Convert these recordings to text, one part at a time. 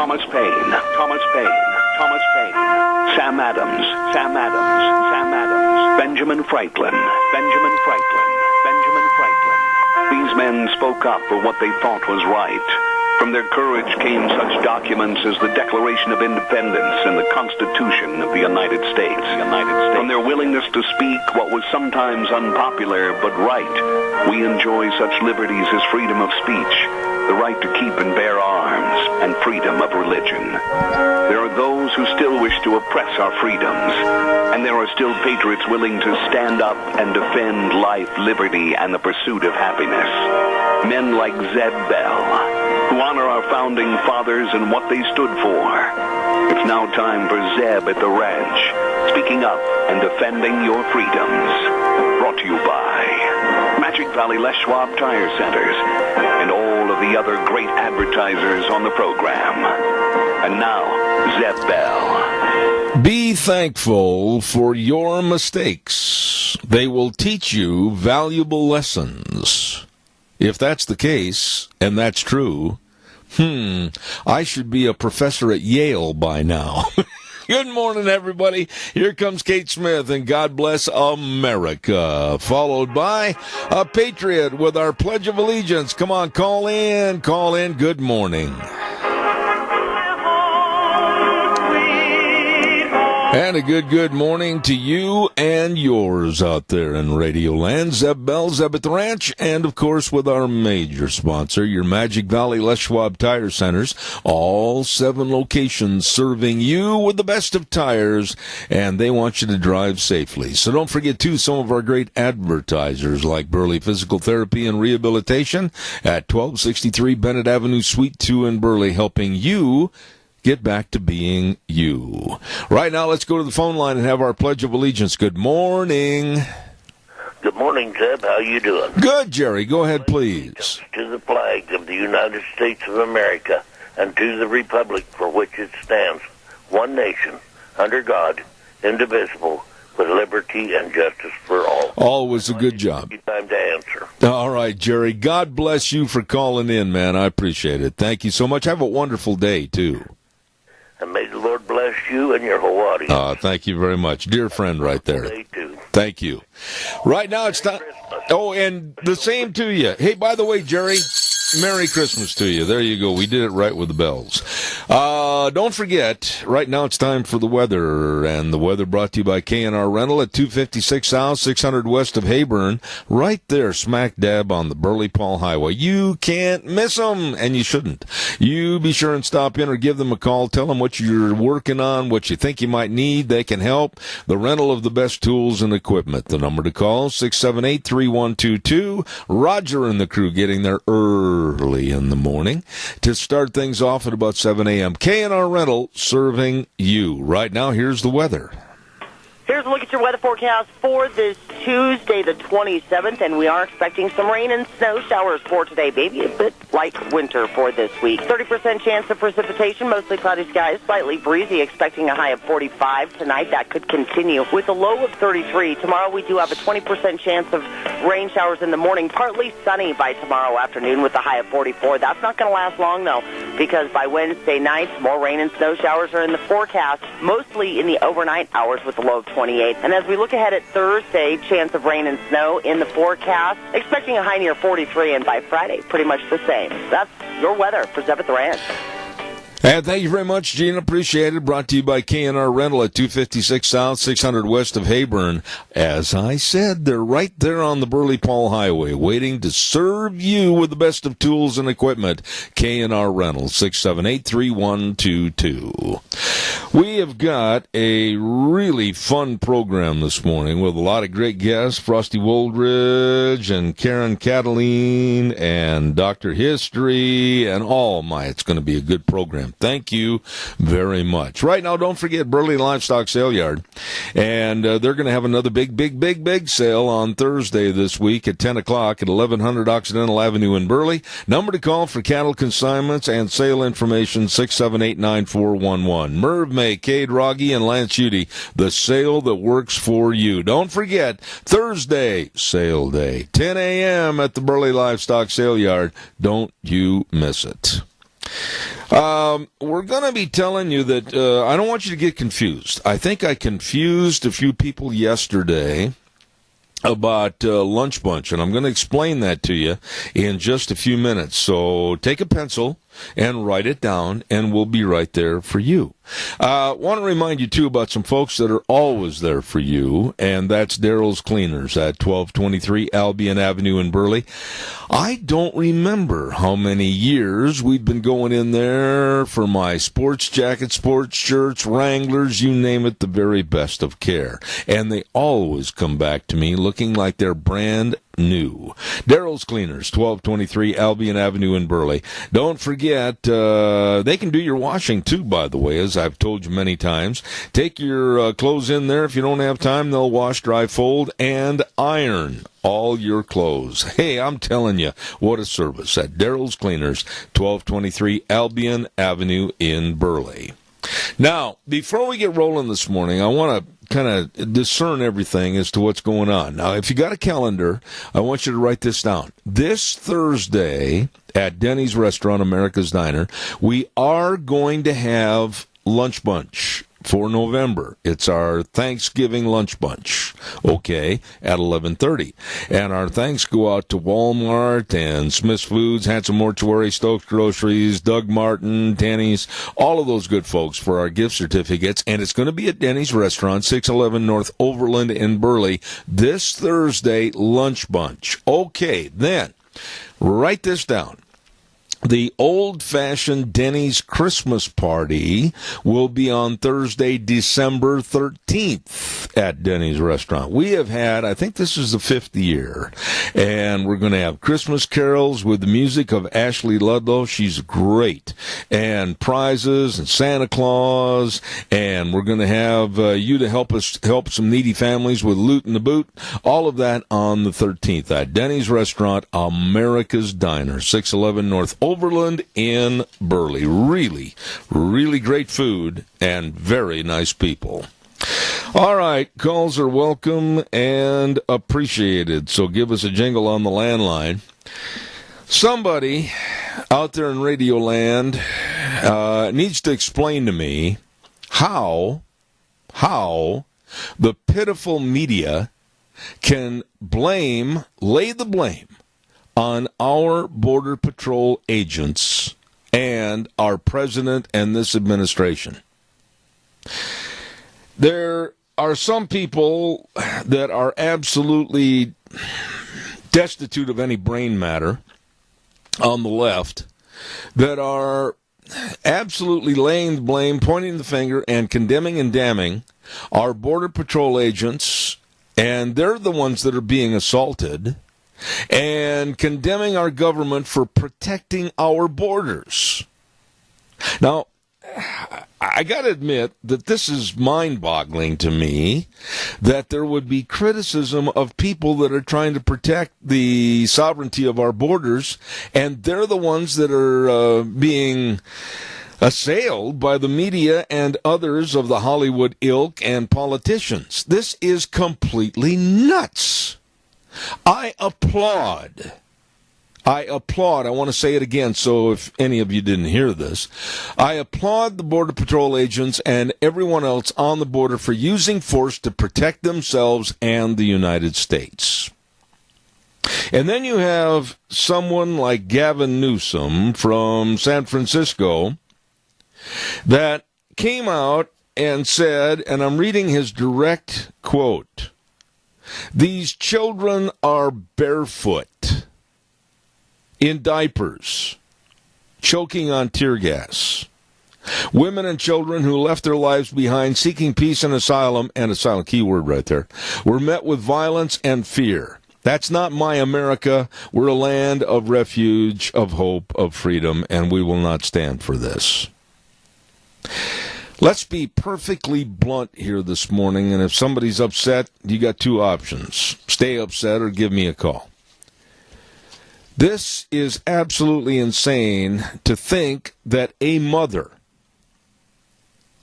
Thomas Paine, Thomas Paine, Thomas Paine, Sam Adams, Sam Adams, Sam Adams, Benjamin Franklin, Benjamin Franklin, Benjamin Franklin. These men spoke up for what they thought was right. From their courage came such documents as the Declaration of Independence and the Constitution of the United States. From their willingness to speak what was sometimes unpopular but right, we enjoy such liberties as freedom of speech, the right to keep and bear arms, and freedom of religion. There are those who still wish to oppress our freedoms, and there are still patriots willing to stand up and defend life, liberty, and the pursuit of happiness. Men like Zeb Bell, who honor our founding fathers and what they stood for. It's now time for Zeb at the ranch, speaking up and defending your freedoms. Brought to you by Magic Valley Les Schwab Tire Centers and all of the other great advertisers on the program. And now, Zeb Bell. Be thankful for your mistakes. They will teach you valuable lessons. If that's the case, and that's true, I should be a professor at Yale by now. Good morning, everybody. Here comes Kate Smith, and God bless America. Followed by a patriot with our Pledge of Allegiance. Come on, call in. Good morning. And a good morning to you and yours out there in Radio Land. Zeb Bell, Zeb at the Ranch, and of course with our major sponsor, your Magic Valley Les Schwab Tire Centers. All 7 locations serving you with the best of tires, and they want you to drive safely. So don't forget, too, some of our great advertisers like Burley Physical Therapy and Rehabilitation at 1263 Bennett Avenue, Suite 2 in Burley, helping you get back to being you. Right now, let's go to the phone line and have our Pledge of Allegiance. Good morning. Good morning, Zeb. How you doing? Good, Jerry. Go ahead, please. To the flag of the United States of America and to the republic for which it stands, one nation, under God, indivisible, with liberty and justice for all. Always a good job. Time to answer. All right, Jerry. God bless you for calling in, man. I appreciate it. Thank you so much. Have a wonderful day, too. And may the Lord bless you and your whole audience. Thank you very much. Dear friend right there. Day too. Thank you. Right now it's time. Oh, and the same to you. Hey, by the way, Jerry, Merry Christmas to you. There you go. We did it right with the bells. Don't forget, right now it's time for the weather, and the weather brought to you by K&R Rental at 256 South, 600 west of Hayburn, right there, smack dab on the Burley-Paul Highway. You can't miss them, and you shouldn't. You be sure and stop in or give them a call. Tell them what you're working on, what you think you might need. They can help. The rental of the best tools and equipment. The number to call, 678-3122. Roger and the crew getting there early in the morning to start things off at about 7 a.m. K&R Rental serving you. Right now, here's the weather. Here's a look at your weather forecast for this Tuesday, the 27th, and we are expecting some rain and snow showers for today. Maybe a bit like winter for this week. 30% chance of precipitation, mostly cloudy skies, slightly breezy, expecting a high of 45 tonight. That could continue with a low of 33. Tomorrow we do have a 20% chance of rain showers in the morning, partly sunny by tomorrow afternoon with a high of 44. That's not going to last long, though, because by Wednesday night, more rain and snow showers are in the forecast, mostly in the overnight hours with a low of 28. And as we look ahead at Thursday, chance of rain and snow in the forecast, expecting a high near 43, and by Friday, pretty much the same. That's your weather for Zeb at the Ranch. And thank you very much, Gene. Appreciate it. Brought to you by K&R Rental at 256 South, 600 west of Hayburn. As I said, they're right there on the Burley-Paul Highway, waiting to serve you with the best of tools and equipment. K&R Rental, 678-3122. We have got a really fun program this morning with a lot of great guests, Frosty Woldridge and Karen Cataline and Dr. History and all. It's going to be a good program. Thank you very much. Right now, don't forget Burley Livestock Sale Yard. And they're going to have another big sale on Thursday this week at 10 o'clock at 1100 Occidental Avenue in Burley. Number to call for cattle consignments and sale information, 678-9411. Merv May, Cade Rogge, and Lance Udy, the sale that works for you. Don't forget, Thursday, sale day, 10 a.m. at the Burley Livestock Sale Yard. Don't you miss it. We're going to be telling you that I don't want you to get confused. I think I confused a few people yesterday about Lunch Bunch, and I'm going to explain that to you in just a few minutes. So take a pencil and write it down, and we'll be right there for you. Want to remind you, too, about some folks that are always there for you, and that's Daryl's Cleaners at 1223 Albion Avenue in Burley. I don't remember how many years we've been going in there for my sports jackets, sports shirts, Wranglers, you name it, the very best of care. And they always come back to me looking like they're brand new. Daryl's Cleaners, 1223 Albion Avenue in Burley. Don't forget, they can do your washing too, by the way, as I've told you many times. Take your clothes in there. If you don't have time, they'll wash, dry, fold, and iron all your clothes. Hey, I'm telling you, what a service at Daryl's Cleaners, 1223 Albion Avenue in Burley. Now, before we get rolling this morning, I want to kind of discern everything as to what's going on. Now, if you got a calendar, I want you to write this down. This Thursday at Denny's Restaurant, America's Diner, we are going to have Lunch Bunch for November. It's our Thanksgiving Lunch Bunch, okay, at 11:30. And our thanks go out to Walmart and Smith's Foods, Hanson Mortuary, Stokes Groceries, Doug Martin, Tanny's, all of those good folks for our gift certificates. And it's going to be at Denny's Restaurant, 611 North Overland in Burley, this Thursday, Lunch Bunch. Okay, then, write this down. The old-fashioned Denny's Christmas party will be on Thursday, December 13th at Denny's Restaurant. We have had, I think this is the 5th year, and we're going to have Christmas carols with the music of Ashley Ludlow. She's great. And prizes and Santa Claus, and we're going to have you to help some needy families with Loot in the Boot. All of that on the 13th at Denny's Restaurant, America's Diner, 611 North Overland in Burley. Really, really great food and very nice people. All right, calls are welcome and appreciated, so give us a jingle on the landline. Somebody out there in Radio Land needs to explain to me how the pitiful media can lay the blame on our Border Patrol agents and our president and this administration. There are some people that are absolutely destitute of any brain matter on the left that are absolutely laying the blame, pointing the finger, and condemning and damning our Border Patrol agents, and they're the ones that are being assaulted, and condemning our government for protecting our borders. Now, I got to admit that this is mind-boggling to me, that there would be criticism of people that are trying to protect the sovereignty of our borders, and they're the ones that are being assailed by the media and others of the Hollywood ilk and politicians. This is completely nuts. I applaud. I want to say it again, so if any of you didn't hear this, I applaud the Border Patrol agents and everyone else on the border for using force to protect themselves and the United States. And then you have someone like Gavin Newsom from San Francisco that came out and said, and I'm reading his direct quote, "These children are barefoot, in diapers, choking on tear gas. Women and children who left their lives behind seeking peace and asylum keyword right there, were met with violence and fear. That's not my America. We're a land of refuge, of hope, of freedom, and we will not stand for this." Let's be perfectly blunt here this morning, and if somebody's upset, you got two options. Stay upset or give me a call. This is absolutely insane to think that a mother,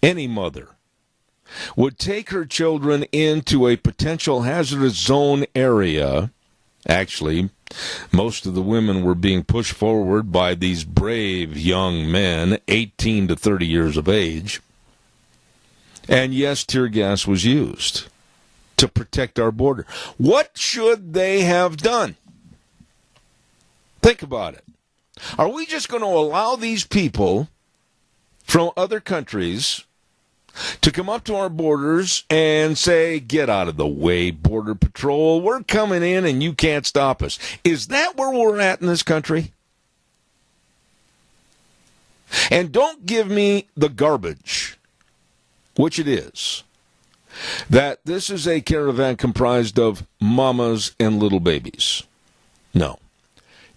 any mother, would take her children into a potential hazardous zone area Actually, most of the women were being pushed forward by these brave young men, 18 to 30 years of age. And yes, tear gas was used to protect our border. What should they have done? Think about it. Are we just going to allow these people from other countries to come up to our borders and say, get out of the way, Border Patrol, we're coming in and you can't stop us? Is that where we're at in this country? And don't give me the garbage, which it is, that this is a caravan comprised of mamas and little babies. No.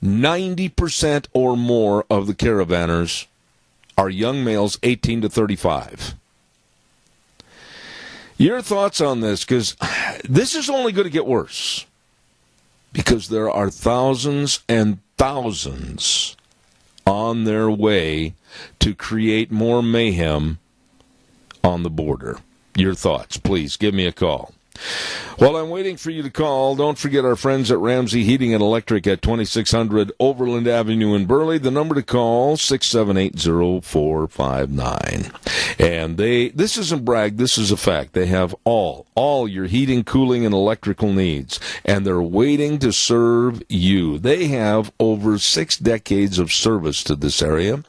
90% or more of the caravanners are young males 18 to 35. Your thoughts on this, because this is only going to get worse, because there are thousands and thousands on their way to create more mayhem on the border. Your thoughts, please give me a call. While I'm waiting for you to call, don't forget our friends at Ramsey Heating and Electric at 2600 Overland Avenue in Burley. The number to call, 678-0459. And this isn't brag, this is a fact. They have all your heating, cooling, and electrical needs. And they're waiting to serve you. They have over 6 decades of service to this area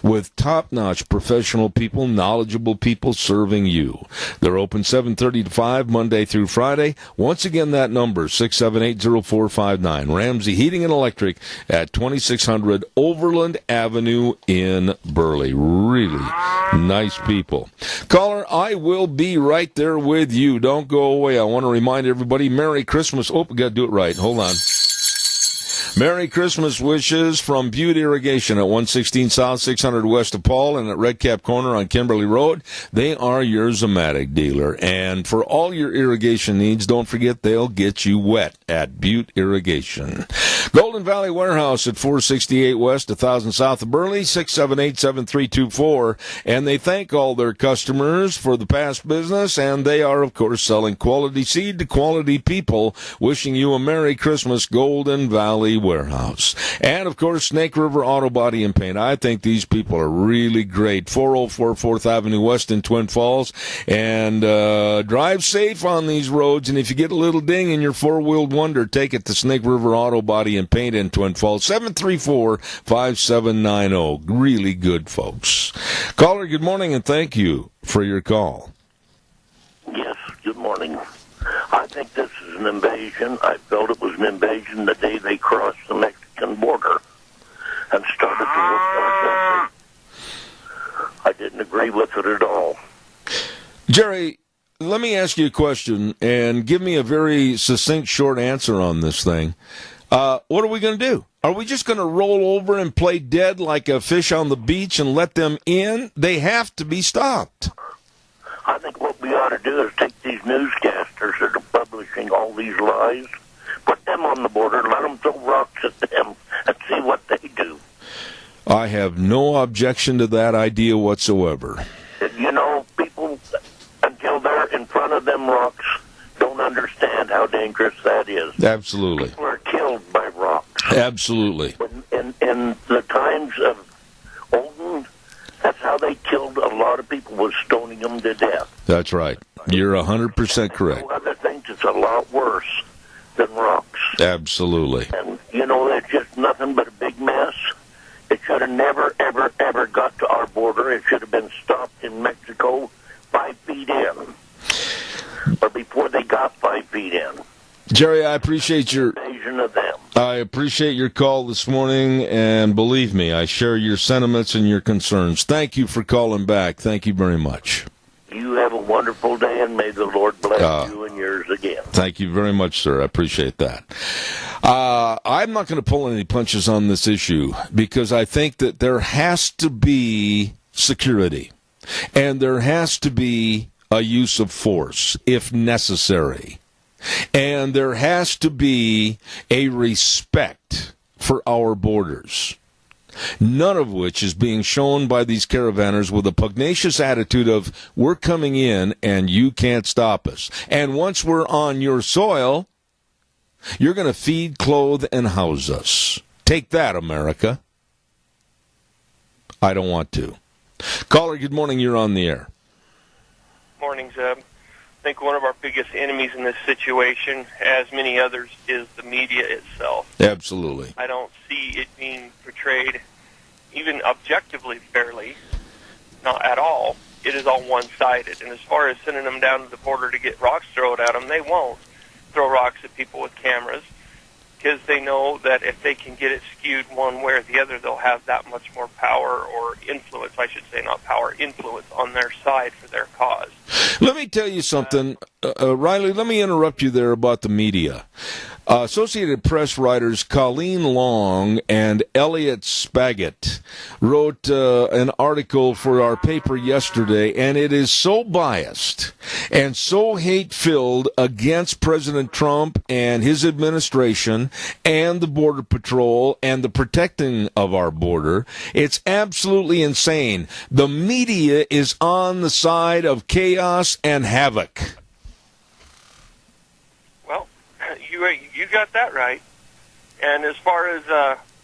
with top-notch professional people, knowledgeable people serving you. They're open 7:30 to 5, Monday through Friday. Once again, that number, 678-0459. Ramsey Heating and Electric at 2600 Overland Avenue in Burley. Really nice people. Caller, I will be right there with you. Don't go away. I want to remind everybody, Merry Christmas. Oh, we got to do it right. Hold on. Merry Christmas wishes from Butte Irrigation at 116 South, 600 West of Paul, and at Red Cap Corner on Kimberly Road. They are your Zomatic dealer. And for all your irrigation needs, don't forget they'll get you wet at Butte Irrigation. Golden Valley Warehouse at 468 West, 1000 South of Burley, 678-7324. And they thank all their customers for the past business, and they are, of course, selling quality seed to quality people. Wishing you a Merry Christmas, Golden Valley Warehouse. And, of course, Snake River Auto Body and Paint. I think these people are really great. 404 4th Avenue West in Twin Falls. And drive safe on these roads. And if you get a little ding in your four-wheeled wonder, take it to Snake River Auto Body and Paint in Twin Falls. 734-5790. Really good folks. Caller, good morning, and thank you for your call. Yes, good morning. I think this is an invasion. I felt it was an invasion the day they crossed the Mexican border and started to look at our country. I didn't agree with it at all. Jerry, let me ask you a question and give me a very succinct, short answer on this thing. What are we going to do? Are we just going to roll over and play dead like a fish on the beach and let them in? They have to be stopped. I think what we ought to do is take these newscasters that are publishing all these lies, put them on the border, let them throw rocks at them, and see what they do. I have no objection to that idea whatsoever. You know, people, until they're in front of them rocks, don't understand how dangerous that is. Absolutely. People are killed by rocks. Absolutely. In the times of Olden, that's how they killed a lot of people, was stoning them to death. That's right. You're 100% correct. Other things, it's a lot worse than rocks. Absolutely. And, you know, it's just nothing but a big mess. It should have never, ever, ever got to our border. It should have been stopped in Mexico 5 feet in, or before they got 5 feet in. Jerry, I appreciate your invasion of them. I appreciate your call this morning, and believe me, I share your sentiments and your concerns. Thank you for calling back. Thank you very much. You have a wonderful day, and may the Lord bless you and yours again. Thank you very much, sir. I appreciate that. I'm not going to pull any punches on this issue because I think that there has to be security, and there has to be a use of force if necessary. And there has to be a respect for our borders, none of which is being shown by these caravanners with a pugnacious attitude of, we're coming in and you can't stop us. And once we're on your soil, You're going to feed, clothe, and house us. Take that, America. I don't want to. Caller, good morning. You're on the air. Morning, Zeb. I think one of our biggest enemies in this situation, as many others, is the media itself. Absolutely. I don't see it being portrayed even objectively fairly, not at all. It is all one-sided. And as far as sending them down to the border to get rocks thrown at them, they won't throw rocks at people with cameras because they know that if they can get it skewed one way or the other, they'll have that much more power or influence, I should say, not power, influence on their side for their cause. Let me tell you something, Riley, let me interrupt you there about the media. Associated Press writers Colleen Long and Elliot Spaggett wrote an article for our paper yesterday, and it is so biased and so hate-filled against President Trump and his administration and the Border Patrol and the protecting of our border. It's absolutely insane. The media is on the side of chaos and havoc. You got that right. And as far as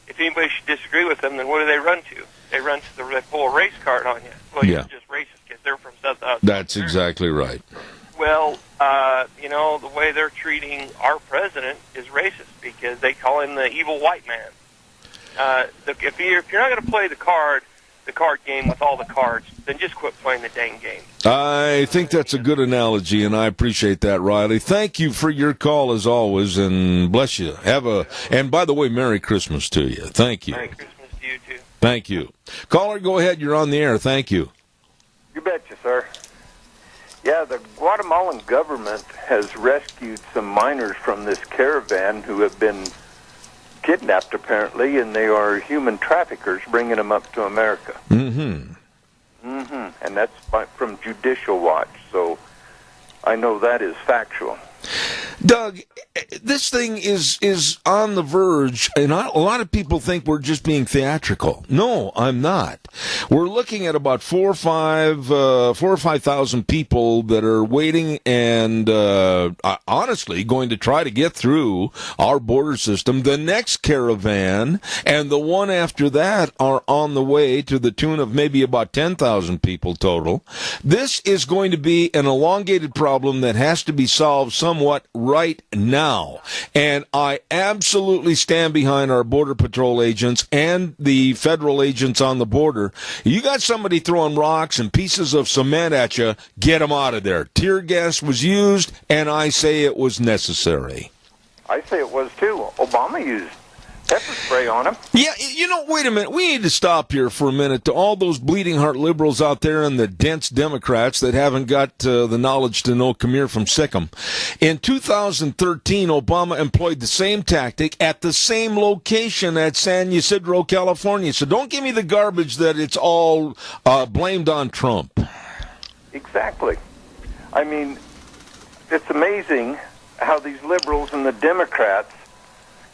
if anybody should disagree with them, then what do they run to? They run to they pull a race card on you. Well, yeah. You're just racist because they're from South Africa. That's exactly right. Well, the way they're treating our president is racist because they call him the evil white man. If you're not going to play the card game with all the cards, then just quit playing the dang game. I think that's a good analogy, and I appreciate that, Riley. Thank you for your call, as always, and bless you. And by the way, Merry Christmas to you. Thank you. Merry Christmas to you, too. Thank you. Caller, go ahead. You're on the air. Thank you. You betcha, sir. Yeah, the Guatemalan government has rescued some miners from this caravan who have been kidnapped, apparently, and they are human traffickers bringing them up to America. Mm-hmm. And that's from Judicial Watch, so I know that is factual. Doug, this thing is on the verge, and a lot of people think we're just being theatrical. No, I'm not. We're looking at about 4 or 5,000 people that are waiting and honestly going to try to get through our border system. The next caravan and the one after that are on the way to the tune of maybe about 10,000 people total. This is going to be an elongated problem that has to be solved somewhat right now. And I absolutely stand behind our Border Patrol agents and the federal agents on the border. You got somebody throwing rocks and pieces of cement at you, get them out of there. Tear gas was used, and I say it was necessary. I say it was, too. Obama used pepper spray on him. Yeah, wait a minute. We need to stop here for a minute to all those bleeding heart liberals out there and the dense Democrats that haven't got the knowledge to know come here from Sikkim. In 2013, Obama employed the same tactic at the same location at San Ysidro, California. So don't give me the garbage that it's all blamed on Trump. Exactly. I mean, it's amazing how these liberals and the Democrats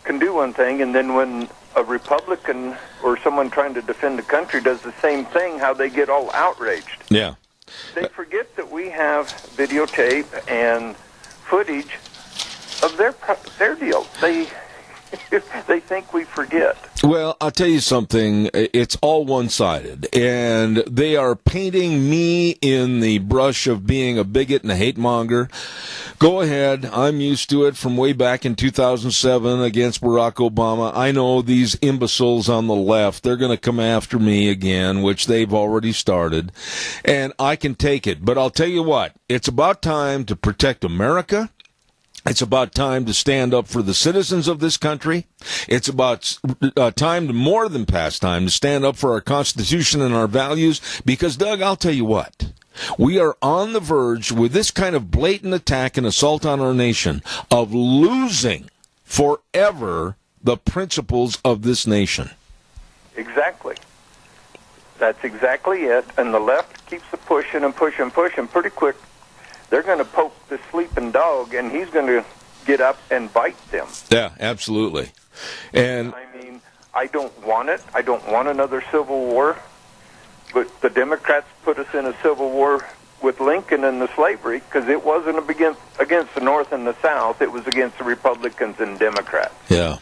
can do one thing, and then when a Republican or someone trying to defend the country does the same thing, how they get all outraged. Yeah. They forget that we have videotape and footage of their deal. They think we forget. Well, I'll tell you something. It's all one-sided, and they are painting me in the brush of being a bigot and a hate monger. Go ahead. I'm used to it from way back in 2007 against Barack Obama. I know these imbeciles on the left, they're going to come after me again, which they've already started, and I can take it. But I'll tell you what, it's about time to protect America. It's about time to stand up for the citizens of this country. It's about time, more than past time, to stand up for our Constitution and our values. Because, Doug, I'll tell you what, we are on the verge with this kind of blatant attack and assault on our nation of losing forever the principles of this nation. Exactly. That's exactly it. And the left keeps pushing and pushing and pushing. Pretty quick, they're going to poke the sleeping dog, and he's going to get up and bite them. Yeah, absolutely. And I mean, I don't want it. I don't want another civil war. But the Democrats put us in a civil war with Lincoln and the slavery, because it wasn't against the North and the South. It was against the Republicans and Democrats. Yeah.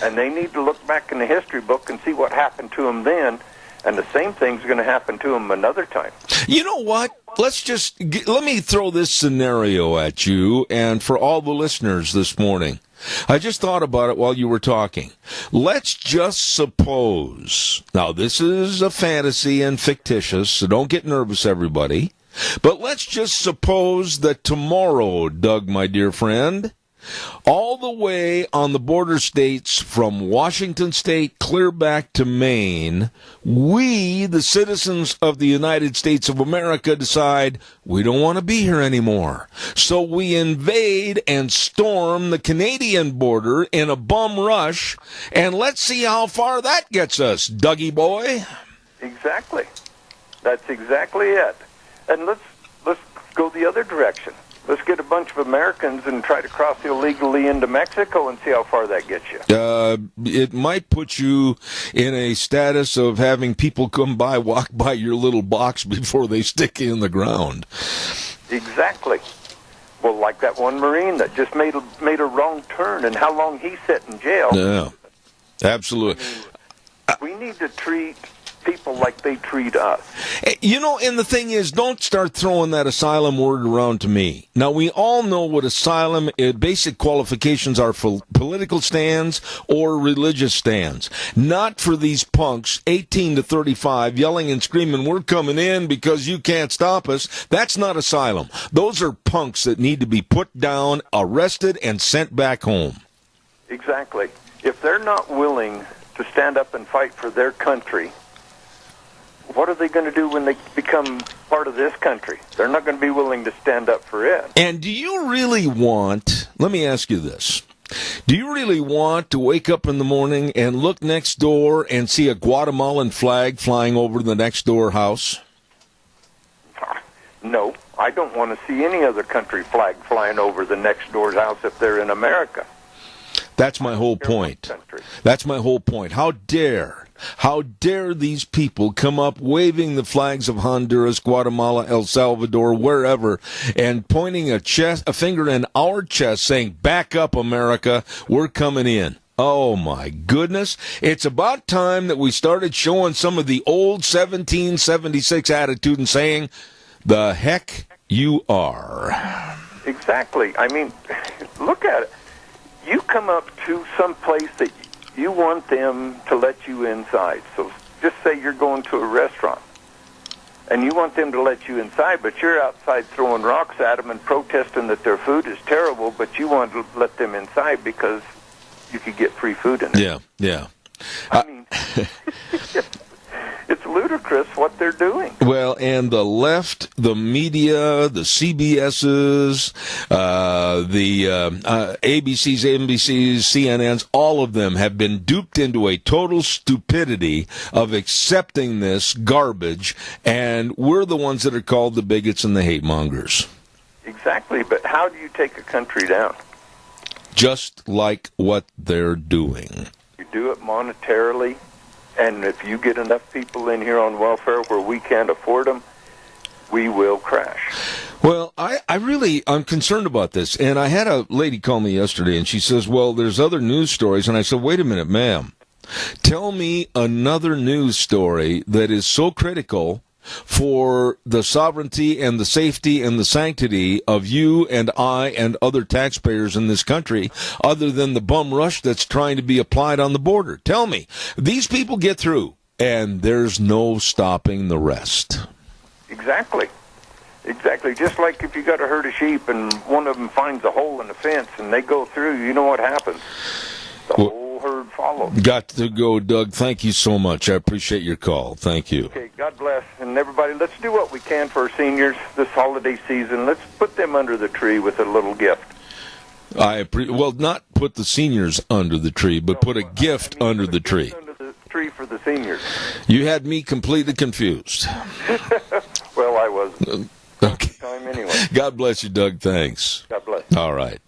And they need to look back in the history book and see what happened to them then, and the same thing's going to happen to them another time. You know what? Let me throw this scenario at you and for all the listeners this morning. I just thought about it while you were talking. Let's just suppose, now this is a fantasy and fictitious, so don't get nervous, everybody. But let's just suppose that tomorrow, Doug, my dear friend, all the way on the border states from Washington State clear back to Maine, we, the citizens of the United States of America, decide we don't want to be here anymore. So we invade and storm the Canadian border in a bum rush, and let's see how far that gets us, Dougie boy. Exactly. That's exactly it. And let's go the other direction. Let's get a bunch of Americans and try to cross illegally into Mexico and see how far that gets you. It might put you in a status of having people walk by your little box before they stick you in the ground. Exactly. Well, like that one Marine that just made a wrong turn, and how long he sat in jail. Yeah, absolutely. We need to treat people like they treat us. You know, and the thing is, don't start throwing that asylum word around to me. Now, we all know what asylum, basic qualifications are for political stands or religious stands. Not for these punks, 18 to 35, yelling and screaming, we're coming in because you can't stop us. That's not asylum. Those are punks that need to be put down, arrested, and sent back home. Exactly. If they're not willing to stand up and fight for their country, what are they going to do when they become part of this country? They're not going to be willing to stand up for it. And do you really want, let me ask you this, do you really want to wake up in the morning and look next door and see a Guatemalan flag flying over the next door house? No, I don't want to see any other country flag flying over the next door's house if they're in America. That's my whole point. That's my whole point. How dare these people come up waving the flags of Honduras, Guatemala, El Salvador, wherever, and pointing a finger in our chest saying, back up, America, we're coming in. Oh, my goodness. It's about time that we started showing some of the old 1776 attitude and saying, the heck you are. Exactly. I mean, look at it. You come up to some place that you want them to let you inside. So just say you're going to a restaurant, and you want them to let you inside, but you're outside throwing rocks at them and protesting that their food is terrible, but you want to let them inside because you could get free food in it. Yeah. I mean, it's ludicrous what they're doing. Well, and the left, the media, the CBSs, the ABCs, NBCs, CNNs, all of them have been duped into a total stupidity of accepting this garbage, and we're the ones that are called the bigots and the hate mongers. Exactly, but how do you take a country down? Just like what they're doing. You do it monetarily. And if you get enough people in here on welfare where we can't afford them, we will crash. Well, I'm concerned about this. And I had a lady call me yesterday, and she says, well, there's other news stories. And I said, wait a minute, ma'am. Tell me another news story that is so critical for the sovereignty and the safety and the sanctity of you and I and other taxpayers in this country, other than the bum rush that's trying to be applied on the border. Tell me, these people get through, and there's no stopping the rest. Exactly. Just like if you got a herd of sheep and one of them finds a hole in the fence and they go through, you know what happens? The whole herd follows. Got to go, Doug. Thank you so much. I appreciate your call. Thank you. Okay, God bless. And everybody, let's do what we can for our seniors this holiday season. Let's put them under the tree with a little gift. Well, not put the seniors under the tree, but put a gift under the tree. Under the tree for the seniors. You had me completely confused. Well, I wasn't. Okay. Time anyway. God bless you, Doug. Thanks. God bless. All right.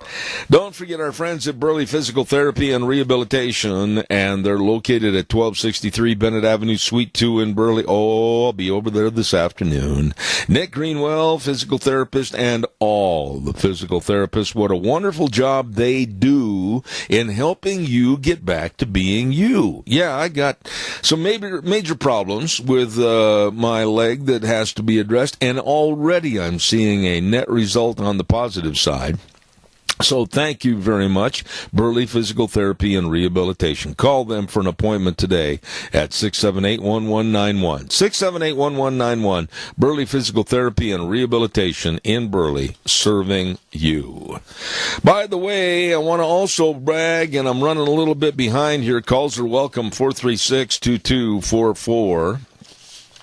Don't forget our friends at Burley Physical Therapy and Rehabilitation, and they're located at 1263 Bennett Avenue, Suite 2 in Burley. Oh, I'll be over there this afternoon. Nick Greenwell, physical therapist, and all the physical therapists. What a wonderful job they do in helping you get back to being you. Yeah, I got some major problems with my leg that has to be addressed, and already I'm seeing a net result on the positive side. So thank you very much, Burley Physical Therapy and Rehabilitation. Call them for an appointment today at 678-1191. 678-1191, Burley Physical Therapy and Rehabilitation in Burley, serving you. By the way, I want to also brag, and I'm running a little bit behind here. Calls are welcome, 436-2244.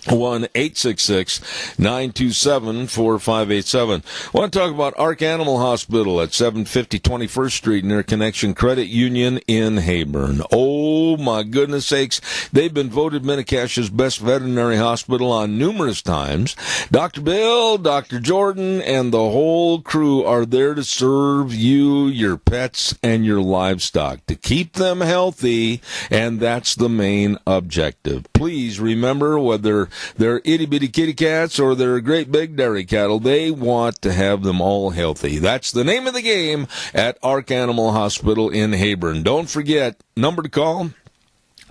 1-866-927-4587. I want to talk about Ark Animal Hospital at 750 21st Street near Connection Credit Union in Heyburn. Oh, my goodness sakes. They've been voted Minnecache's best veterinary hospital on numerous times. Dr. Bill, Dr. Jordan, and the whole crew are there to serve you, your pets, and your livestock, to keep them healthy, and that's the main objective. Please remember, whether they're itty-bitty kitty cats or they're great big dairy cattle, they want to have them all healthy. That's the name of the game at Ark Animal Hospital in Heyburn. Don't forget, number to call,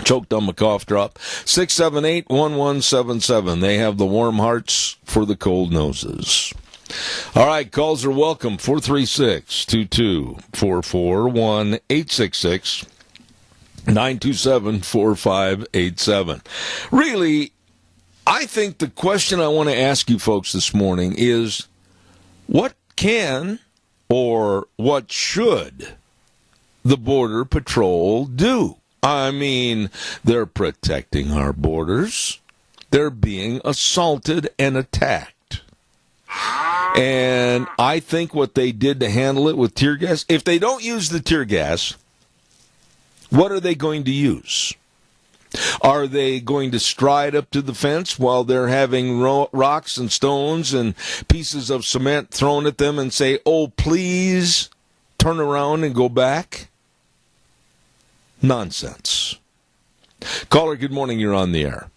choked on my cough drop, 678-1177. They have the warm hearts for the cold noses. All right, calls are welcome, 436-2244, 1-866-927-4587. Really, I think the question I want to ask you folks this morning is, what can or what should the Border Patrol do? I mean, they're protecting our borders. They're being assaulted and attacked. And I think what they did to handle it with tear gas, if they don't use the tear gas, what are they going to use? Are they going to stride up to the fence while they're having rocks and stones and pieces of cement thrown at them and say, oh, please turn around and go back? Nonsense. Caller, good morning. You're on the air.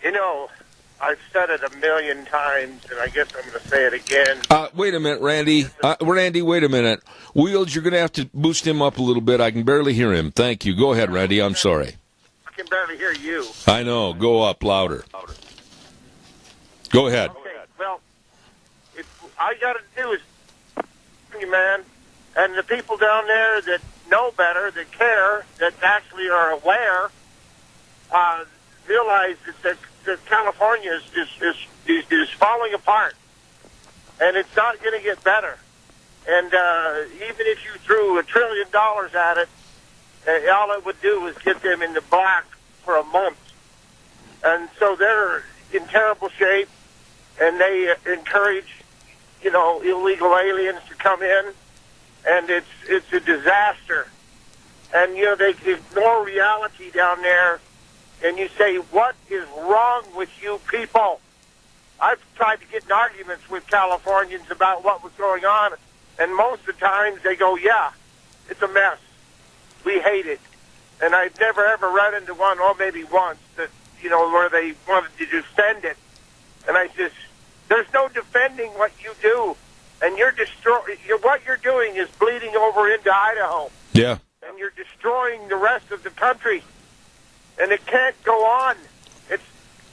You know, I've said it a million times, and I guess I'm going to say it again. Wait a minute, Randy. Randy, wait a minute. Wheels, you're going to have to boost him up a little bit. I can barely hear him. Thank you. Go ahead, Randy. I'm sorry. I can barely hear you. I know. Go up louder. Go ahead. Okay, well, all you got to do is, man, and the people down there that know better, that care, that actually are aware, realize that California is falling apart, and it's not going to get better. And even if you threw $1 trillion at it, all it would do is get them in the black for a month. And so they're in terrible shape, and they encourage, illegal aliens to come in, and it's a disaster. And they ignore reality down there. And you say, what is wrong with you people? I've tried to get in arguments with Californians about what was going on, and most of the times they go, yeah, it's a mess. We hate it. And I've never, ever run into one, or maybe once, that, where they wanted to defend it. And I just, there's no defending what you do. And what you're doing is bleeding over into Idaho. Yeah. And you're destroying the rest of the country. And it can't go on. It's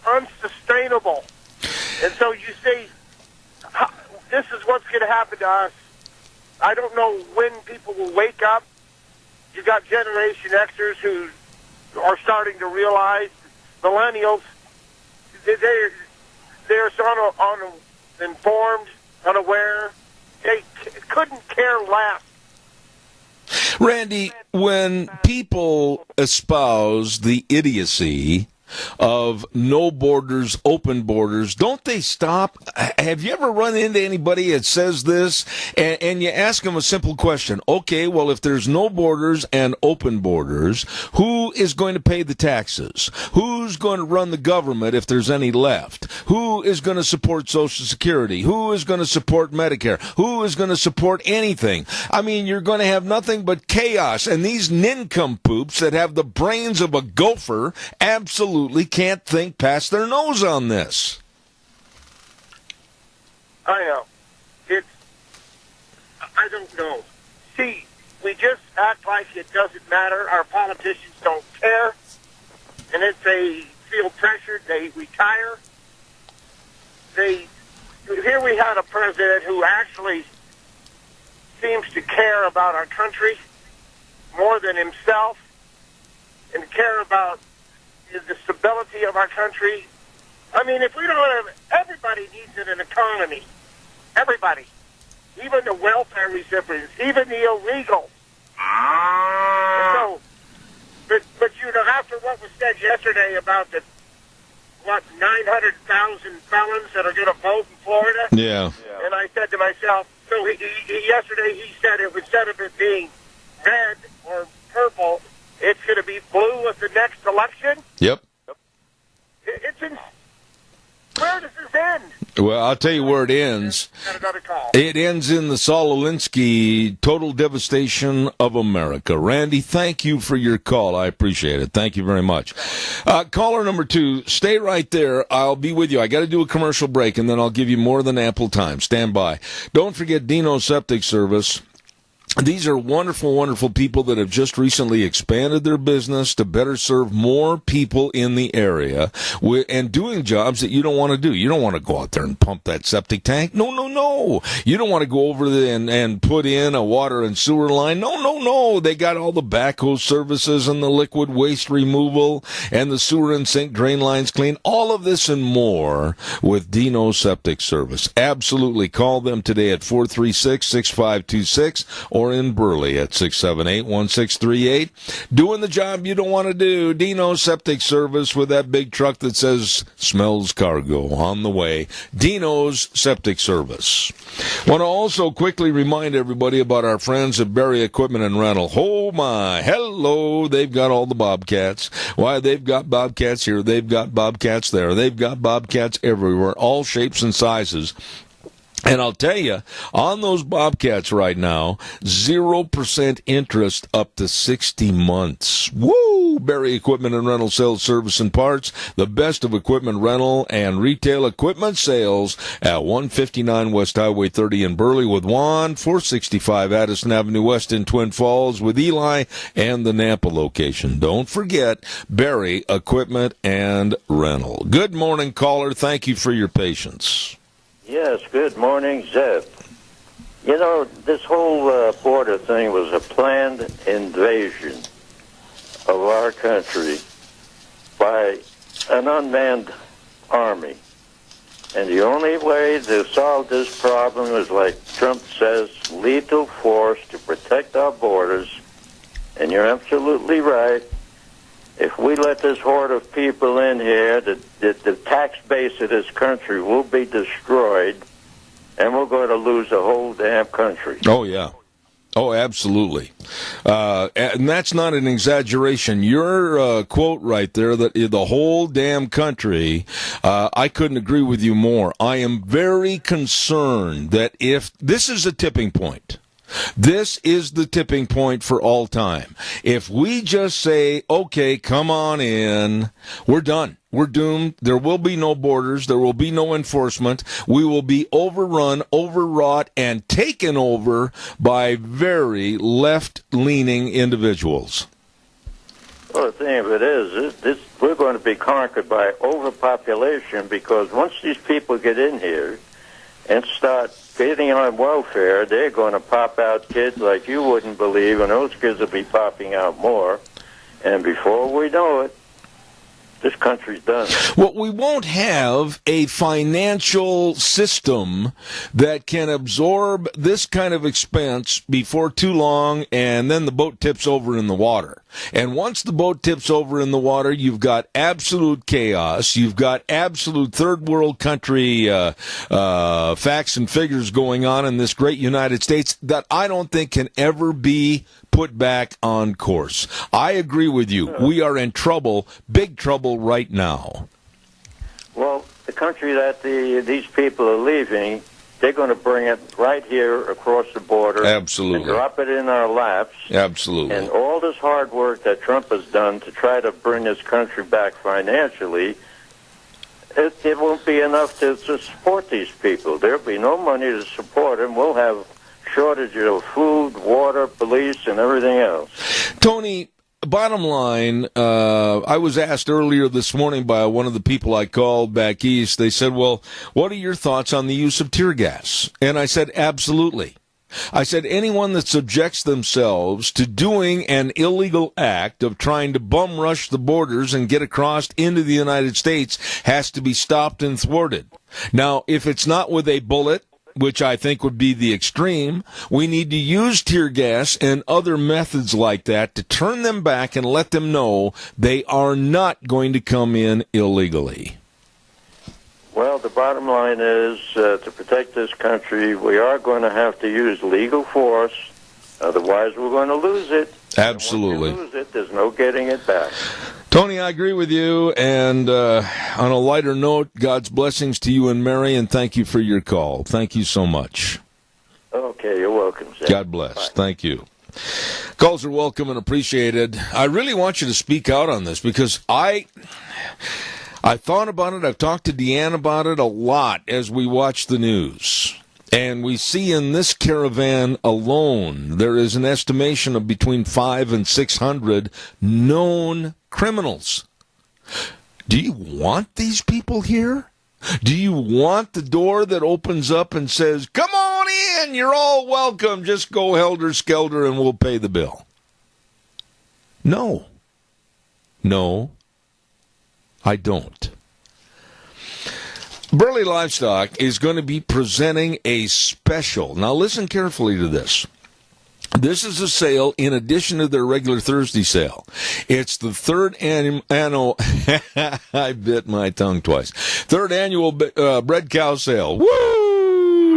unsustainable. And so you say, this is what's going to happen to us. I don't know when people will wake up. You got Generation Xers who are starting to realize. Millennials, they're so uninformed, unaware. They couldn't care less. Randy, when people espouse the idiocy of no borders, open borders, don't they stop? Have you ever run into anybody that says this and you ask them a simple question? Okay, well, if there's no borders and open borders, who is going to pay the taxes? Who's going to run the government if there's any left? Who is going to support Social Security? Who is going to support Medicare? Who is going to support anything? I mean, you're going to have nothing but chaos, and these nincompoops that have the brains of a gopher absolutely can't think past their nose on this. I know. I don't know. See, we just act like it doesn't matter. Our politicians don't care. And if they feel pressured, they retire. Here we had a president who actually seems to care about our country more than himself and care about the stability of our country. I mean, if we don't have, everybody needs an economy. Everybody. Even the welfare recipients, even the illegals. So, but you know, after what was said yesterday about the 900,000 felons that are going to vote in Florida. Yeah. And I said to myself, so yesterday he said instead of it being red or purple, it's going to be blue at the next election. Yep. It's in. Where does this end? Well, I'll tell you where it ends. Got another call. It ends in the Saul Alinsky total devastation of America. Randy, thank you for your call. I appreciate it. Thank you very much. Caller number 2, stay right there. I'll be with you. I got to do a commercial break, and then I'll give you more than ample time. Stand by. Don't forget Dino Septic Service. These are wonderful, wonderful people that have just recently expanded their business to better serve more people in the area and doing jobs that you don't want to do. You don't want to go out there and pump that septic tank. No, no, no. You don't want to go over there and put in a water and sewer line. No, no, no. They got all the backhoe services and the liquid waste removal and the sewer and sink drain lines clean. All of this and more with Dino Septic Service. Absolutely. Call them today at 436-6526 or in Burley at 678-1638. Doing the job you don't want to do. Dino Septic Service with that big truck that says smells cargo on the way. Dino's Septic Service. Want to also quickly remind everybody about our friends at Berry Equipment and Rental. Oh my, hello, they've got all the Bobcats. Why, they've got Bobcats here, they've got Bobcats there, they've got Bobcats everywhere, all shapes and sizes. And I'll tell you, on those Bobcats right now, 0% interest up to 60 months. Woo! Berry Equipment and Rental Sales, Service, and Parts. The best of equipment rental and retail equipment sales at 159 West Highway 30 in Burley with Juan, 465 Addison Avenue West in Twin Falls with Eli, and the Nampa location. Don't forget, Berry Equipment and Rental. Good morning, caller. Thank you for your patience. Yes, good morning, Zeb. You know, this whole border thing was a planned invasion of our country by an unmanned army. And the only way to solve this problem is, like Trump says, lethal force to protect our borders. And you're absolutely right. If we let this horde of people in here, the tax base of this country will be destroyed, and we're going to lose the whole damn country. Oh, yeah. Oh, absolutely. And that's not an exaggeration. Your quote right there, that the whole damn country, I couldn't agree with you more. I am very concerned that if this is a tipping point, this is the tipping point for all time. If we just say, okay, come on in, we're done. We're doomed. There will be no borders. There will be no enforcement. We will be overrun, overwrought, and taken over by very left-leaning individuals. Well, the thing of it is, we're going to be conquered by overpopulation, because once these people get in here and start getting on welfare, they're going to pop out kids like you wouldn't believe, and those kids will be popping out more. And before we know it, this country's done. Well, we won't have a financial system that can absorb this kind of expense before too long, and then the boat tips over in the water. And once the boat tips over in the water, you've got absolute chaos. You've got absolute third world country facts and figures going on in this great United States that I don't think can ever be put back on course. I agree with you. We are in trouble, big trouble right now. Well, the country that these people are leaving, they're going to bring it right here across the border. Absolutely. And drop it in our laps. Absolutely. And all this hard work that Trump has done to try to bring this country back financially, it won't be enough to support these people. There'll be no money to support them. We'll have shortages of food, water, police, and everything else. Tony, bottom line, I was asked earlier this morning by one of the people I called back east. They said, well, what are your thoughts on the use of tear gas? And I said, absolutely. I said, anyone that subjects themselves to doing an illegal act of trying to bum rush the borders and get across into the United States has to be stopped and thwarted. Now, if it's not with a bullet, which I think would be the extreme, we need to use tear gas and other methods like that to turn them back and let them know they are not going to come in illegally. Well, the bottom line is, to protect this country, we are going to have to use legal force. Otherwise, we're going to lose it. Absolutely. And once you lose it, there's no getting it back. Tony, I agree with you, and on a lighter note, God's blessings to you and Mary, and thank you for your call. Thank you so much. Okay, you're welcome, sir. God bless. Bye. Thank you. Calls are welcome and appreciated. I really want you to speak out on this because I thought about it. I've talked to Deanne about it a lot as we watch the news. And we see in this caravan alone, there is an estimation of between 500 and 600 known criminals. Do you want these people here? Do you want the door that opens up and says, come on in, you're all welcome, just go helter-skelter and we'll pay the bill? No. No, I don't. Burley Livestock is going to be presenting a special. Now listen carefully to this. This is a sale in addition to their regular Thursday sale. It's the third annual, I bit my tongue twice, third annual bread cow sale. Woo!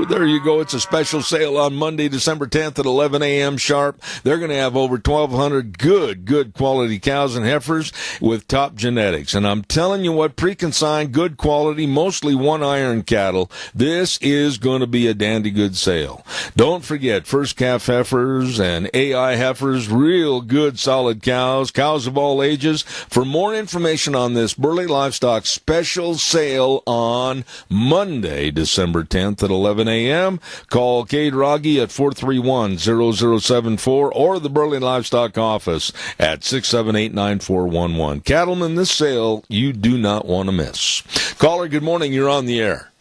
There you go. It's a special sale on Monday, December 10th at 11 a.m. sharp. They're going to have over 1,200 good quality cows and heifers with top genetics. And I'm telling you what, pre-consigned, good quality, mostly one iron cattle. This is going to be a dandy good sale. Don't forget, first calf heifers and AI heifers, real good solid cows of all ages. For more information on this Burley Livestock special sale on Monday, December 10th at 11 a.m., call Cade Rogge at 431-0074 or the Burley Livestock office at 678-9411. Cattlemen, this sale you do not want to miss. Caller, good morning. You're on the air.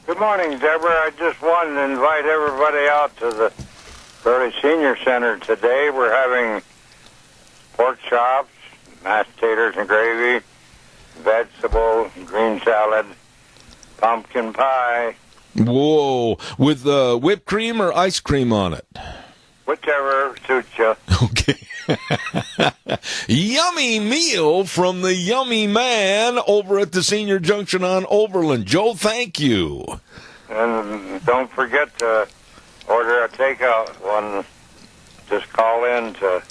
Good morning, Deborah. I just wanted to invite everybody out to the Burley Senior Center today. We're having pork chops, mashed potatoes and gravy, vegetable, green salad, pumpkin pie. Whoa, with whipped cream or ice cream on it? Whichever suits you. Okay. Yummy meal from the yummy man over at the Senior Junction on Overland. Joe, thank you. And don't forget to order a takeout one. Just call in to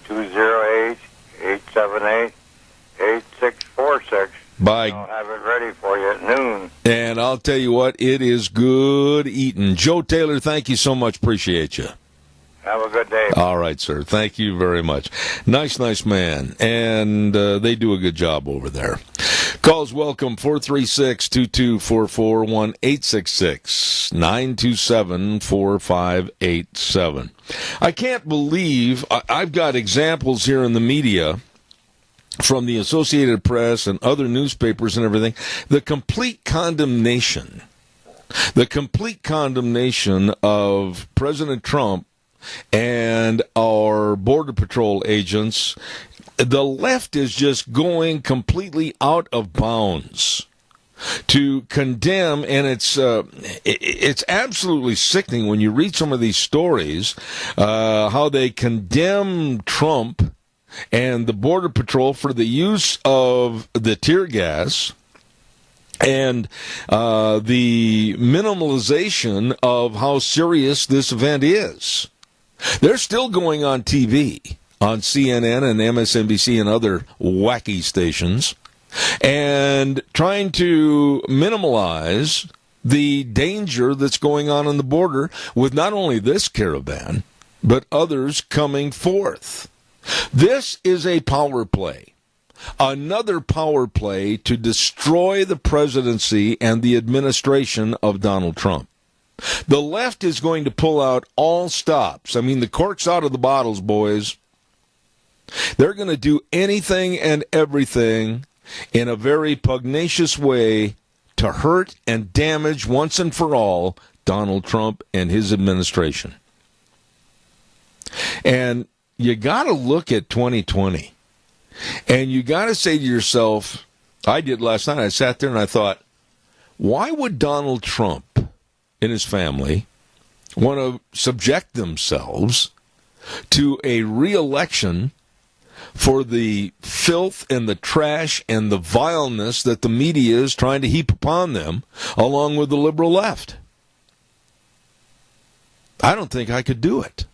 208-878-8646. I'll have it ready for you at noon. And I'll tell you what, it is good eating. Joe Taylor, thank you so much. Appreciate you. Have a good day. All right, sir. Thank you very much. Nice man. And they do a good job over there. Calls welcome, 436-2244, 1-866-927-4587. I can't believe I've got examples here in the media from the Associated Press and other newspapers and everything, the complete condemnation of President Trump and our Border Patrol agents the left is just going completely out of bounds to condemn, and it's absolutely sickening when you read some of these stories, how they condemn Trump and the Border Patrol for the use of the tear gas and the minimalization of how serious this event is. They're still going on TV, on CNN and MSNBC and other wacky stations, and trying to minimize the danger that's going on the border with not only this caravan, but others coming forth. This is a power play, another power play to destroy the presidency and the administration of Donald Trump. The left is going to pull out all stops. I mean, the cork's out of the bottles, boys. They're going to do anything and everything in a very pugnacious way to hurt and damage once and for all Donald Trump and his administration. And you got to look at 2020, and you got to say to yourself, I did last night, I sat there and I thought, why would Donald Trump and his family want to subject themselves to a re-election for the filth and the trash and the vileness that the media is trying to heap upon them, along with the liberal left? I don't think I could do it.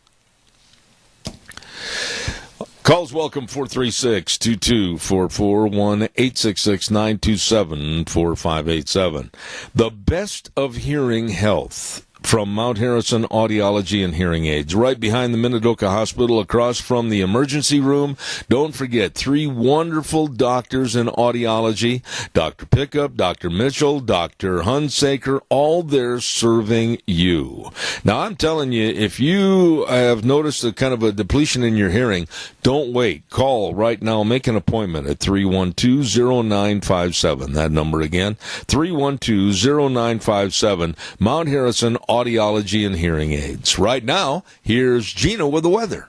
Calls welcome, 436-2244, 1-866-927-4587. The best of hearing health from Mount Harrison Audiology and Hearing Aids, right behind the Minidoka Hospital, across from the emergency room. Don't forget, 3 wonderful doctors in audiology, Dr. Pickup, Dr. Mitchell, Dr. Hunsaker, all there serving you. Now, I'm telling you, if you have noticed a kind of a depletion in your hearing, don't wait. Call right now. Make an appointment at 312-0957. That number again, 312-0957. Mount Harrison Audiology and Hearing Aids. Right now, here's Gina with the weather.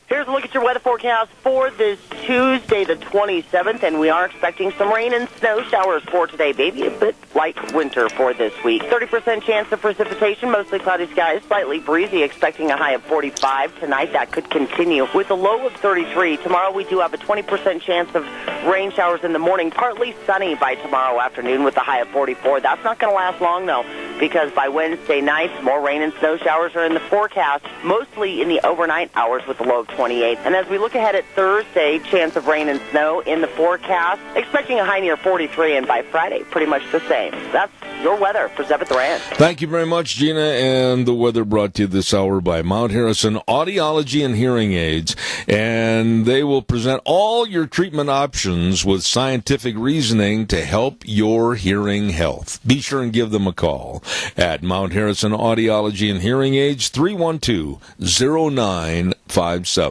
Here's a look at your weather forecast for this Tuesday, the 27th, and we are expecting some rain and snow showers for today. Maybe a bit light winter for this week. 30% chance of precipitation, mostly cloudy skies, slightly breezy, expecting a high of 45 tonight. That could continue with a low of 33. Tomorrow we do have a 20% chance of rain showers in the morning, partly sunny by tomorrow afternoon with a high of 44. That's not going to last long, though, because by Wednesday night, more rain and snow showers are in the forecast, mostly in the overnight hours with a low of 28. And as we look ahead at Thursday, chance of rain and snow in the forecast, expecting a high near 43, and by Friday, pretty much the same. That's your weather for 7th Rand. Thank you very much, Gina. And the weather brought to you this hour by Mount Harrison Audiology and Hearing Aids. And they will present all your treatment options with scientific reasoning to help your hearing health. Be sure and give them a call at Mount Harrison Audiology and Hearing Aids, 312-0957.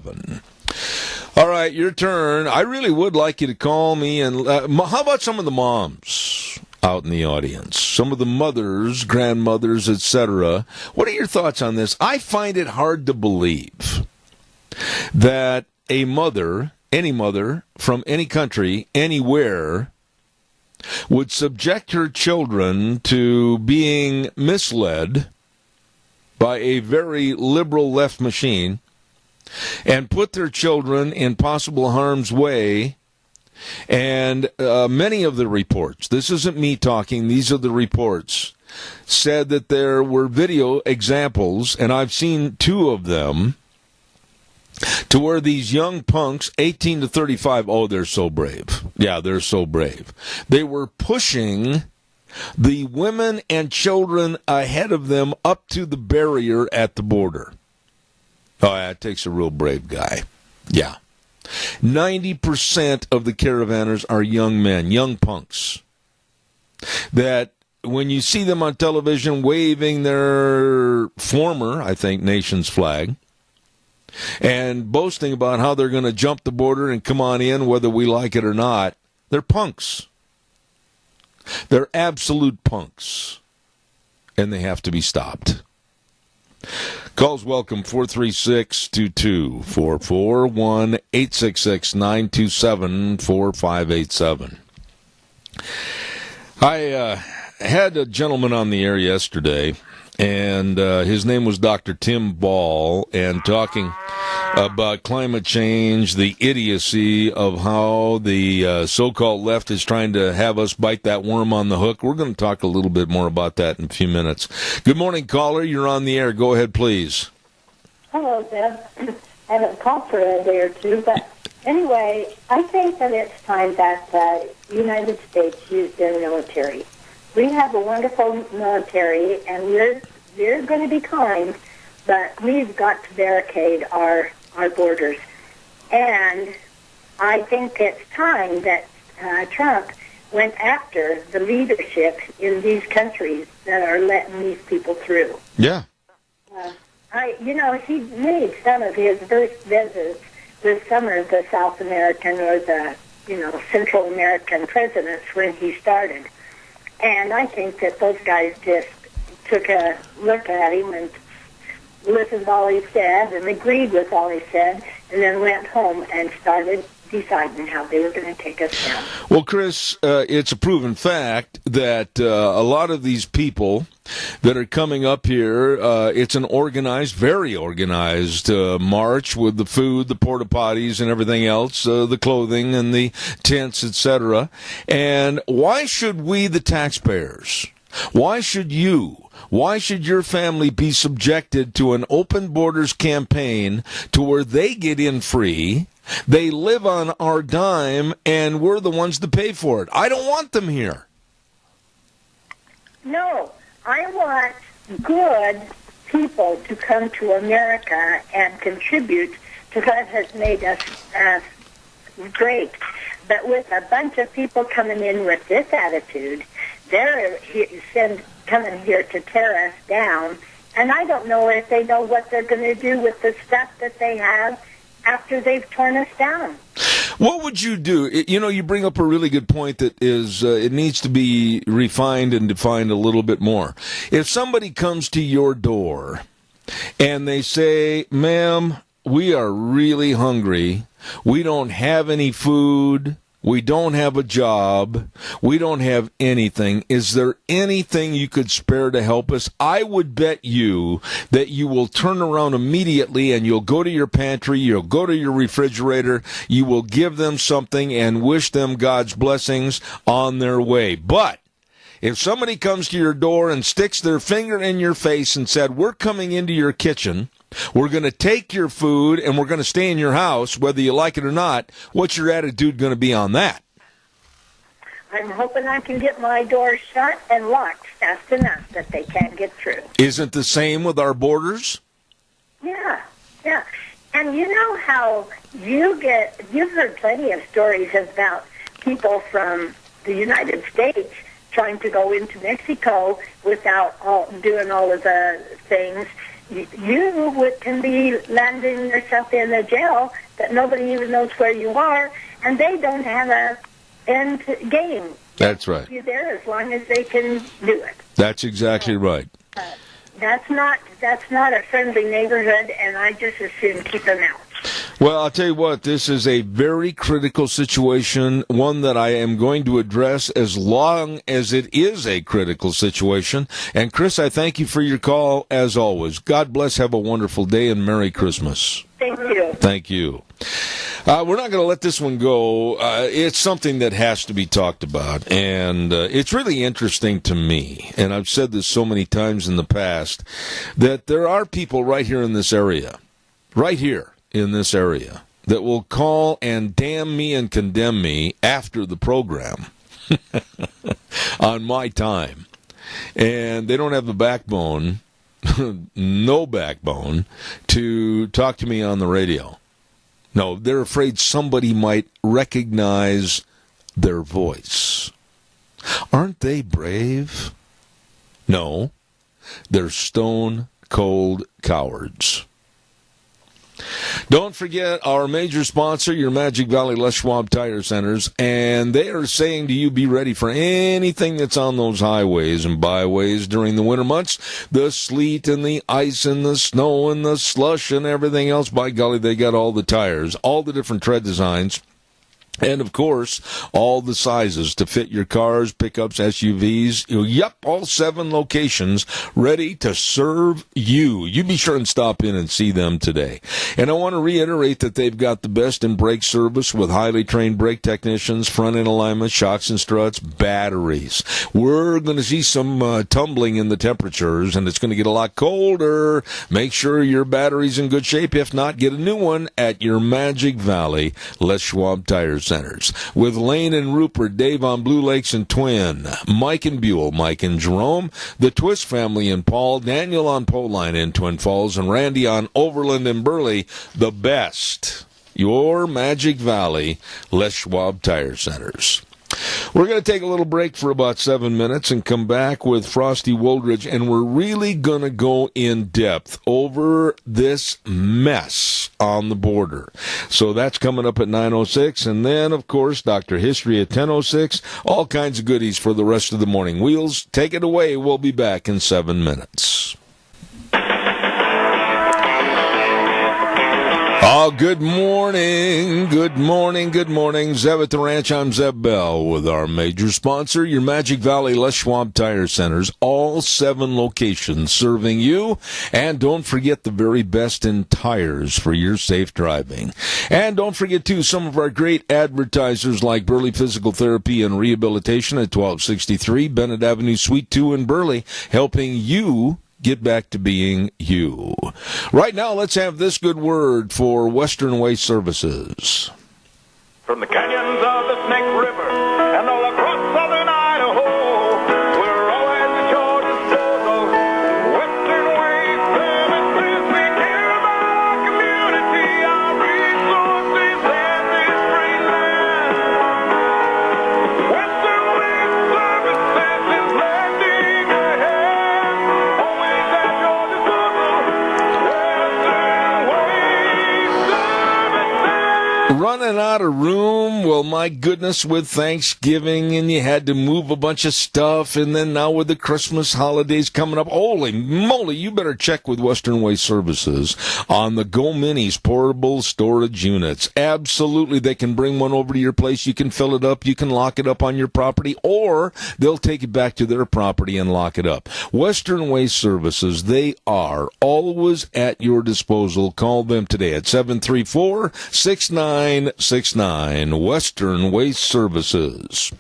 All right, your turn. I really would like you to call me. And how about some of the moms out in the audience? Some of the mothers, grandmothers, etc. What are your thoughts on this? I find it hard to believe that a mother, any mother from any country, anywhere, would subject her children to being misled by a very liberal left machine and put their children in possible harm's way. And many of the reports, this isn't me talking, these are the reports, said that there were video examples, and I've seen 2 of them, to where these young punks, 18 to 35, oh, they're so brave. Yeah, they're so brave. They were pushing the women and children ahead of them up to the barrier at the border. Oh, yeah, it takes a real brave guy. Yeah. 90% of the caravanners are young men, young punks, that when you see them on television waving their former, I think, nation's flag, and boasting about how they're going to jump the border and come on in whether we like it or not, they're punks. They're absolute punks, and they have to be stopped. Calls welcome, 436-2244, 866-927-4587. I had a gentleman on the air yesterday, and his name was Dr. Tim Ball, and talking about climate change, the idiocy of how the so-called left is trying to have us bite that worm on the hook. We're going to talk a little bit more about that in a few minutes. Good morning, caller. You're on the air. Go ahead, please. Hello, Deb. I haven't talked for a day or two, but anyway, I think that it's time that the United States used their military. We have a wonderful military, and we're going to be kind, but we've got to barricade our borders. And I think it's time that Trump went after the leadership in these countries that are letting these people through. Yeah. He made some of his first visits with some of the South American or the, Central American presidents when he started. And I think that those guys just took a look at him and listened to all he said and agreed with all he said, and then went home and started deciding how they were going to take us down. Well, Chris, it's a proven fact that a lot of these people that are coming up here, it's an organized, very organized march with the food, the porta potties, and everything else, the clothing and the tents, etc. And why should we, the taxpayers, why should your family be subjected to an open borders campaign to where they get in free, they live on our dime, and we're the ones to pay for it? I don't want them here. No, I want good people to come to America and contribute to what has made us great. But with a bunch of people coming in with this attitude, they're coming here to tear us down, and I don't know if they know what they're going to do with the stuff that they have after they've torn us down. What would you do? You bring up a really good point that is, it needs to be refined and defined a little bit more. If somebody comes to your door and they say, ma'am, we are really hungry, we don't have any food, we don't have a job, we don't have anything, is there anything you could spare to help us? I would bet you that you will turn around immediately and you'll go to your pantry, you'll go to your refrigerator, you will give them something and wish them God's blessings on their way. But if somebody comes to your door and sticks their finger in your face and said, we're coming into your kitchen, we're going to take your food, and we're going to stay in your house, whether you like it or not, what's your attitude going to be on that? I'm hoping I can get my door shut and locked fast enough that they can't get through. Isn't the same with our borders? Yeah. And you know how you've heard plenty of stories about people from the United States trying to go into Mexico without doing all of the things. You can be landing yourself in a jail that nobody even knows where you are, and they don't have a end game. That's right. You're there as long as they can do it. That's exactly right. That's not a friendly neighborhood, and I just as soon keep them out. Well, I'll tell you what, this is a very critical situation, one that I am going to address as long as it is a critical situation. And, Chris, I thank you for your call, as always. God bless, have a wonderful day, and Merry Christmas. Thank you. Thank you. We're not going to let this one go. It's something that has to be talked about, and it's really interesting to me, and I've said this so many times in the past, that there are people right here in this area, that will call and damn me and condemn me after the program on my time. And they don't have the backbone, no backbone, to talk to me on the radio. No, they're afraid somebody might recognize their voice. Aren't they brave? No, they're stone-cold cowards. Don't forget our major sponsor, your Magic Valley Les Schwab Tire Centers, and they are saying to you, be ready for anything that's on those highways and byways during the winter months. The sleet and the ice and the snow and the slush and everything else. By golly, they got all the tires, all the different tread designs. And, of course, all the sizes to fit your cars, pickups, SUVs. Yep, all 7 locations ready to serve you. You be sure and stop in and see them today. And I want to reiterate that they've got the best in brake service with highly trained brake technicians, front-end alignment, shocks and struts, batteries. We're going to see some tumbling in the temperatures, and it's going to get a lot colder. Make sure your battery's in good shape. If not, get a new one at your Magic Valley Les Schwab Tires Centers. With Lane and Rupert, Dave on Blue Lakes and Twin, Mike and Buell, Mike and Jerome, the Twist family and Paul, Daniel on Poline in Twin Falls, and Randy on Overland and Burley, the best. Your Magic Valley Les Schwab Tire Centers. We're going to take a little break for about 7 minutes and come back with Frosty Woldridge, and we're really going to go in depth over this mess on the border. So that's coming up at 9:06, and then, of course, Dr. History at 10:06. All kinds of goodies for the rest of the morning. Wheels, take it away. We'll be back in 7 minutes. Oh, good morning, good morning, good morning. Zeb at the Ranch, I'm Zeb Bell with our major sponsor, your Magic Valley Les Schwab Tire Centers. All 7 locations serving you. And don't forget the very best in tires for your safe driving. And don't forget, too, some of our great advertisers like Burley Physical Therapy and Rehabilitation at 1263 Bennett Avenue, Suite 2 in Burley, helping you get back to being you. Right now, let's have this good word for Western Waste Services. From the canyons of the Snake River and all across southern Idaho, we're always at your disposal. Western Waste Services, we care about our community, our resources, and this great land. Western Waste Services is lending a hand, always at your disposal. Western Waste Services. Running out of room? Well, my goodness, with Thanksgiving and you had to move a bunch of stuff, and then now with the Christmas holidays coming up, holy moly, you better check with Western Waste Services on the Go Minis portable storage units. Absolutely, they can bring one over to your place. You can fill it up. You can lock it up on your property, or they'll take it back to their property and lock it up. Western Waste Services, they are always at your disposal. Call them today at 734-6969. Western Waste Services.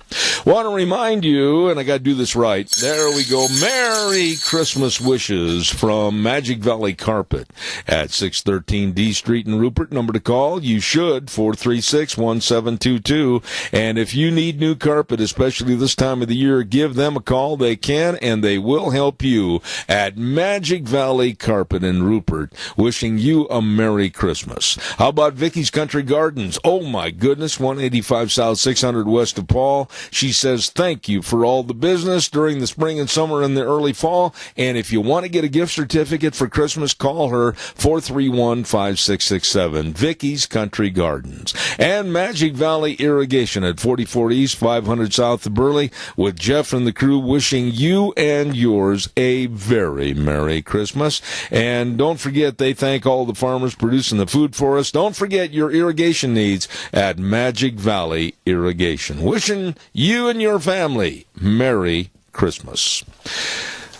Want to remind you, and I got to do this right, there we go, Merry Christmas wishes from Magic Valley Carpet at 613 D Street in Rupert. Number to call, you should, 436-1722. And if you need new carpet, especially this time of the year, give them a call. They can, and they will help you at Magic Valley Carpet in Rupert. Wishing you a Merry Christmas. How about Vicky's Country Gardens? Oh, my goodness, 185 South, 600 West of Paul. She says thank you for all the business during the spring and summer and the early fall. And if you want to get a gift certificate for Christmas, call her 431-5667. Vicky's Country Gardens. And Magic Valley Irrigation at 44 East, 500 South of Burley, with Jeff and the crew wishing you and yours a very Merry Christmas. And don't forget, they thank all the farmers producing the food for us. Don't forget your irrigation needs at Magic Valley Irrigation. Wishing you and your family Merry Christmas.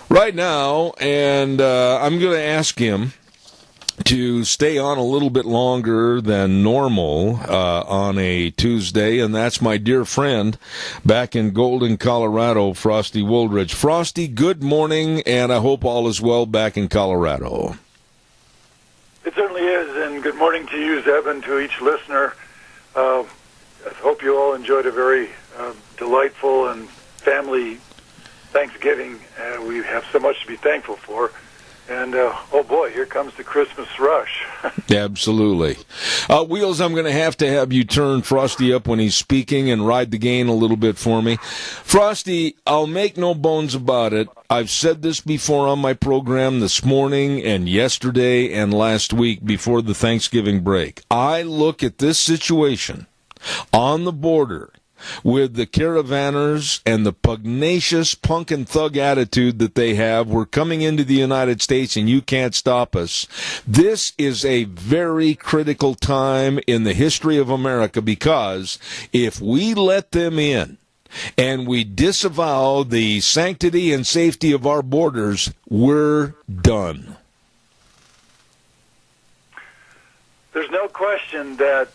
Right now, and I'm going to ask him to stay on a little bit longer than normal on a Tuesday, and that's my dear friend back in Golden, Colorado, Frosty Woldridge. Frosty, good morning, and I hope all is well back in Colorado. It certainly is, and good morning to you, Zeb, and to each listener. I hope you all enjoyed a very delightful and family Thanksgiving. We have so much to be thankful for. And, oh boy, here comes the Christmas rush. Absolutely. Wheels, I'm going to have you turn Frosty up when he's speaking and ride the gain a little bit for me. Frosty, I'll make no bones about it. I've said this before on my program this morning and yesterday and last week before the Thanksgiving break. I look at this situation on the border with the caravanners and the pugnacious punk and thug attitude that they have. We're coming into the United States and you can't stop us. This is a very critical time in the history of America, because if we let them in and we disavow the sanctity and safety of our borders, we're done. There's no question that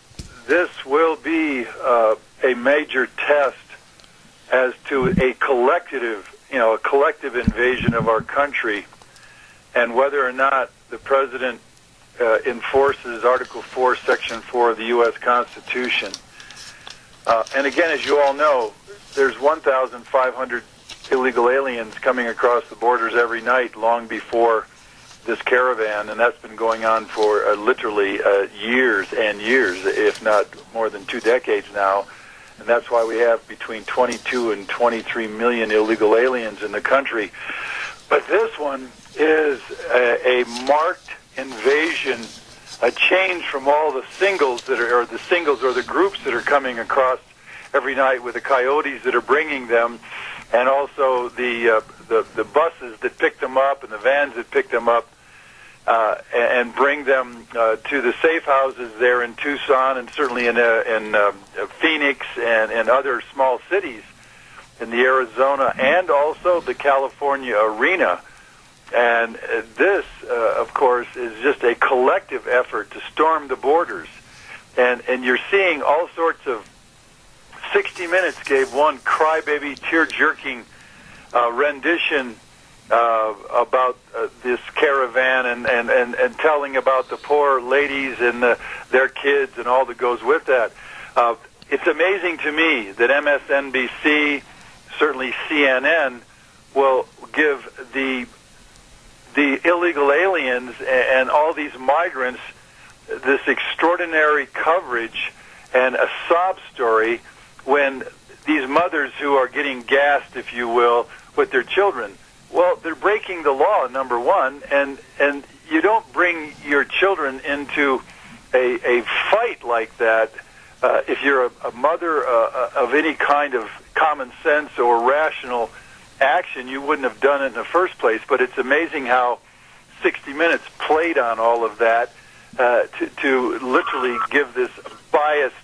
this will be a major test as to a collective invasion of our country, and whether or not the president enforces Article 4, Section 4 of the U.S. Constitution. And again, as you all know, there's 1,500 illegal aliens coming across the borders every night, long before this caravan, and that's been going on for literally years and years, if not more than 2 decades now. And that's why we have between 22 and 23 million illegal aliens in the country. But this one is a marked invasion, a change from all the singles that are, or the groups that are coming across every night with the coyotes that are bringing them, and also the buses that pick them up and the vans that pick them up. And bring them to the safe houses there in Tucson, and certainly in Phoenix and other small cities in the Arizona and also the California arena. And this, of course, is just a collective effort to storm the borders. And you're seeing all sorts of 60 Minutes gave one crybaby, tear-jerking rendition about this caravan and telling about the poor ladies and their kids and all that goes with that. It's amazing to me that MSNBC, certainly CNN, will give the illegal aliens and all these migrants this extraordinary coverage and a sob story when these mothers who are getting gassed, if you will, with their children. Well, they're breaking the law, number one, and you don't bring your children into a fight like that if you're a mother of any kind of common sense or rational action. You wouldn't have done it in the first place. But it's amazing how 60 Minutes played on all of that to literally give this biased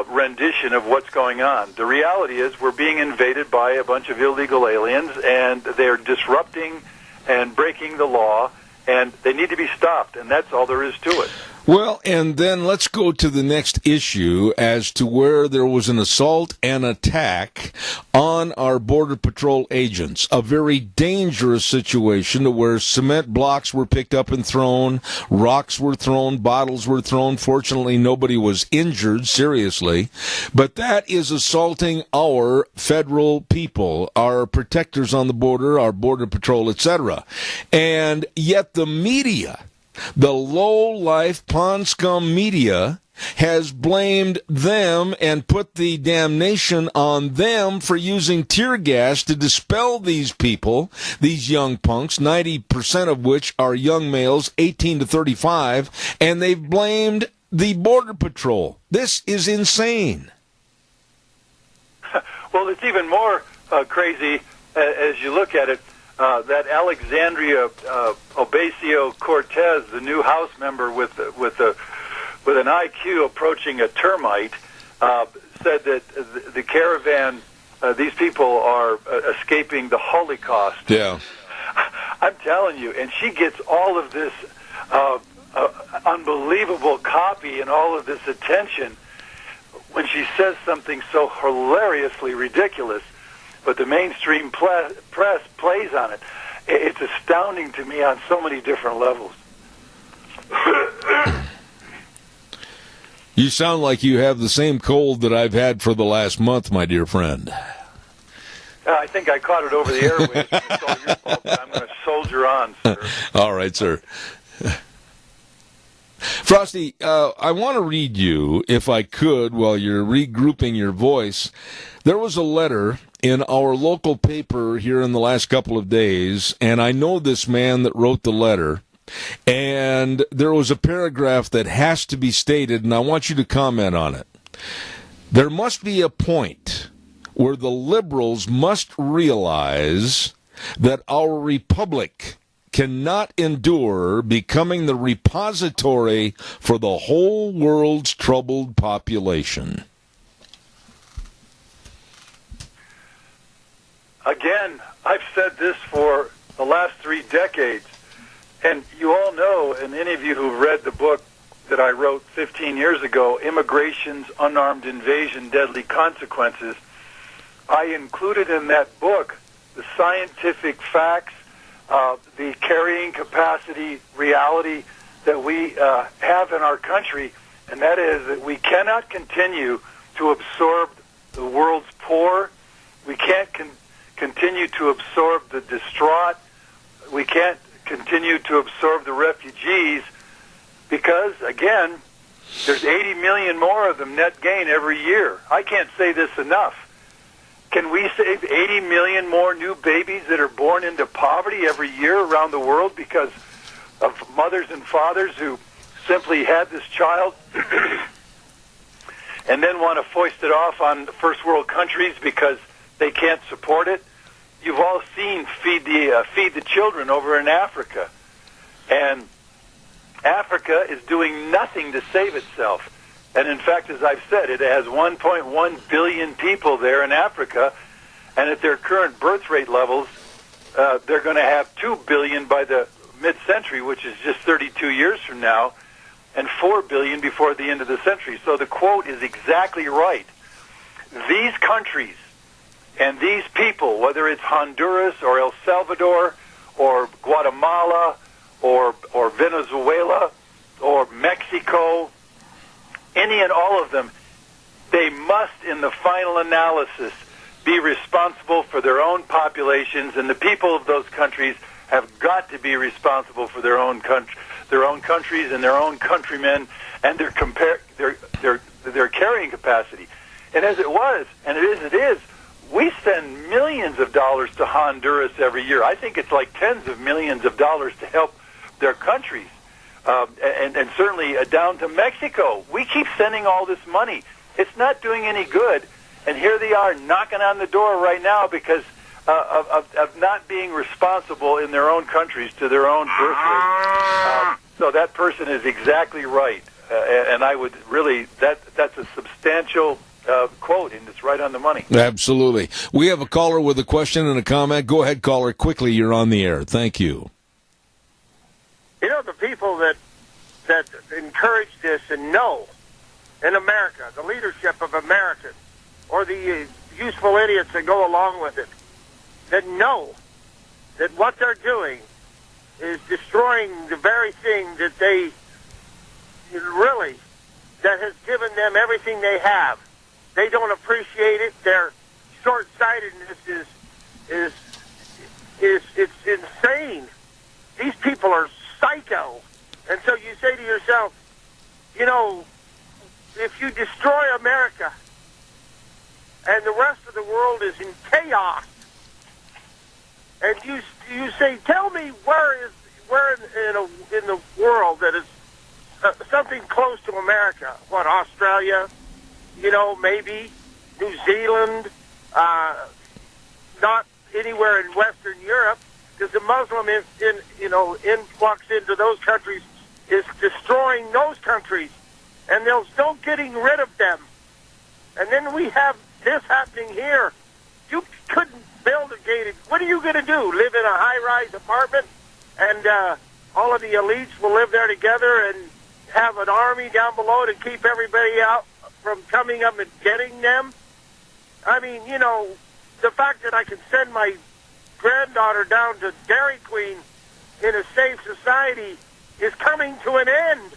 rendition of what's going on. The reality is we're being invaded by a bunch of illegal aliens, and they're disrupting and breaking the law, and they need to be stopped, and that's all there is to it. Well, and then let's go to the next issue as to where there was an assault and attack on our Border Patrol agents. A very dangerous situation to where cement blocks were picked up and thrown, rocks were thrown, bottles were thrown. Fortunately, nobody was injured seriously. But that is assaulting our federal people, our protectors on the border, our Border Patrol, etc. And yet the media, the low-life pond scum media, has blamed them and put the damnation on them for using tear gas to dispel these people, these young punks, 90% of which are young males, 18 to 35, and they've blamed the Border Patrol. This is insane. Well, it's even more crazy as you look at it. That Alexandria Ocasio-Cortez, the new House member with an IQ approaching a termite, said that the caravan, these people are escaping the Holocaust. Yeah, I'm telling you, and she gets all of this unbelievable copy and all of this attention when she says something so hilariously ridiculous. But the mainstream press plays on it. It's astounding to me on so many different levels. You sound like you have the same cold that I've had for the last month, my dear friend. I think I caught it over the airwaves. It's all your fault, but I'm going to soldier on, sir. All right, sir. Frosty, I want to read you, if I could, while you're regrouping your voice. There was a letter in our local paper here in the last couple of days, and I know this man that wrote the letter, and there was a paragraph that has to be stated, and I want you to comment on it. There must be a point where the liberals must realize that our republic cannot endure becoming the repository for the whole world's troubled population. Again, I've said this for the last 3 decades, and you all know, and any of you who've read the book that I wrote 15 years ago, Immigration's Unarmed Invasion, Deadly Consequences, I included in that book the scientific facts, the carrying capacity reality that we have in our country, and that is that we cannot continue to absorb the world's poor. We can't continue to absorb the distraught. We can't continue to absorb the refugees because, again, there's 80 million more of them net gain every year. I can't say this enough. Can we save 80 million more new babies that are born into poverty every year around the world because of mothers and fathers who simply had this child and then want to foist it off on first world countries because they can't support it? You've all seen Feed the Children over in Africa. And Africa is doing nothing to save itself. And in fact, as I've said, it has 1.1 billion people there in Africa, and at their current birth rate levels, they're going to have 2 billion by the mid-century, which is just 32 years from now, and 4 billion before the end of the century. So the quote is exactly right. These countries and these people, whether it's Honduras or El Salvador or Guatemala or Venezuela or Mexico, any and all of them, they must, in the final analysis, be responsible for their own populations, and the people of those countries have got to be responsible for their own countries and their own countrymen and their carrying capacity. And as it was, and it is, we send millions of dollars to Honduras every year. I think it's like tens of millions of dollars to help their countries. And certainly down to Mexico. We keep sending all this money. It's not doing any good. And here they are knocking on the door right now because of not being responsible in their own countries to their own birth rate. So that person is exactly right. And I would really, that's a substantial quote, and it's right on the money. Absolutely. We have a caller with a question and a comment. Go ahead, caller. Quickly, you're on the air. Thank you. You know, the people that encourage this and know in America, the leadership of America, or the useful idiots that go along with it, that know that what they're doing is destroying the very thing that they really, that has given them everything they have. They don't appreciate it. Their short-sightedness is it's insane. These people are psycho. And so you say to yourself, you know, if you destroy America and the rest of the world is in chaos, and you say, tell me where in the world that is something close to America? What, Australia? You know, maybe New Zealand, not anywhere in Western Europe, because the Muslim influx into those countries is destroying those countries, and there's no getting rid of them. And then we have this happening here. You couldn't build a gated. What are you going to do? Live in a high-rise apartment, and all of the elites will live there together and have an army down below to keep everybody out from coming up and getting them? I mean, you know, the fact that I can send my granddaughter down to Dairy Queen in a safe society is coming to an end.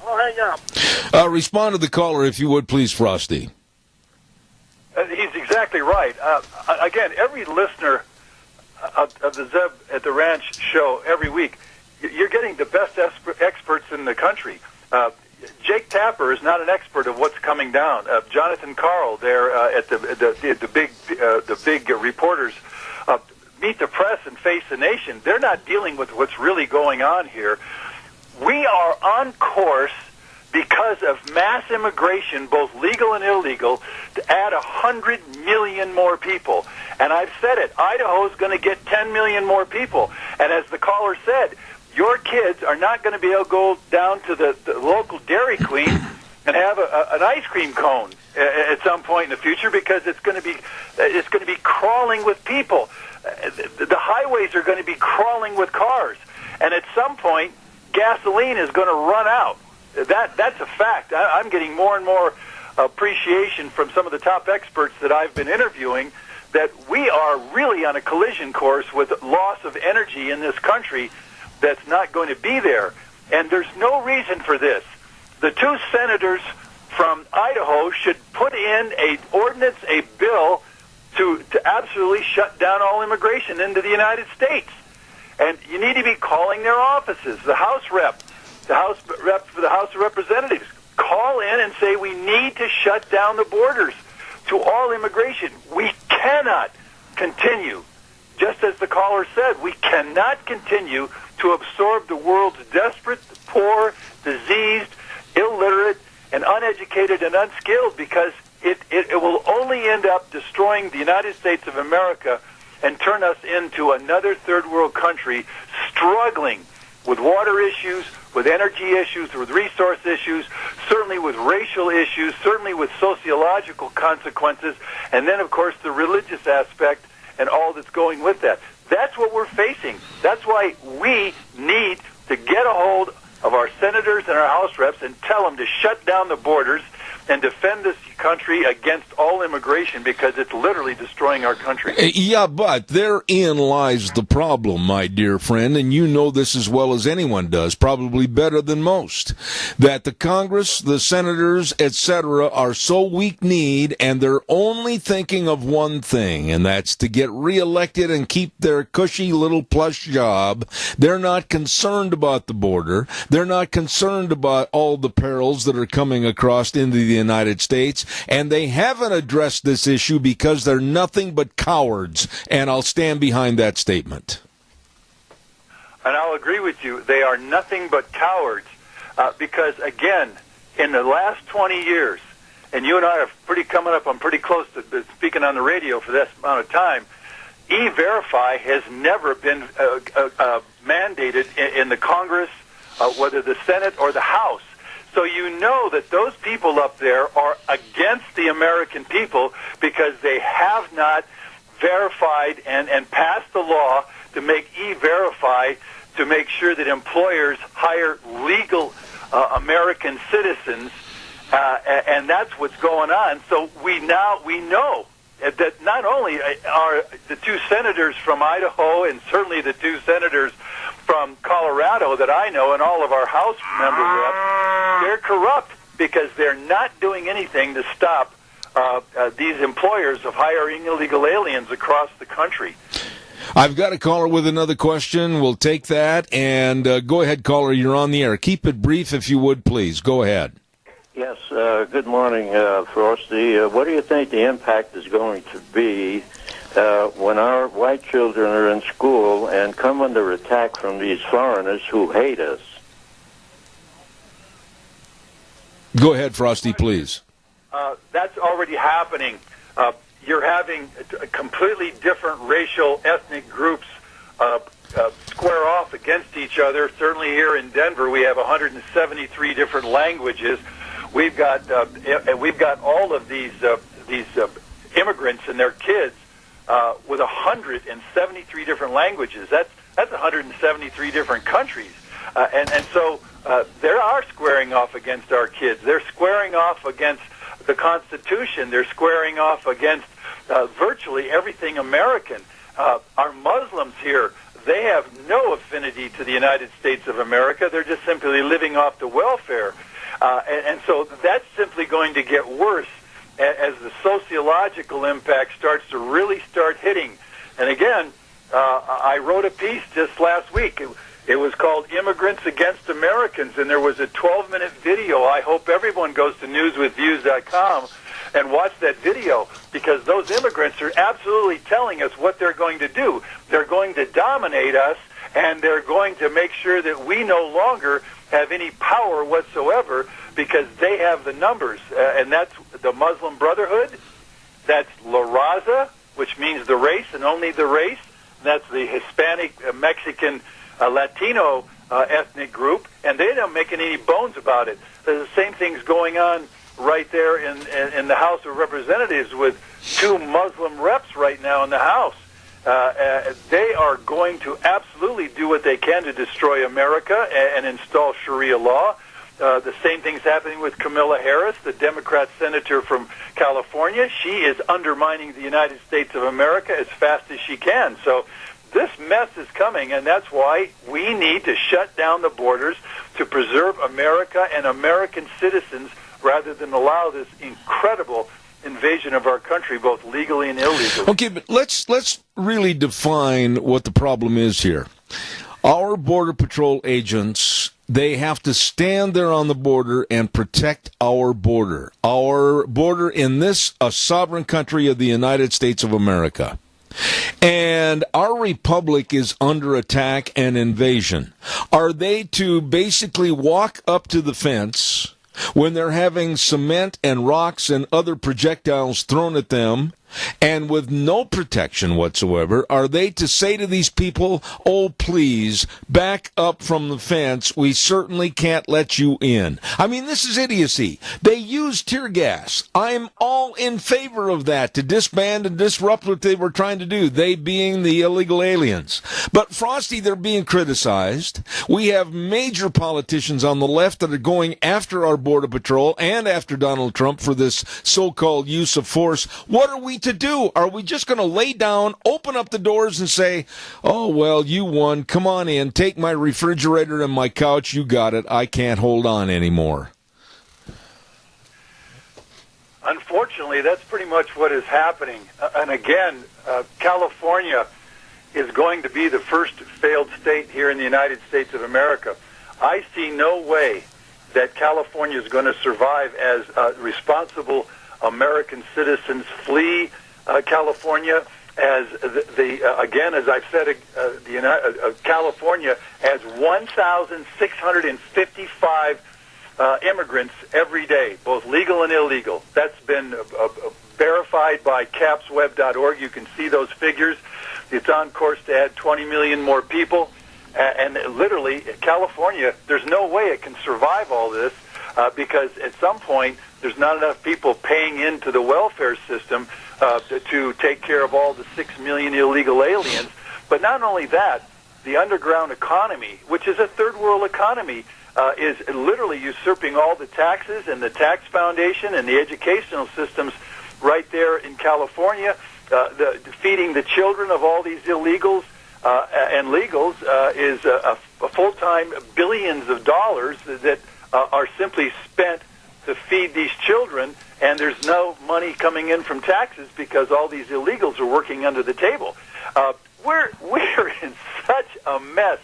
I'll hang up. Respond to the caller, if you would, please, Frosty. He's exactly right. Again, every listener of the Zeb at the Ranch show every week, you're getting the best experts in the country. Jake Tapper is not an expert of what's coming down. Jonathan Carl, there at the big reporters, Meet the Press and Face the Nation. They're not dealing with what's really going on here. We are on course because of mass immigration, both legal and illegal, to add 100 million more people. And I've said it, Idaho's going to get 10 million more people. And as the caller said, your kids are not going to be able to go down to the local Dairy Queen and have an ice cream cone at some point in the future, because it's going to be crawling with people. The highways are going to be crawling with cars. And at some point, gasoline is going to run out. That's a fact. I'm getting more and more appreciation from some of the top experts that I've been interviewing that we are really on a collision course with loss of energy in this country that's not going to be there. And there's no reason for this. The two senators from Idaho should put in a ordinance, a bill to absolutely shut down all immigration into the United States. And you need to be calling their offices, the House rep for the House of Representatives. Call in and say we need to shut down the borders to all immigration. We cannot continue, just as the caller said, we cannot continue to absorb the world's desperate, poor, diseased, illiterate, and uneducated and unskilled, because it will only end up destroying the United States of America and turn us into another third world country struggling with water issues, with energy issues, with resource issues, certainly with racial issues, certainly with sociological consequences, and then, of course, the religious aspect and all that's going with that. That's what we're facing. That's why we need to get a hold of our senators and our House reps and tell them to shut down the borders and defend this country against all immigration, because it's literally destroying our country. Yeah, but therein lies the problem, my dear friend, and you know this as well as anyone does, probably better than most, that the Congress, the senators, etc., are so weak-kneed, and they're only thinking of one thing, and that's to get reelected and keep their cushy little plush job. They're not concerned about the border. They're not concerned about all the perils that are coming across into the United States, and they haven't addressed this issue because they're nothing but cowards, and I'll stand behind that statement. And I'll agree with you. They are nothing but cowards because, again, in the last 20 years, and you and I are I'm pretty close to speaking on the radio for this amount of time, E-Verify has never been mandated in the Congress, whether the Senate or the House. So you know that those people up there are against the American people because they have not verified and passed the law to make E-Verify, to make sure that employers hire legal American citizens, and that's what's going on. So we know that not only are the two senators from Idaho and certainly the two senators from Colorado that I know and all of our House member reps, they're corrupt because they're not doing anything to stop these employers of hiring illegal aliens across the country. I've got a caller with another question. We'll take that. And go ahead, caller. You're on the air. Keep it brief, if you would, please. Go ahead. Yes, good morning, Frosty. What do you think the impact is going to be when our white children are in school and come under attack from these foreigners who hate us? Go ahead, Frosty, please. That's already happening. You're having completely different racial, ethnic groups square off against each other. Certainly here in Denver, we have 173 different languages. We've got all of these immigrants and their kids with 173 different languages. That's 173 different countries, and so they are squaring off against our kids. They're squaring off against the Constitution. They're squaring off against virtually everything American. Our Muslims here, they have no affinity to the United States of America. They're just simply living off the welfare. And so that's simply going to get worse as the sociological impact starts to really start hitting. And again, I wrote a piece just last week. It was called Immigrants Against Americans, and there was a 12-minute video. I hope everyone goes to newswithviews.com and watch that video, because those immigrants are absolutely telling us what they're going to do. They're going to dominate us, and they're going to make sure that we no longer have any power whatsoever, because they have the numbers. And that's the Muslim Brotherhood, that's La Raza, which means the race and only the race. That's the Hispanic, Mexican, Latino ethnic group, and they don't make any bones about it. The same thing's going on right there in the House of Representatives with 2 Muslim reps right now in the House. They are going to absolutely do what they can to destroy America and install Sharia law. The same thing's happening with Kamala Harris, the Democrat senator from California. She is undermining the United States of America as fast as she can. So this mess is coming, and that's why we need to shut down the borders to preserve America and American citizens rather than allow this incredible invasion of our country, both legally and illegally. Okay, but let's really define what the problem is here. Our Border Patrol agents, they have to stand there on the border and protect our border. Our border in this, a sovereign country of the United States of America. And our republic is under attack and invasion. Are they to basically walk up to the fence when they're having cement and rocks and other projectiles thrown at them, and with no protection whatsoever? Are they to say to these people, oh, please, back up from the fence, we certainly can't let you in? I mean, this is idiocy. They use tear gas. I'm all in favor of that, to disband and disrupt what they were trying to do, they being the illegal aliens. But, Frosty, they're being criticized. We have major politicians on the left that are going after our Border Patrol and after Donald Trump for this so-called use of force. What are we to do? Are we just going to lay down, open up the doors and say, oh, well, you won, come on in, take my refrigerator and my couch, you got it, I can't hold on anymore? Unfortunately, that's pretty much what is happening. And again, California is going to be the first failed state here in the United States of America. I see no way that California is going to survive as responsible American citizens flee California, as again, as I've said, California has 1,655 immigrants every day, both legal and illegal. That's been verified by capsweb.org. You can see those figures. It's on course to add 20 million more people. And literally, California, there's no way it can survive all this because at some point, there's not enough people paying into the welfare system to take care of all the 6 million illegal aliens. But not only that, the underground economy, which is a third world economy, is literally usurping all the taxes and the tax foundation and the educational systems right there in California, feeding the children of all these illegals and legals is a full-time billions of dollars that are simply spent to feed these children, and there's no money coming in from taxes because all these illegals are working under the table. We're in such a mess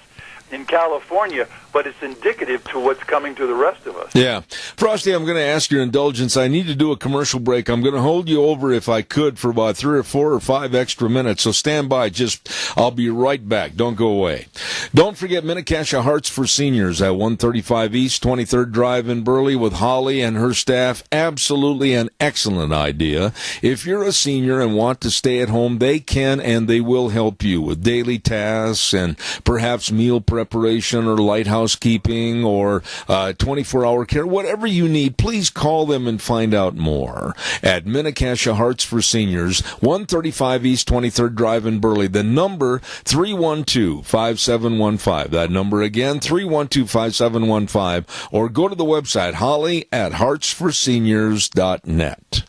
in California, but it's indicative to what's coming to the rest of us. Yeah. Frosty, I'm going to ask your indulgence. I need to do a commercial break. I'm going to hold you over, if I could, for about 3 or 4 or 5 extra minutes, so stand by. I'll be right back. Don't go away. Don't forget Minnecasia Hearts for Seniors at 135 East 23rd Drive in Burley with Holly and her staff. Absolutely an excellent idea. If you're a senior and want to stay at home, they can and they will help you with daily tasks and perhaps meal preparation or light housekeeping or 24-hour care, whatever you need. Please call them and find out more at Minnecasia Hearts for Seniors, 135 East 23rd Drive in Burley. The number 312-5715. That number again, 312-5715, or go to the website holly@heartsforseniors.net.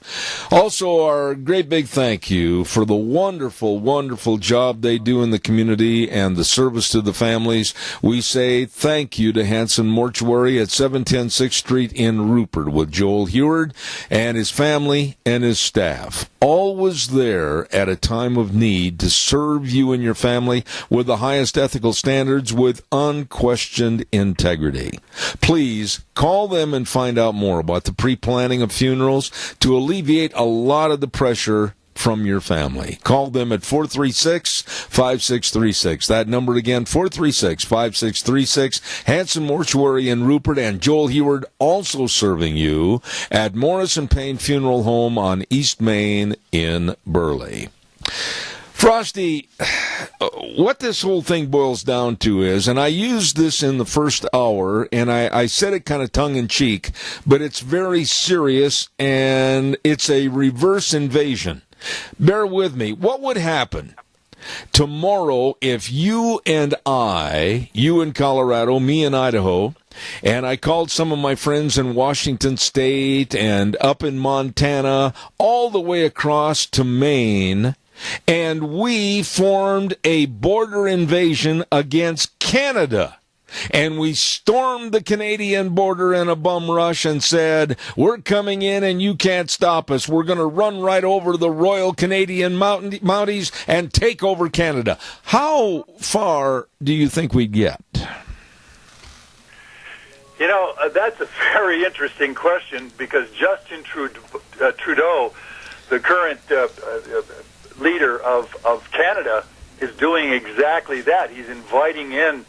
Also, our great big thank you for the wonderful, wonderful job they do in the community and the service to the families. We say thank you to Hanson Mortuary at 710 6th Street in in Rupert with Joel Heward and his family and his staff. Always there at a time of need to serve you and your family with the highest ethical standards with unquestioned integrity. Please call them and find out more about the pre-planning of funerals to alleviate a lot of the pressure from your family. Call them at 436-5636. That number again, 436-5636. Hanson Mortuary in Rupert, and Joel Heward also serving you at Morris and Payne Funeral Home on East Main in Burley. Frosty, what this whole thing boils down to is, and I used this in the first hour, and I said it kind of tongue-in-cheek, but it's very serious, and it's a reverse invasion. Bear with me. What would happen tomorrow if you and I, you in Colorado, me in Idaho, and I called some of my friends in Washington State and up in Montana, all the way across to Maine, and we formed a border invasion against Canada? And we stormed the Canadian border in a bum rush and said, we're coming in and you can't stop us. We're going to run right over the Royal Canadian Mounties and take over Canada. How far do you think we'd get? You know, that's a very interesting question, because Justin Trudeau, the current leader of Canada, is doing exactly that. He's inviting in.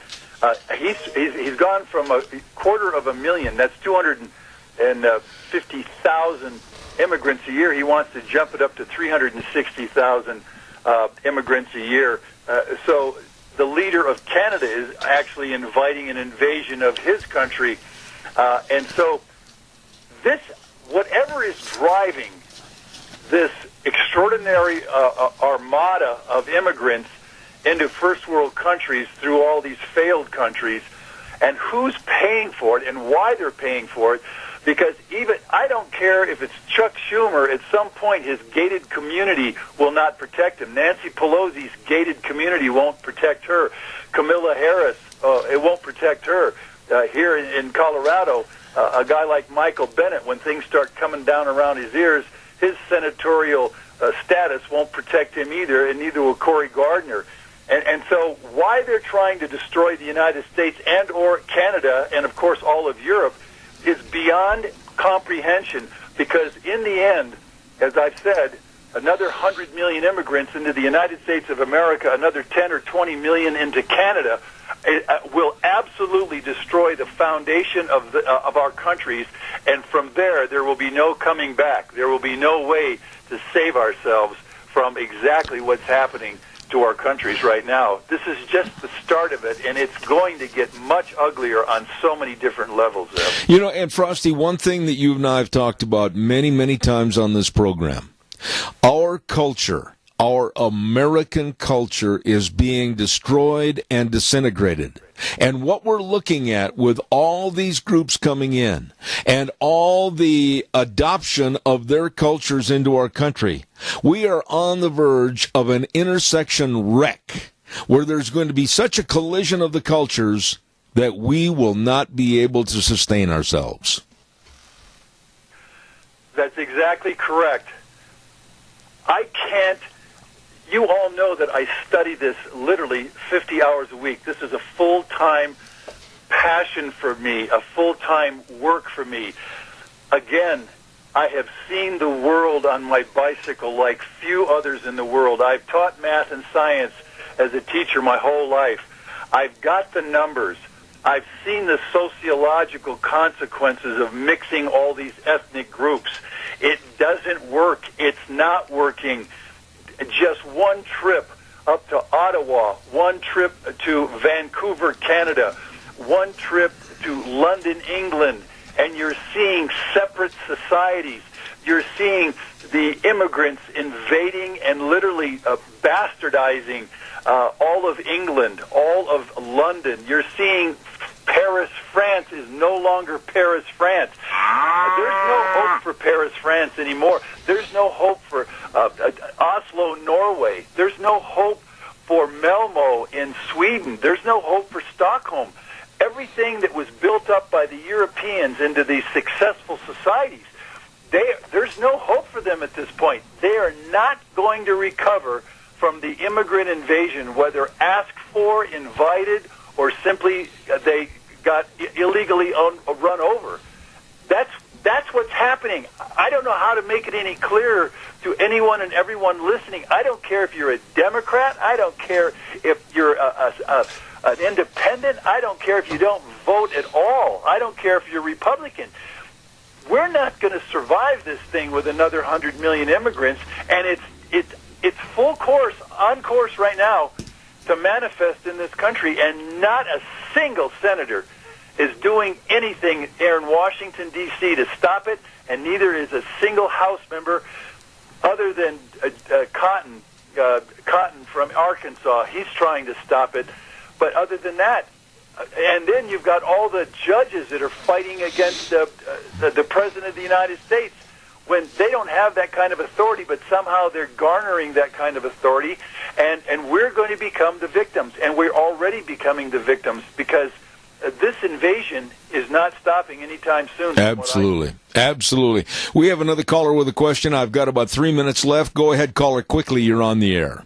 He's gone from 250,000, that's 250,000 immigrants a year. He wants to jump it up to 360,000 immigrants a year. So the leader of Canada is actually inviting an invasion of his country. And so this, whatever is driving this extraordinary armada of immigrants into first world countries through all these failed countries, and who's paying for it and why they're paying for it, because even I don't care if it's Chuck Schumer, at some point his gated community will not protect him. Nancy Pelosi's gated community won't protect her. Kamala Harris, it won't protect her. Here in Colorado, a guy like Michael Bennet, when things start coming down around his ears, his senatorial status won't protect him either, and neither will Cory Gardner. And so why they're trying to destroy the United States and or Canada and, of course, all of Europe is beyond comprehension, because in the end, as I've said, another 100 million immigrants into the United States of America, another 10 or 20 million into Canada, will absolutely destroy the foundation of our countries, and from there will be no coming back. There will be no way to save ourselves from exactly what's happening to our countries right now. This is just the start of it, and it's going to get much uglier on so many different levels. You know, and Frosty, one thing that you and I have talked about many, many times on this program, our culture, our American culture, is being destroyed and disintegrated. And what we're looking at with all these groups coming in and all the adoption of their cultures into our country, we are on the verge of an intersection wreck where there's going to be such a collision of the cultures that we will not be able to sustain ourselves. That's exactly correct. I can't. You all know that I study this literally 50 hours a week. This is a full-time passion for me, a full-time work for me. Again, I have seen the world on my bicycle like few others in the world. I've taught math and science as a teacher my whole life. I've got the numbers. I've seen the sociological consequences of mixing all these ethnic groups. It doesn't work. It's not working. Just one trip up to Ottawa, one trip to Vancouver, Canada, one trip to London, England, and you're seeing separate societies. You're seeing the immigrants invading and literally bastardizing all of England, all of London. You're seeing Paris, France is no longer Paris, France. There's no hope for Paris, France anymore. There's no hope for Oslo, Norway. There's no hope for Malmö in Sweden. There's no hope for Stockholm. everything that was built up by the Europeans into these successful societies, there's no hope for them at this point. They are not going to recover from the immigrant invasion, whether asked for, invited, or simply they got illegally run over. That's what's happening. I don't know how to make it any clearer to anyone and everyone listening. I don't care if you're a Democrat. I don't care if you're an independent. I don't care if you don't vote at all. I don't care if you're Republican. We're not going to survive this thing with another 100 million immigrants, and it's full course, on course right now to manifest in this country, and not a single senator is doing anything here in Washington, D.C. to stop it, and neither is a single House member other than Cotton from Arkansas. He's trying to stop it. But other than that, and then you've got all the judges that are fighting against the President of the United States when they don't have that kind of authority, but somehow they're garnering that kind of authority, and we're going to become the victims, and we're already becoming the victims because this invasion is not stopping anytime soon. Absolutely. Absolutely. We have another caller with a question. I've got about 3 minutes left. Go ahead, caller, quickly. You're on the air.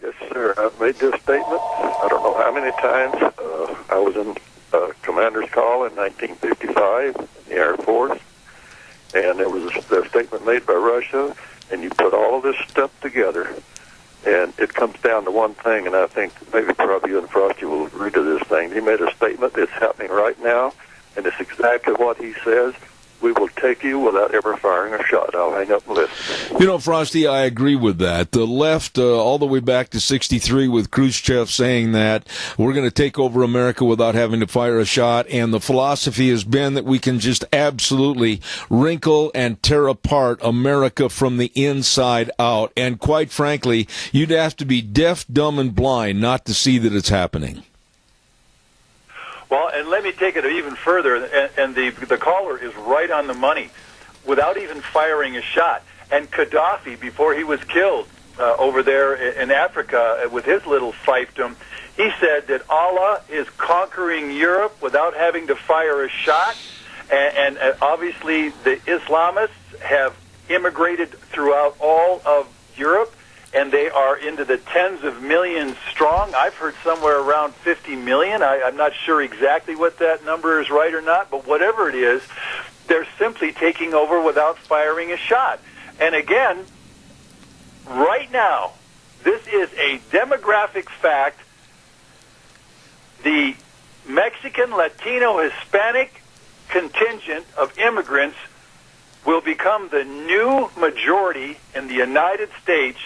Yes, sir. I've made this statement I don't know how many times. I was in commander's call in 1955 in the Air Force, and there was a statement made by Russia, and you put all of this stuff together, and it comes down to one thing, and I think maybe probably you and Frosty will agree to this thing. He made a statement that's happening right now, and it's exactly what he says. We will take you without ever firing a shot. I'll hang up and listen. You know, Frosty, I agree with that. The left, all the way back to 63 with Khrushchev saying that we're going to take over America without having to fire a shot, and the philosophy has been that we can just absolutely wrinkle and tear apart America from the inside out. And quite frankly, you'd have to be deaf, dumb, and blind not to see that it's happening. Well, and let me take it even further, and the caller is right on the money, without even firing a shot. And Gaddafi, before he was killed over there in Africa with his little fiefdom, he said that Allah is conquering Europe without having to fire a shot, and obviously the Islamists have immigrated throughout all of Europe, and they are into the tens of millions strong. I've heard somewhere around 50 million. I'm not sure exactly what that number is right or not, but whatever it is, they're simply taking over without firing a shot. And again, right now, this is a demographic fact. The Mexican, Latino, Hispanic contingent of immigrants will become the new majority in the United States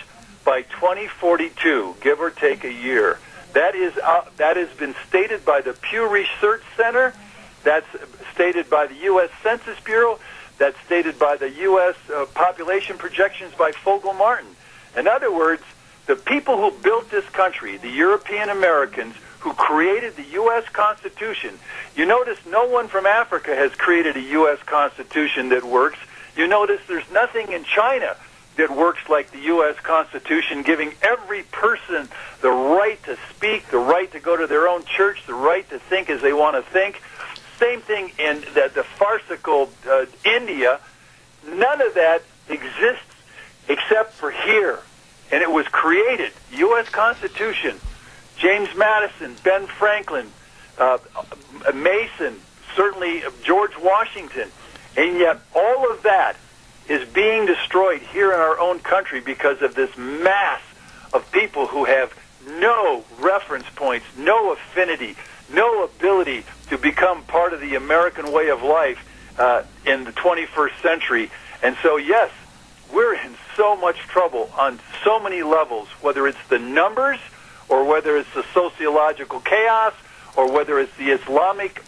by 2042, give or take a year. That has been stated by the Pew Research Center. That's stated by the U.S. Census Bureau. That's stated by the U.S. population projections by Fogel-Martin. In other words, the people who built this country, the European Americans, who created the U.S. Constitution. You notice no one from Africa has created a U.S. Constitution that works. You notice there's nothing in China that works like the U.S. Constitution, giving every person the right to speak, the right to go to their own church, the right to think as they want to think. Same thing in the farcical India. None of that exists except for here. And it was created, U.S. Constitution, James Madison, Ben Franklin, Mason, certainly George Washington. And yet all of that is being destroyed here in our own country because of this mass of people who have no reference points, no affinity, no ability to become part of the American way of life in the 21st century. And so, yes, we're in so much trouble on so many levels, whether it's the numbers or whether it's the sociological chaos or whether it's the Islamic,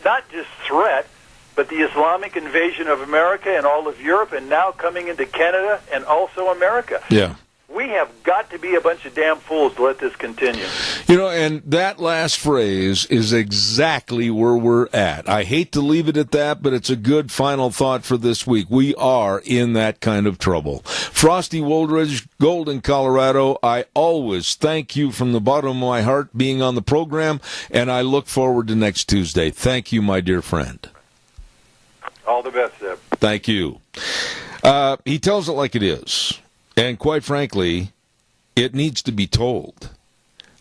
not just threat, but the Islamic invasion of America and all of Europe, and now coming into Canada and also America. Yeah. We have got to be a bunch of damn fools to let this continue. You know, and that last phrase is exactly where we're at. I hate to leave it at that, but it's a good final thought for this week. We are in that kind of trouble. Frosty Woldridge, Golden, Colorado, I always thank you from the bottom of my heart being on the program, and I look forward to next Tuesday. Thank you, my dear friend. All the best, Zeb. Thank you. He tells it like it is. And quite frankly, it needs to be told.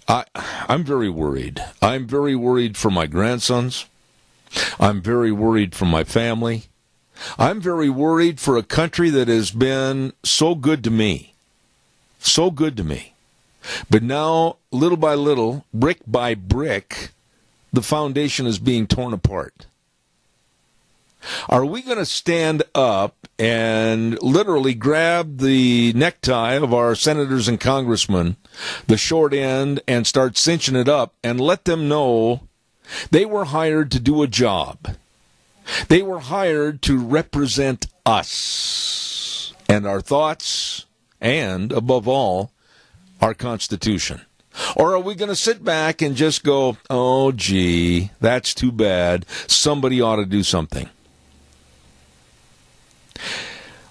I'm very worried. I'm very worried for my grandsons. I'm very worried for my family. I'm very worried for a country that has been so good to me. So good to me. But now, little by little, brick by brick, the foundation is being torn apart. Are we going to stand up and literally grab the necktie of our senators and congressmen, the short end, and start cinching it up and let them know they were hired to do a job? They were hired to represent us and our thoughts and, above all, our Constitution. Or are we going to sit back and just go, oh, gee, that's too bad. Somebody ought to do something.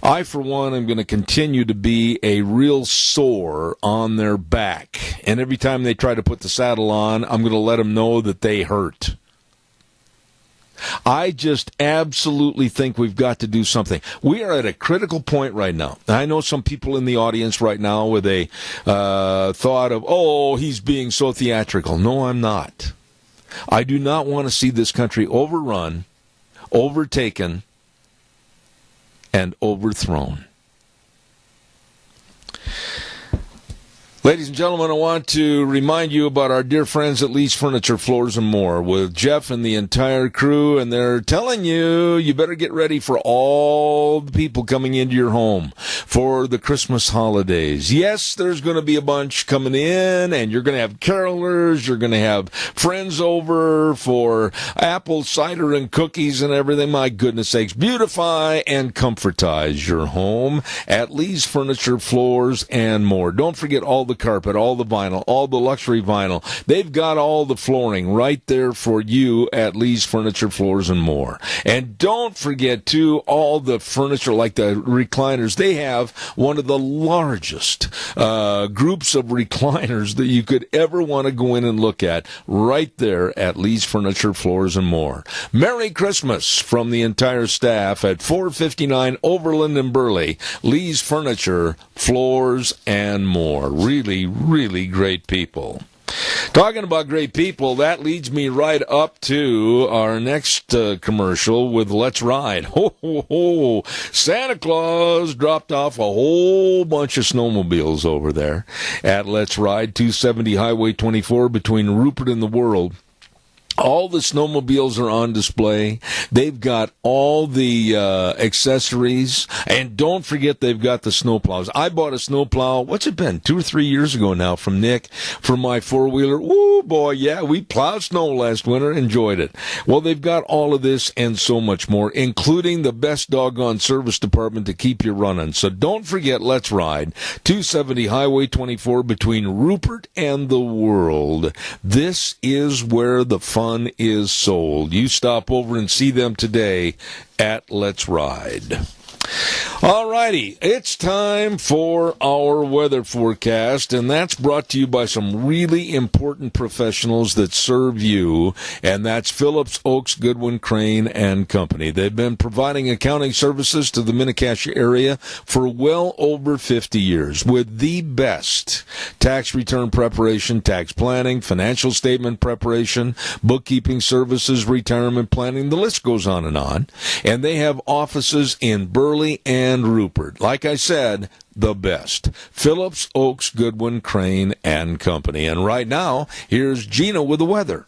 I, for one, am going to continue to be a real sore on their back. And every time they try to put the saddle on, I'm going to let them know that they hurt. I just absolutely think we've got to do something. We are at a critical point right now. I know some people in the audience right now with a thought of, oh, he's being so theatrical. No, I'm not. I do not want to see this country overrun, overtaken, and overthrown. Ladies and gentlemen, I want to remind you about our dear friends at Lee's Furniture, Floors, and More with Jeff and the entire crew, and they're telling you, you better get ready for all the people coming into your home for the Christmas holidays. Yes, there's going to be a bunch coming in, and you're going to have carolers, you're going to have friends over for apple cider and cookies and everything. My goodness sakes, beautify and comfortize your home at Lee's Furniture, Floors, and More. Don't forget all the carpet, all the vinyl, all the luxury vinyl. They've got all the flooring right there for you at Lee's Furniture, Floors, and More. And don't forget, too, all the furniture like the recliners. They have one of the largest groups of recliners that you could ever want to go in and look at right there at Lee's Furniture, Floors, and More. Merry Christmas from the entire staff at 459 Overland and Burley. Lee's Furniture, Floors, and More. Really great people. Talking about great people, that leads me right up to our next commercial with Let's Ride. Ho, ho, ho. Santa Claus dropped off a whole bunch of snowmobiles over there at Let's Ride, 270 Highway 24 between Rupert and the World. All the snowmobiles are on display. They've got all the accessories. And don't forget they've got the snowplows. I bought a snowplow, what's it been, 2 or 3 years ago now from Nick for my four-wheeler. Woo, boy, yeah, we plowed snow last winter, enjoyed it. Well, they've got all of this and so much more, including the best doggone service department to keep you running. So don't forget, Let's Ride, 270 Highway 24 between Rupert and the World. This is where the fun is sold. You stop over and see them today at Let's Ride. All righty, it's time for our weather forecast, and that's brought to you by some really important professionals that serve you, and that's Phillips, Oaks, Goodwin, Crane, and Company. They've been providing accounting services to the Mini-Cassia area for well over 50 years with the best tax return preparation, tax planning, financial statement preparation, bookkeeping services, retirement planning. The list goes on. And they have offices in Burley and Rupert. Like I said, the best. Phillips, Oaks, Goodwin, Crane, and Company. And right now, here's Gina with the weather.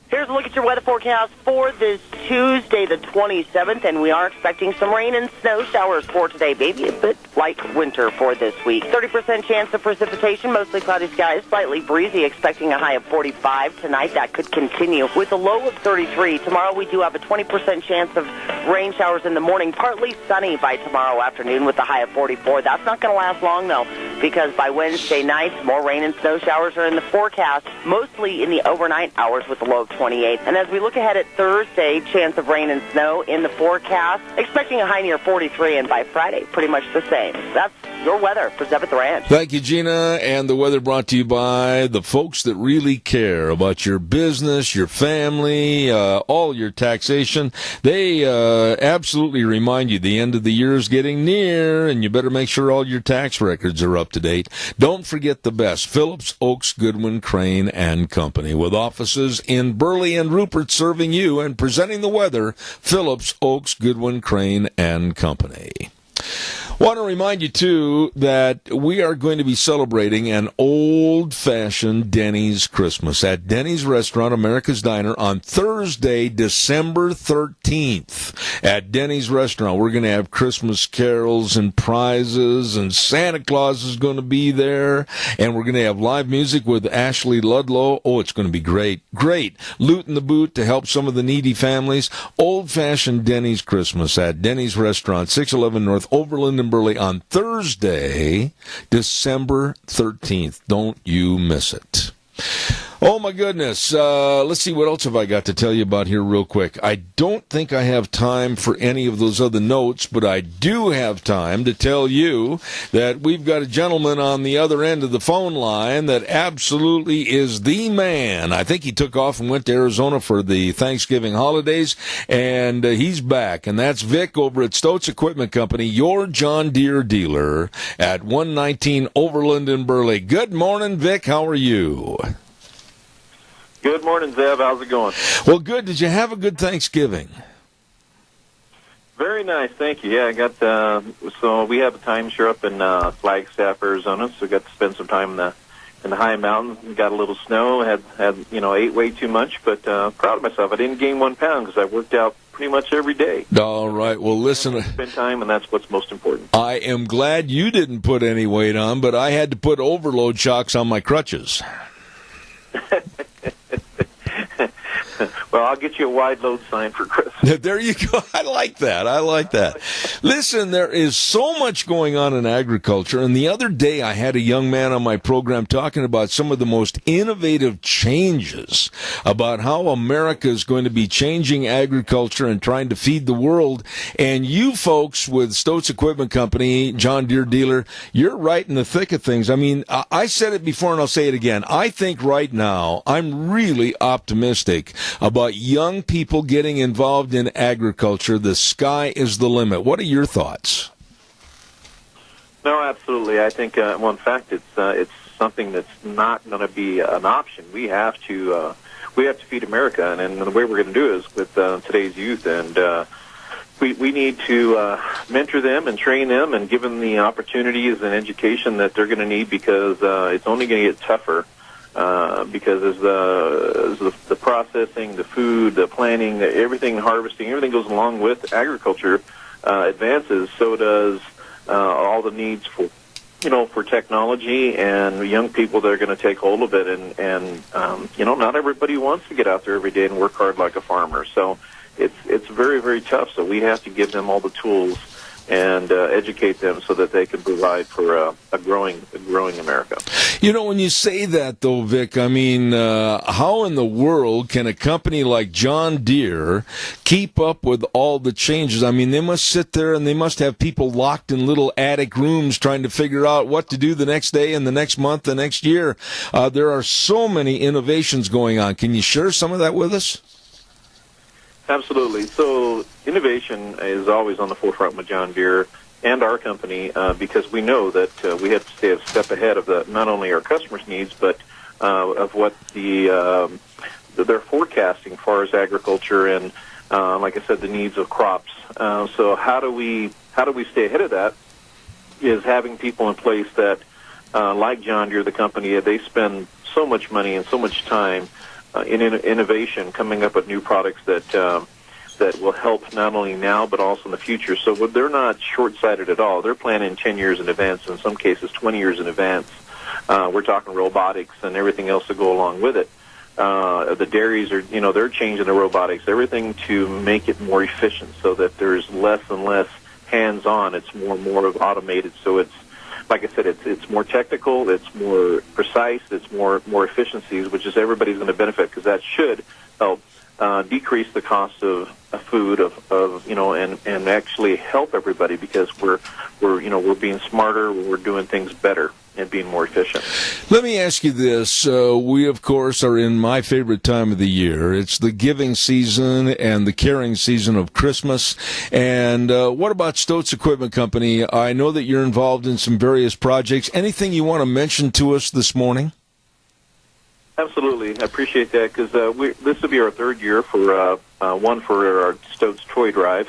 Here's a look at your weather forecast for this Tuesday, the 27th, and we are expecting some rain and snow showers for today. Maybe a bit like winter for this week. 30% chance of precipitation, mostly cloudy skies, slightly breezy, expecting a high of 45 tonight. That could continue with a low of 33. Tomorrow we do have a 20% chance of rain showers in the morning, partly sunny by tomorrow afternoon with a high of 44. That's not going to last long, though. because by Wednesday night, more rain and snow showers are in the forecast, mostly in the overnight hours with a low of 28. And as we look ahead at Thursday, chance of rain and snow in the forecast, expecting a high near 43, and by Friday, pretty much the same. That's your weather for Zeb at the Ranch. Thank you, Gina. And the weather brought to you by the folks that really care about your business, your family, all your taxation. They absolutely remind you the end of the year is getting near, and you better make sure all your tax records are up to date. Don't forget the best, Phillips, Oaks, Goodwin, Crane, and Company, with offices in Burley and Rupert serving you and presenting the weather. Phillips, Oaks, Goodwin, Crane, and Company. Want to remind you, too, that we are going to be celebrating an old-fashioned Denny's Christmas at Denny's Restaurant, America's Diner, on Thursday, December 13th. At Denny's Restaurant, we're going to have Christmas carols and prizes, and Santa Claus is going to be there, and we're going to have live music with Ashley Ludlow. Oh, it's going to be great. Great. Loot in the Boot to help some of the needy families. Old-fashioned Denny's Christmas at Denny's Restaurant, 611 North Overland and Burley on Thursday, December 13th. Don't you miss it. Oh, my goodness. Let's see, what else have I got to tell you about here real quick? I don't think I have time for any of those other notes, but I do have time to tell you that we've got a gentleman on the other end of the phone line that absolutely is the man. I think he took off and went to Arizona for the Thanksgiving holidays, and he's back. And that's Vic over at Stoats Equipment Company, your John Deere dealer at 119 Overland in Burley. Good morning, Vic. How are you? Good morning, Zeb. How's it going? Well, good. Did you have a good Thanksgiving? Very nice, thank you. Yeah, I got so we have a timeshare up in Flagstaff, Arizona, so we got to spend some time in the high mountains. We got a little snow. Had ate way too much, but proud of myself. I didn't gain 1 pound because I worked out pretty much every day. All right. Well, listen. Spend time, and that's what's most important. I am glad you didn't put any weight on, but I had to put overload shocks on my crutches. Well, I'll get you a wide load sign for Christmas. There you go. I like that. Listen, there is so much going on in agriculture, and the other day I had a young man on my program talking about some of the most innovative changes about how America is going to be changing agriculture and trying to feed the world. And you folks with Stoats Equipment Company, John Deere dealer, you're right in the thick of things. I mean, I said it before and I'll say it again. I think right now I'm really optimistic about young people getting involved in agriculture. The sky is the limit. What are your thoughts? No, absolutely. I think, well, in fact, it's something that's not going to be an option. We have to feed America, and the way we're going to do it is with today's youth, and we need to mentor them and train them and give them the opportunities and education that they're going to need, because it's only going to get tougher. Because as the processing, the food, the planning, everything, harvesting, everything goes along with agriculture advances, so does all the needs for technology and young people that are going to take hold of it. And not everybody wants to get out there every day and work hard like a farmer. So it's very, very tough. So we have to give them all the tools and educate them so that they can provide for a growing America. When you say that, though, Vic, I mean, how in the world can a company like John Deere keep up with all the changes? I mean, they must sit there and they must have people locked in little attic rooms trying to figure out what to do the next day and the next month, the next year. There are so many innovations going on. Can you share some of that with us? Absolutely. So innovation is always on the forefront with John Deere and our company, because we know that we have to stay a step ahead of not only our customers' needs, but of what they're forecasting as far as agriculture and, like I said, the needs of crops. So how do we stay ahead of that? Is having people in place that, like John Deere, the company, they spend so much money and so much time in innovation, coming up with new products that will help not only now but also in the future. So they're not short-sighted at all. They're planning 10 years in advance, in some cases 20 years in advance. We're talking robotics and everything else to go along with it. The dairies are, they're changing the robotics, everything to make it more efficient so that there's less and less hands-on. It's more and more of automated, so it's like I said, it's more technical, it's more precise, it's more efficiencies, which is everybody's going to benefit, because that should help decrease the cost of food, and actually help everybody, because we're being smarter, we're doing things better and being more efficient. Let me ask you this. We, of course, are in my favorite time of the year. It's the giving season and the caring season of Christmas. And what about Stotz Equipment Company? I know that you're involved in some various projects. Anything you want to mention to us this morning? Absolutely. I appreciate that, because this will be our third year for our Stotz Toy Drive.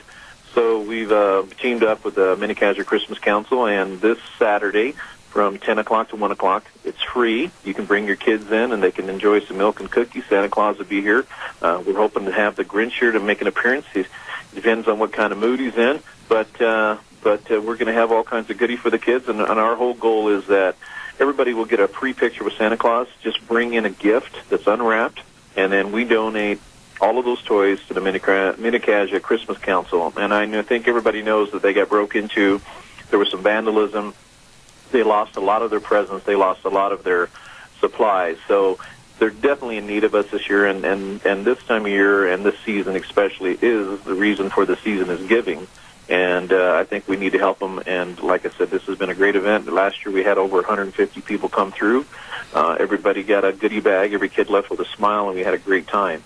So we've teamed up with the Mini-Casual Christmas Council, and this Saturday, from 10 o'clock to 1 o'clock. It's free. You can bring your kids in, and they can enjoy some milk and cookies. Santa Claus will be here. We're hoping to have the Grinch here to make an appearance. It depends on what kind of mood he's in. But we're going to have all kinds of goodie for the kids, and our whole goal is that everybody will get a free picture with Santa Claus. Just bring in a gift that's unwrapped, and then we donate all of those toys to the Mini-Casual Christmas Council. And I think everybody knows that they got broke into. There was some vandalism. They lost a lot of their presents. They lost a lot of their supplies. So they're definitely in need of us this year, and this time of year and this season especially is the reason for the season is giving. And I think we need to help them. And like I said, this has been a great event. Last year we had over 150 people come through. Everybody got a goodie bag. Every kid left with a smile, and we had a great time.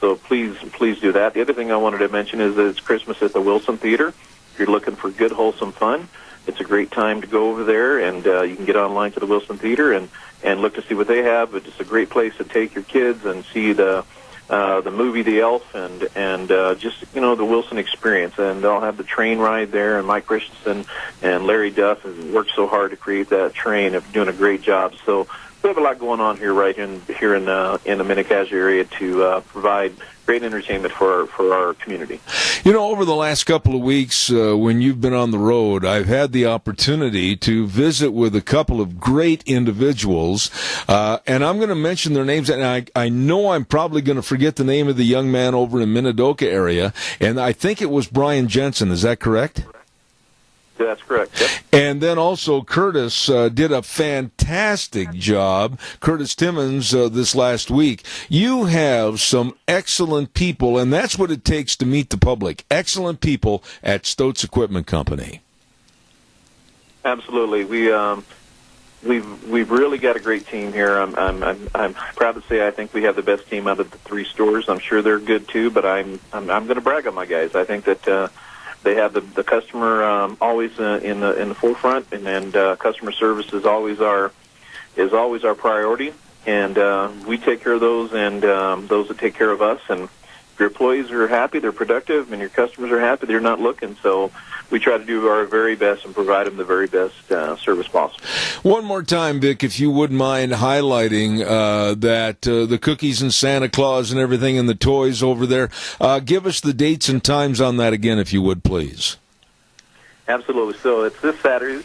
So please do that. The other thing I wanted to mention is that it's Christmas at the Wilson Theater. If you're looking for good, wholesome fun, it's a great time to go over there, and you can get online to the Wilson Theater and look to see what they have. But it's a great place to take your kids and see the movie The Elf and just the Wilson experience. And they'll have the train ride there, and Mike Christensen and Larry Duff have worked so hard to create that train, of doing a great job. So we have a lot going on here in the Mini-Casual area to provide great entertainment for our community. Over the last couple of weeks, when you've been on the road, I've had the opportunity to visit with a couple of great individuals, and I'm going to mention their names, and I know I'm probably going to forget the name of the young man over in Minidoka area, and I think it was Brian Jensen. Is that correct? That's correct. Yep. And then also Curtis did a fantastic job, Curtis Timmons, this last week. You have some excellent people, and that's what it takes to meet the public. Excellent people at Stotz Equipment Company. Absolutely. We've really got a great team here. I'm proud to say I think we have the best team out of the three stores. I'm sure they're good too, but I'm going to brag on my guys. I think that they have the customer always in the forefront, and customer service is always our priority. And we take care of those, and those that take care of us. And if your employees are happy, they're productive, and your customers are happy, they're not looking. So we try to do our very best and provide them the very best service possible. One more time, Vic, if you wouldn't mind highlighting that the cookies and Santa Claus and everything and the toys over there. Give us the dates and times on that again, if you would, please. Absolutely. So it's this Saturday.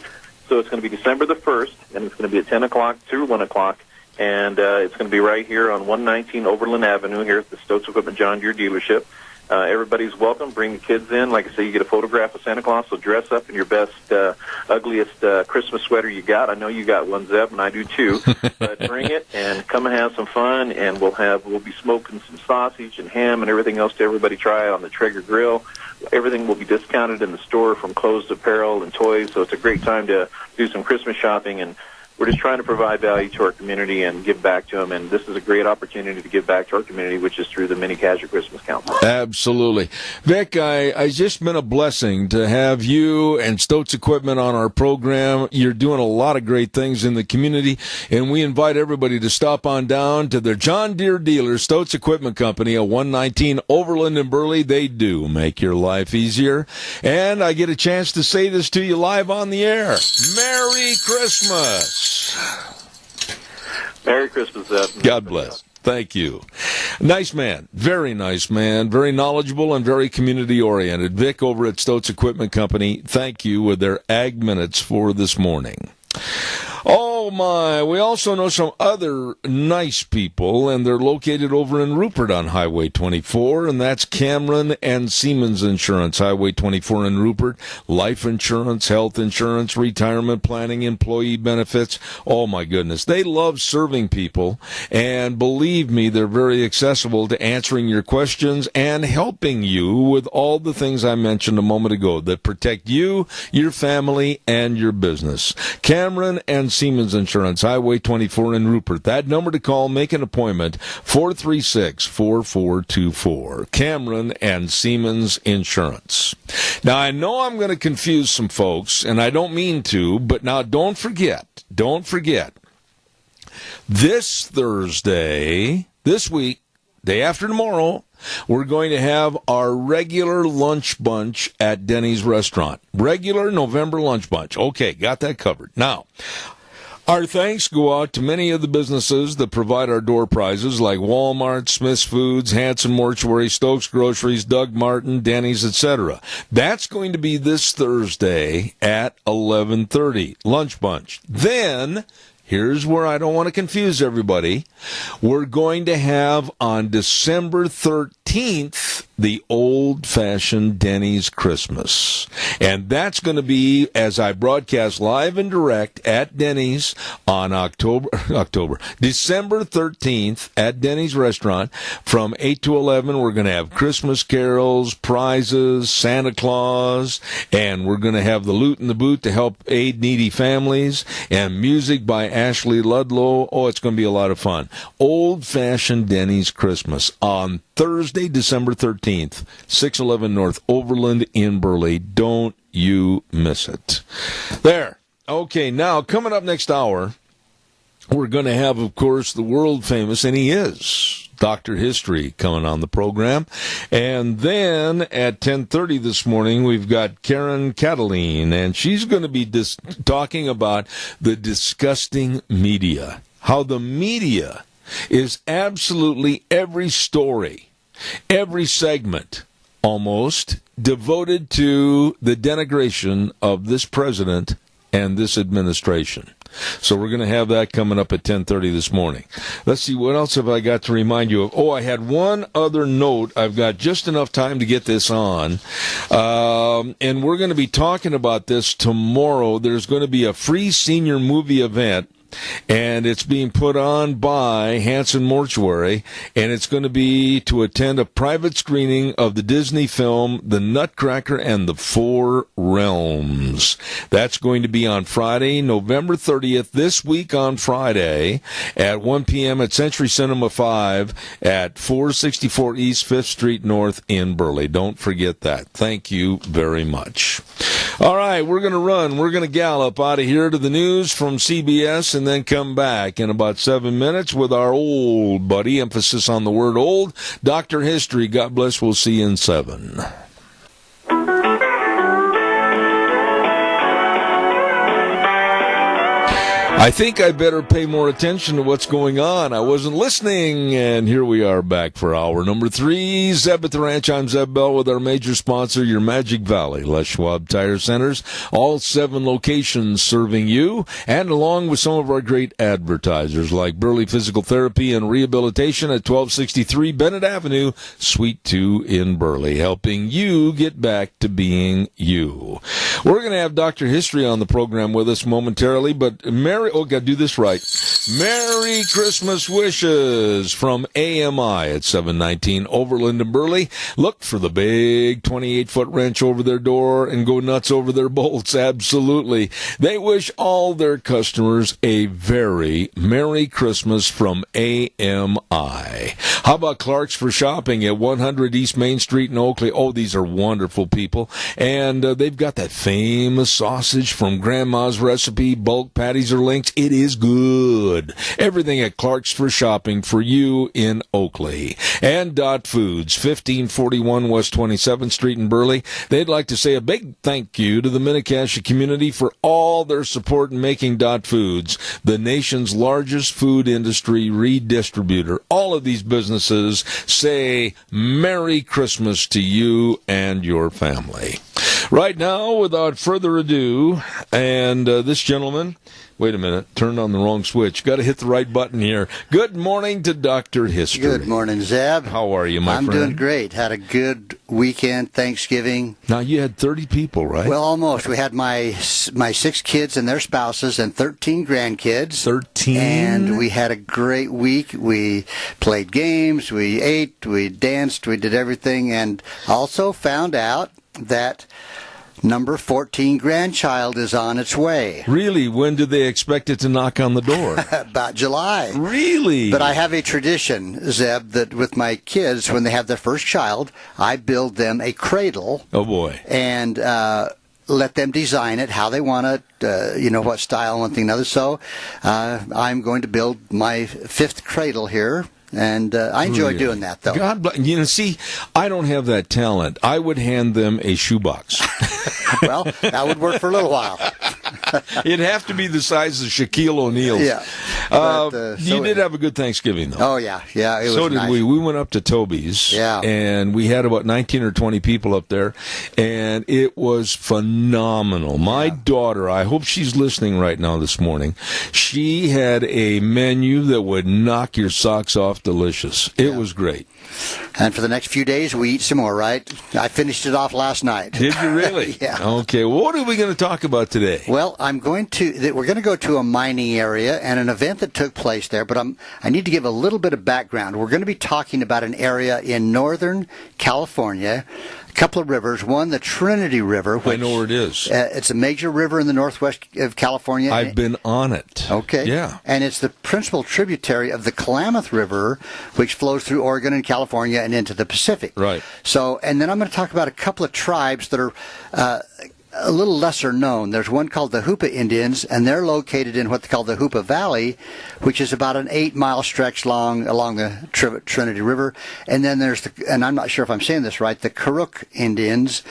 So it's going to be December the 1st, and it's going to be at 10 o'clock through 1 o'clock. And it's going to be right here on 119 Overland Avenue here at the Stotz Equipment John Deere dealership. Everybody's welcome. Bring the kids in. Like I say, you get a photograph of Santa Claus, so dress up in your best, ugliest Christmas sweater you got. I know you got one, Zeb, and I do too. But bring it and come and have some fun, and we'll be smoking some sausage and ham and everything else to everybody try on the Traeger grill. Everything will be discounted in the store, from clothes to apparel and toys, so it's a great time to do some Christmas shopping. And we're just trying to provide value to our community and give back to them, and this is a great opportunity to give back to our community, which is through the Mini-Casual Christmas Council. Absolutely. Vic, it's just been a blessing to have you and Stotz Equipment on our program. You're doing a lot of great things in the community, and we invite everybody to stop on down to their John Deere dealer, Stotz Equipment Company, at 119 Overland in Burley. They do make your life easier, and I get a chance to say this to you live on the air. Merry Christmas. Merry Christmas, Zeb. God bless. Thank you. Nice man. Very nice man. Very knowledgeable and very community-oriented. Vic over at Stotz Equipment Company, thank you with their Ag Minutes for this morning. Oh, Oh, my. We also know some other nice people, and they're located over in Rupert on Highway 24, and that's Cameron and Siemens Insurance. Highway 24 in Rupert. Life insurance, health insurance, retirement planning, employee benefits. Oh, my goodness. They love serving people, and believe me, they're very accessible to answering your questions and helping you with all the things I mentioned a moment ago that protect you, your family, and your business. Cameron and Siemens Insurance, Highway 24 in Rupert. That number to call, make an appointment, 436-4424. Cameron and Siemens Insurance. Now, I know I'm going to confuse some folks, and I don't mean to, but now don't forget, this Thursday, this week, day after tomorrow, we're going to have our regular lunch bunch at Denny's restaurant. Regular November lunch bunch. Okay, got that covered. Now, our thanks go out to many of the businesses that provide our door prizes, like Walmart, Smith's Foods, Hanson Mortuary, Stokes Groceries, Doug Martin, Denny's, etc. That's going to be this Thursday at 11:30. Lunch bunch. Then, here's where I don't want to confuse everybody. We're going to have on December 13th the old-fashioned Denny's Christmas. And that's going to be, as I broadcast live and direct at Denny's on December 13th at Denny's restaurant from 8 to 11. We're going to have Christmas carols, prizes, Santa Claus, and we're going to have the Loot in the Boot to help aid needy families, and music by Ashley Ludlow. Oh, it's going to be a lot of fun. Old-fashioned Denny's Christmas on Thursday, December 13th, 611 North Overland in Burley. Don't you miss it. There. Okay, now, coming up next hour, we're going to have, of course, the world-famous, and he is, Dr. History coming on the program. And then at 10:30 this morning, we've got Karen Cataline, and she's going to be talking about the disgusting media. How the media is absolutely every story, every segment, almost, devoted to the denigration of this president and this administration. So we're going to have that coming up at 10:30 this morning. Let's see, what else have I got to remind you of? Oh, I had one other note. I've got just enough time to get this on. And we're going to be talking about this tomorrow. There's going to be a free senior movie event, and it's being put on by Hanson Mortuary, and it's going to be to attend a private screening of the Disney film The Nutcracker and the Four Realms. That's going to be on Friday, November 30th, this week on Friday, at 1 p.m. at Century Cinema 5 at 464 East 5th Street North in Burley. Don't forget that. Thank you very much. All right, we're going to run. We're going to gallop out of here to the news from CBS, and then come back in about 7 minutes with our old buddy, emphasis on the word old, Dr. History. God bless. We'll see you in 7. I think I better pay more attention to what's going on. I wasn't listening, and here we are back for hour number 3. Zeb at the Ranch. I'm Zeb Bell with our major sponsor, your Magic Valley, Les Schwab Tire Centers. All 7 locations serving you, and along with some of our great advertisers like Burley Physical Therapy and Rehabilitation at 1263 Bennett Avenue, Suite 2 in Burley, helping you get back to being you. We're going to have Dr. History on the program with us momentarily, but got to do this right. Merry Christmas wishes from AMI at 719 Overland and Burley. Look for the big 28-foot wrench over their door and go nuts over their bolts. Absolutely. They wish all their customers a very Merry Christmas from AMI. How about Clark's for Shopping at 100 East Main Street in Oakley? Oh, these are wonderful people. And they've got that famous sausage from Grandma's recipe, bulk patties or links. It is good. Everything at Clark's for Shopping for you in Oakley. And Dot Foods, 1541 West 27th Street in Burley. They'd like to say a big thank you to the Minnecasia community for all their support in making Dot Foods the nation's largest food industry redistributor. All of these businesses say Merry Christmas to you and your family. Right now, without further ado, and this gentleman Wait a minute. Turned on the wrong switch. Got to hit the right button here. Good morning to Dr. History. Good morning, Zeb. How are you, my friend? I'm doing great. Had a good weekend, Thanksgiving. Now, you had 30 people, right? Well, almost. We had my 6 kids and their spouses and 13 grandkids. 13? And we had a great week. We played games, we ate, we danced, we did everything, and also found out that number 14 grandchild is on its way. Really? When do they expect it to knock on the door? About July. Really? But I have a tradition, Zeb, that with my kids, when they have their first child, I build them a cradle. Oh, boy. And let them design it how they want it, what style, one thing, another. So I'm going to build my 5th cradle here. And I enjoy doing that, though. God bless. See, I don't have that talent. I would hand them a shoebox. Well, that would work for a little while. It'd have to be the size of Shaquille O'Neal's. Yeah. You did have a good Thanksgiving, though. Oh, yeah. Yeah, it was So did nice. we. We went up to Toby's. Yeah. And we had about 19 or 20 people up there. And it was phenomenal. My daughter, I hope she's listening right now this morning, she had a menu that would knock your socks off delicious. It was great. And for the next few days, we eat some more, right? I finished it off last night. Did you really? Yeah. Okay. Well, what are we going to talk about today? Well, we're going to go to a mining area and an event that took place there, but I need to give a little bit of background. We're going to be talking about an area in northern California, a couple of rivers. One, the Trinity River. Which, I know where it is. It's a major river in the northwest of California. I've been on it. Okay. Yeah. And it's the principal tributary of the Klamath River, which flows through Oregon and California and into the Pacific. Right. So, and then I'm going to talk about a couple of tribes that are a little lesser known. There's one called the Hoopa Indians, and they're located in what they call the Hoopa Valley, which is about an 8-mile stretch along the Trinity River. And then there's and I'm not sure if I'm saying this right, the Karuk Indians,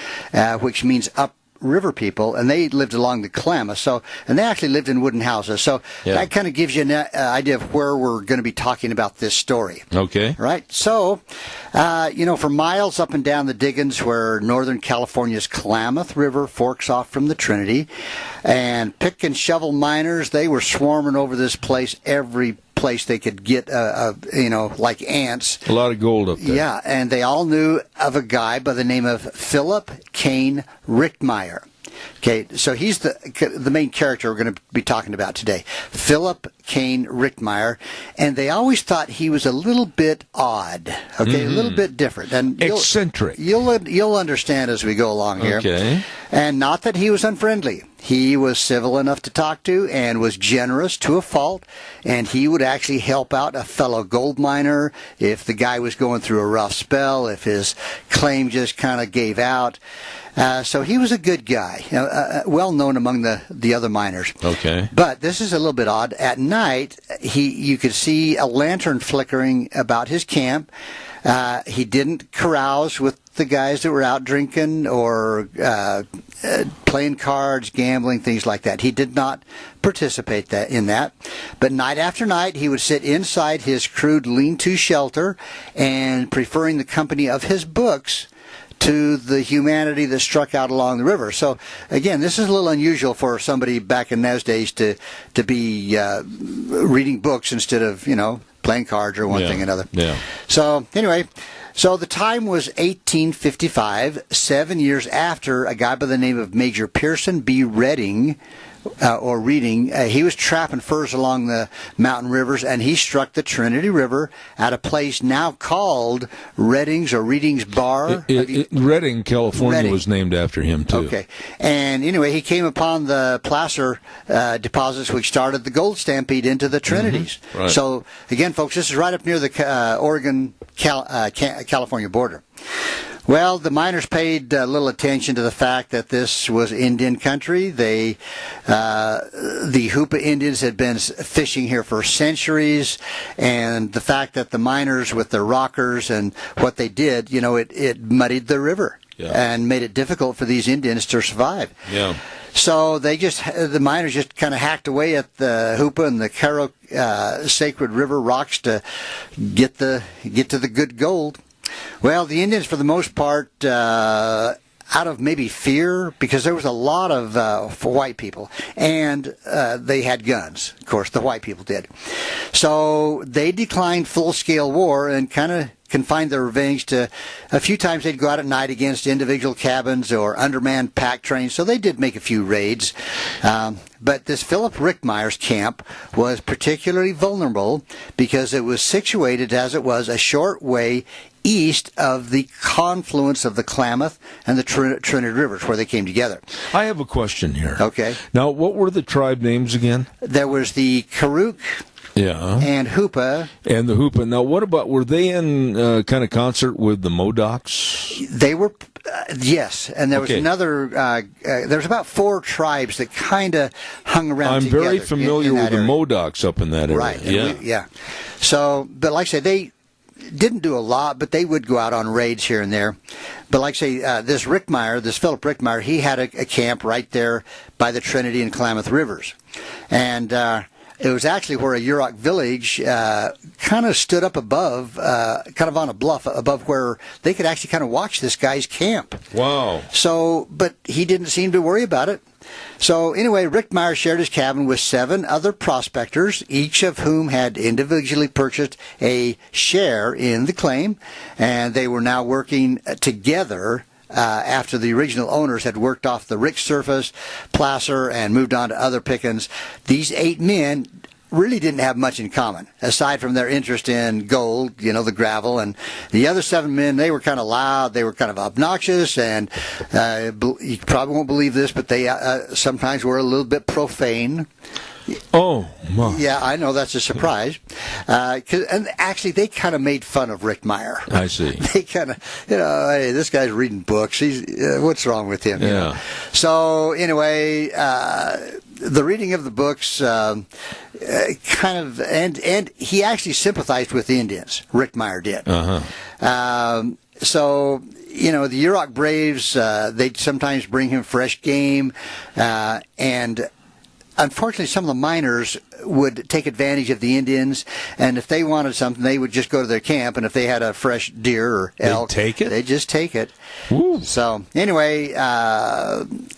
which means up river people, and they lived along the Klamath. So, and they actually lived in wooden houses. So that kind of gives you an idea of where we're going to be talking about this story. Okay. Right. So, for miles up and down the diggings where northern California's Klamath River forks off from the Trinity, and pick and shovel miners, they were swarming over this place every place they could get, like ants. A lot of gold up there. Yeah, and they all knew of a guy by the name of Philip Kane Richtmeyer. Okay, so he's the main character we're going to be talking about today, Philip Kane Richtmeyer, and they always thought he was a little bit odd, a little bit different, and eccentric. You'll understand as we go along here. Okay, and not that he was unfriendly. He was civil enough to talk to and was generous to a fault, and he would actually help out a fellow gold miner if the guy was going through a rough spell, if his claim just kind of gave out. So he was a good guy, well known among the other miners. Okay. But this is a little bit odd. At night, you could see a lantern flickering about his camp. He didn't carouse with the guys that were out drinking or playing cards, gambling, things like that. He did not participate in that. But night after night, he would sit inside his crude lean-to shelter and preferring the company of his books to the humanity that struck out along the river. So, again, this is a little unusual for somebody back in those days to be reading books instead of, playing cards or one thing or another. Yeah. So, anyway, so the time was 1855, 7 years after a guy by the name of Major Pearson B. Reading, he was trapping furs along the mountain rivers, and he struck the Trinity River at a place now called Redding's or Reading's Bar. Redding, California was named after him, too. Okay. And anyway, he came upon the placer deposits, which started the gold stampede into the Trinities. Mm-hmm. Right. So, again, folks, this is right up near the Oregon-California border. Well, the miners paid little attention to the fact that this was Indian country. The Hoopa Indians had been fishing here for centuries, and the fact that the miners with their rockers and what they did, it muddied the river and made it difficult for these Indians to survive. Yeah. So the miners just kind of hacked away at the Hoopa and the Karuk sacred river rocks to get to the good gold. Well, the Indians, for the most part, out of maybe fear, because there was a lot of for white people, and they had guns. Of course, the white people did. So they declined full-scale war and kind of confined their revenge to a few times they'd go out at night against individual cabins or undermanned pack trains. So they did make a few raids. But this Philip Rickmeyer's camp was particularly vulnerable because it was situated, as it was, a short way east of the confluence of the Klamath and the Trinity Rivers, where they came together. I have a question here. Okay. Now, what were the tribe names again? There was the Karuk, yeah, and Hoopa. And the Hoopa. Now, what about, were they in kind of concert with the Modocs? They were, yes. And there was another, there was about 4 tribes that kind of hung around I'm together. very familiar with the Modocs up in that area. Right. Yeah. Yeah. So, but like I said, they didn't do a lot, but they would go out on raids here and there. But like I say, this Philip Rickmeyer, he had a camp right there by the Trinity and Klamath Rivers. And it was actually where a Yurok village kind of stood up above, kind of on a bluff above where they could actually kind of watch this guy's camp. Wow. So, but he didn't seem to worry about it. So anyway, Rickmeyer shared his cabin with 7 other prospectors, each of whom had individually purchased a share in the claim, and they were now working together after the original owners had worked off the rich surface, placer, and moved on to other pickings. These 8 men really didn't have much in common, aside from their interest in gold, the gravel. And the other 7 men, they were kind of loud, they were kind of obnoxious, and you probably won't believe this, but they sometimes were a little bit profane. Oh, my. Yeah, I know, that's a surprise. And actually, they kind of made fun of Rickmeyer. I see. They kind of, hey, this guy's reading books. What's wrong with him? Yeah. So, anyway, the reading of the books and he actually sympathized with the Indians. Rickmeyer did. So, the Yurok Braves, they'd sometimes bring him fresh game, and unfortunately, some of the miners would take advantage of the Indians, and if they wanted something, they would just go to their camp, and if they had a fresh deer or elk, they'd just take it. Woo. So, anyway,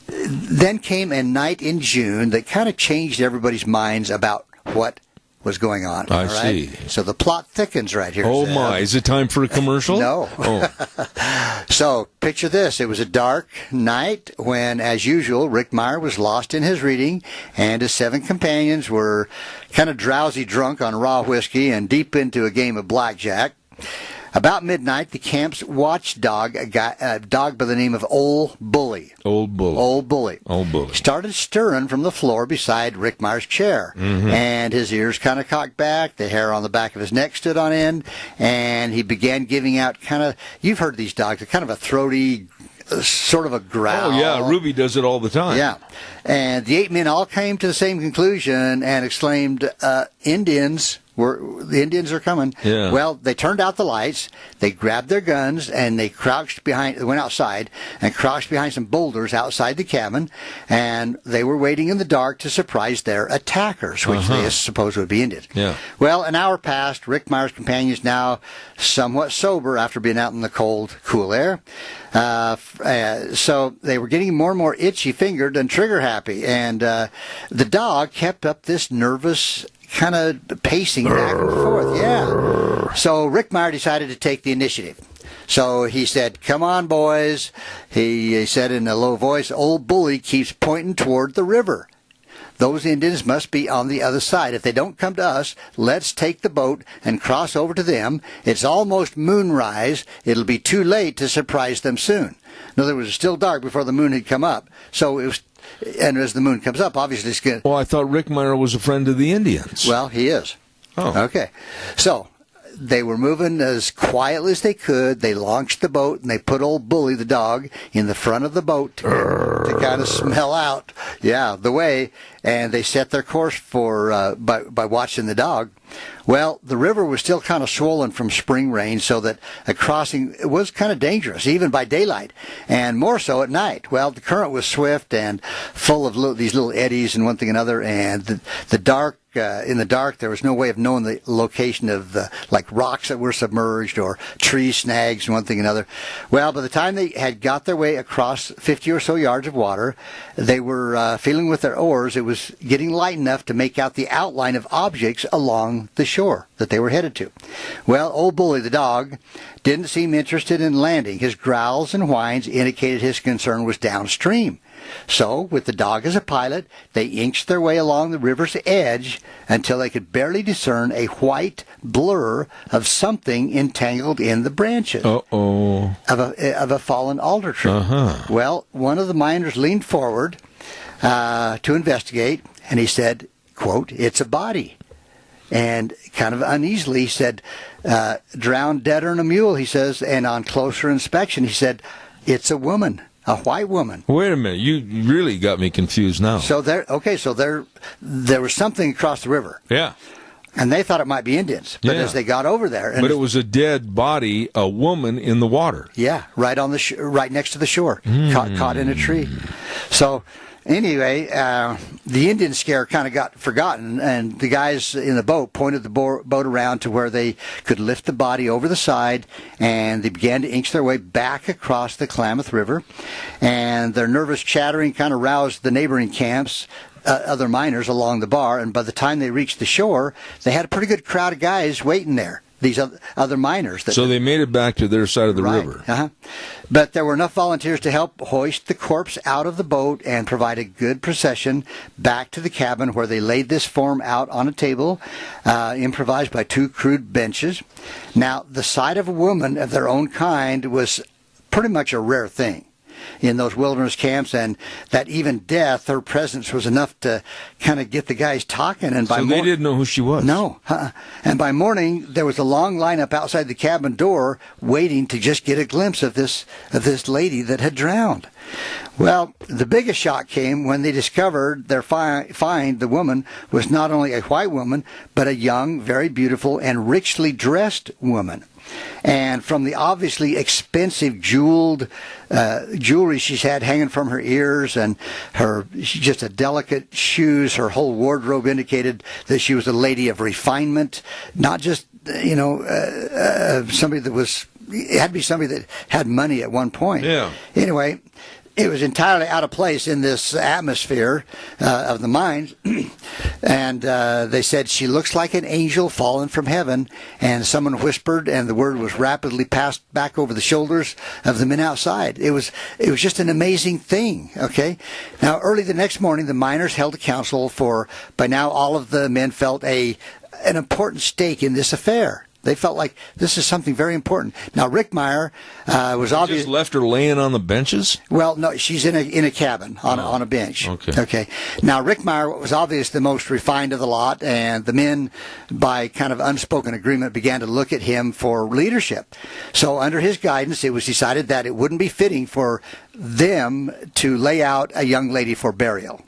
then came a night in June that kind of changed everybody's minds about what was going on. I see. So the plot thickens right here. Oh, my. Is it time for a commercial? No. Oh. So, picture this. It was a dark night when, as usual, Rickmeyer was lost in his reading, and his 7 companions were kind of drowsy drunk on raw whiskey and deep into a game of blackjack. About midnight, the camp's watchdog, a dog by the name of Old Bully. Old Bully. Started stirring from the floor beside Rickmeyer's chair. Mm-hmm. And his ears kind of cocked back, the hair on the back of his neck stood on end, and he began giving out kind of, you've heard these dogs, they're kind of a throaty, sort of a growl. Oh, yeah, Ruby does it all the time. Yeah. And the 8 men all came to the same conclusion and exclaimed, the Indians are coming. Yeah. Well, they turned out the lights, they grabbed their guns, and they went outside and crouched behind some boulders outside the cabin, and they were waiting in the dark to surprise their attackers, which they supposed would be Indians. Yeah. Well, an hour passed. Rickmeyer's companions, now somewhat sober after being out in the cold, cool air. So they were getting more and more itchy-fingered and trigger-happy, and the dog kept up this nervous kind of pacing back and forth. Yeah. So Rickmeyer decided to take the initiative. So he said, "Come on, boys." He said in a low voice, "Old Bully keeps pointing toward the river. Those Indians must be on the other side. If they don't come to us, let's take the boat and cross over to them. It's almost moonrise. It'll be too late to surprise them soon." In other words, it was still dark before the moon had come up. So it was, and as the moon comes up, obviously it's going to... Well, I thought Rickmeyer was a friend of the Indians. Well, he is. Oh. Okay. So they were moving as quietly as they could. They launched the boat, and they put Old Bully, the dog, in the front of the boat to kind of smell out, the way. And they set their course for by watching the dog. Well, the river was still kind of swollen from spring rain, so that a crossing was kind of dangerous, even by daylight, and more so at night. Well, the current was swift and full of these little eddies and one thing and another, and the dark in the dark, there was no way of knowing the location of the like rocks that were submerged or trees, snags, and one thing and another. Well, by the time they had got their way across 50 or so yards of water, they were feeling with their oars. It was getting light enough to make out the outline of objects along the shore that they were headed to. Well, old Bully the dog didn't seem interested in landing. His growls and whines indicated his concern was downstream. So, with the dog as a pilot, they inched their way along the river's edge until they could barely discern a white blur of something entangled in the branches of a fallen alder tree. Well, one of the miners leaned forward to investigate, and he said, quote, "It's a body." And kind of uneasily, he said, "Drowned deader than a mule," he says, and on closer inspection, he said, "It's a woman. A white woman." Wait a minute, you really got me confused now. So there was something across the river. Yeah. And they thought it might be Indians, but as they got over there, but it was a dead body, a woman in the water. Yeah, right on the right next to the shore, caught in a tree. So anyway, the Indian scare kind of got forgotten, and the guys in the boat pointed the boat around to where they could lift the body over the side, and they began to inch their way back across the Klamath River, and their nervous chattering kind of roused the neighboring camps, other miners along the bar, and by the time they reached the shore, they had a pretty good crowd of guys waiting there. These other miners. So they made it back to their side of the river. But there were enough volunteers to help hoist the corpse out of the boat and provide a good procession back to the cabin, where they laid this form out on a table, improvised by two crude benches. Now, the sight of a woman of their own kind was pretty much a rare thing in those wilderness camps, and that even death, her presence was enough to kind of get the guys talking. And by they didn't know who she was. No. And by morning, there was a long lineup outside the cabin door waiting to just get a glimpse of this lady that had drowned. Well, the biggest shock came when they discovered their find. The woman was not only a white woman, but a young, very beautiful, and richly dressed woman. And from the obviously expensive jewelry she's had hanging from her ears, and her just a delicate shoes, her whole wardrobe indicated that she was a lady of refinement, not just somebody that was. It had to be somebody that had money at one point. Yeah. Anyway, it was entirely out of place in this atmosphere of the mines. And they said, "She looks like an angel fallen from heaven." And someone whispered, and the word was rapidly passed back over the shoulders of the men outside. It was just an amazing thing, okay? Now, early the next morning, the miners held a council, for by now all of the men felt an important stake in this affair. They felt like this is something very important. Now, Rick Meyer was obviously just left her laying on the benches. Well, no, she's in a cabin on a bench. Okay. Now, Rick Meyer was obviously the most refined of the lot, and the men, by kind of unspoken agreement, began to look at him for leadership. So, under his guidance, it was decided that it wouldn't be fitting for them to lay out a young lady for burial.